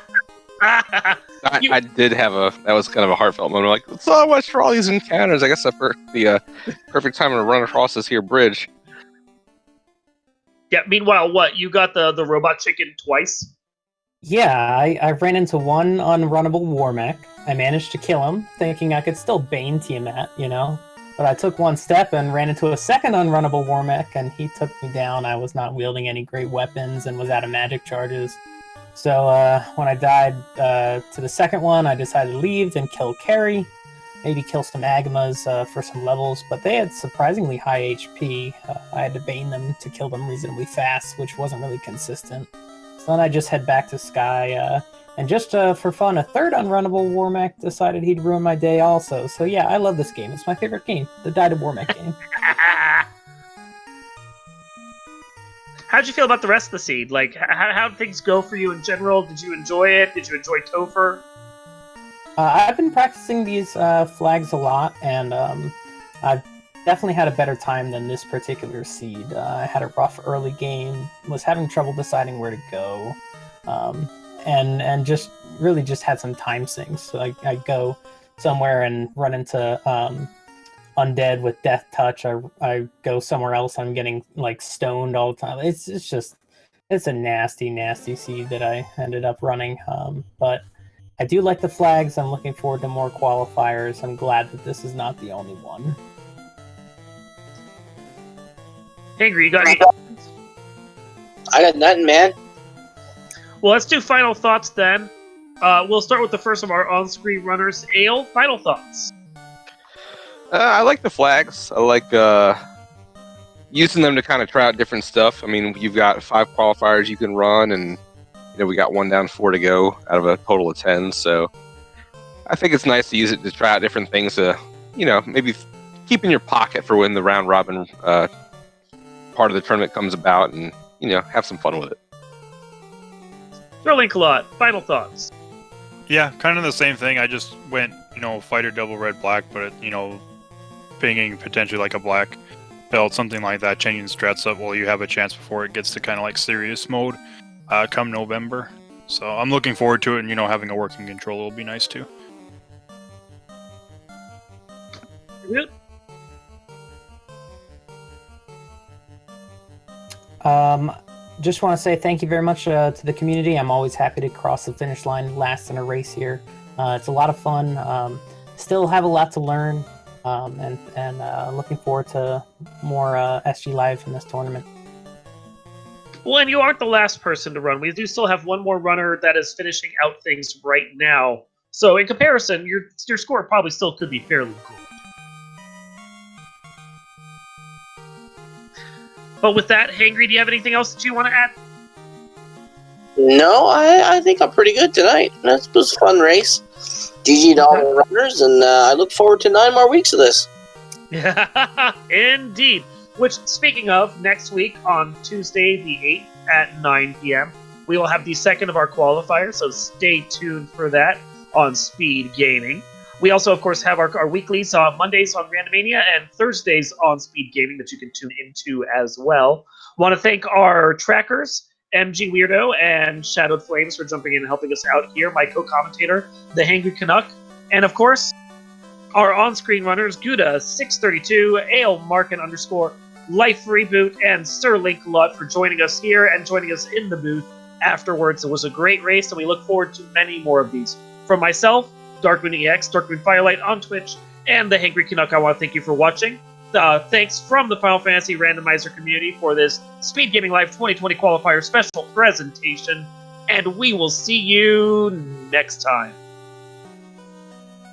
I did have that was kind of a heartfelt moment. I'm like, so much for all these encounters. I guess the perfect time to run across this here bridge. Yeah, meanwhile, what? You got the robot chicken twice? Yeah, I ran into one unrunnable war mech. I managed to kill him, thinking I could still Bane Tiamat, you know? But I took one step and ran into a second unrunnable war mech, and he took me down. I was not wielding any great weapons and was out of magic charges. So when I died to the second one, I decided to leave and kill Carrie, maybe kill some Agamas for some levels, but they had surprisingly high HP. I had to Bane them to kill them reasonably fast, which wasn't really consistent. So then I just head back to Sky, and just for fun, a third unrunnable war mech decided he'd ruin my day also. So yeah, I love this game. It's my favorite game, the Die to War Mech game. How'd you feel about the rest of the seed? Like, how'd things go for you in general? Did you enjoy it? Did you enjoy Topher? I've been practicing these flags a lot, and I've definitely had a better time than this particular seed. I had a rough early game, was having trouble deciding where to go, and just really just had some time sinks. So I go somewhere and run into undead with death touch. I go somewhere else, I'm getting like stoned all the time. It's a nasty seed that I ended up running, but I do like the flags. I'm looking forward to more qualifiers. I'm glad that this is not the only one. Angry, you got any? I got nothing, man. Well, let's do final thoughts then. We'll start with the first of our on-screen runners. Ale, final thoughts. I like the flags. I like using them to kind of try out different stuff. I mean, you've got 5 qualifiers you can run, and we got 1 down, 4 to go out of a total of 10. So I think it's nice to use it to try out different things to, maybe keep in your pocket for when the round robin part of the tournament comes about, and have some fun with it. Sterling Kalot, final thoughts. Yeah, kind of the same thing. I just went, fighter double red black, but pinging potentially like a black belt, something like that, changing strats up while you have a chance before it gets to kind of like serious mode come November. So I'm looking forward to it, and having a working controller will be nice too. Yep. Just want to say thank you very much to the community. I'm always happy to cross the finish line last in a race here. It's a lot of fun. Still have a lot to learn, and looking forward to more SGLIVE in this tournament. Well, and you aren't the last person to run. We do still have one more runner that is finishing out things right now. So in comparison, your score probably still could be fairly good. But with that, Hangry, do you have anything else that you want to add? No, I think I'm pretty good tonight. That was a fun race. GG to all the runners, and I look forward to 9 more weeks of this. Indeed. Which, speaking of, next week on Tuesday the 8th at 9 p.m., we will have the second of our qualifiers, so stay tuned for that on SpeedGaming. We also, of course, have our weeklies on Mondays on Randomania and Thursdays on SpeedGaming that you can tune into as well. Want to thank our trackers, MG Weirdo and Shadowed Flames, for jumping in and helping us out here, my co-commentator, The Hangry Canuck, and, of course, our on-screen runners, Gouda632, Ale Markin _ Life Reboot, and Sir Link Lot for joining us here and joining us in the booth afterwards. It was a great race, and we look forward to many more of these. From myself, Darkmoon EX, Darkmoon Firelight on Twitch, and the Hangry Canuck, I want to thank you for watching. Thanks from the Final Fantasy Randomizer community for this SpeedGaming Live 2020 Qualifier special presentation, and we will see you next time.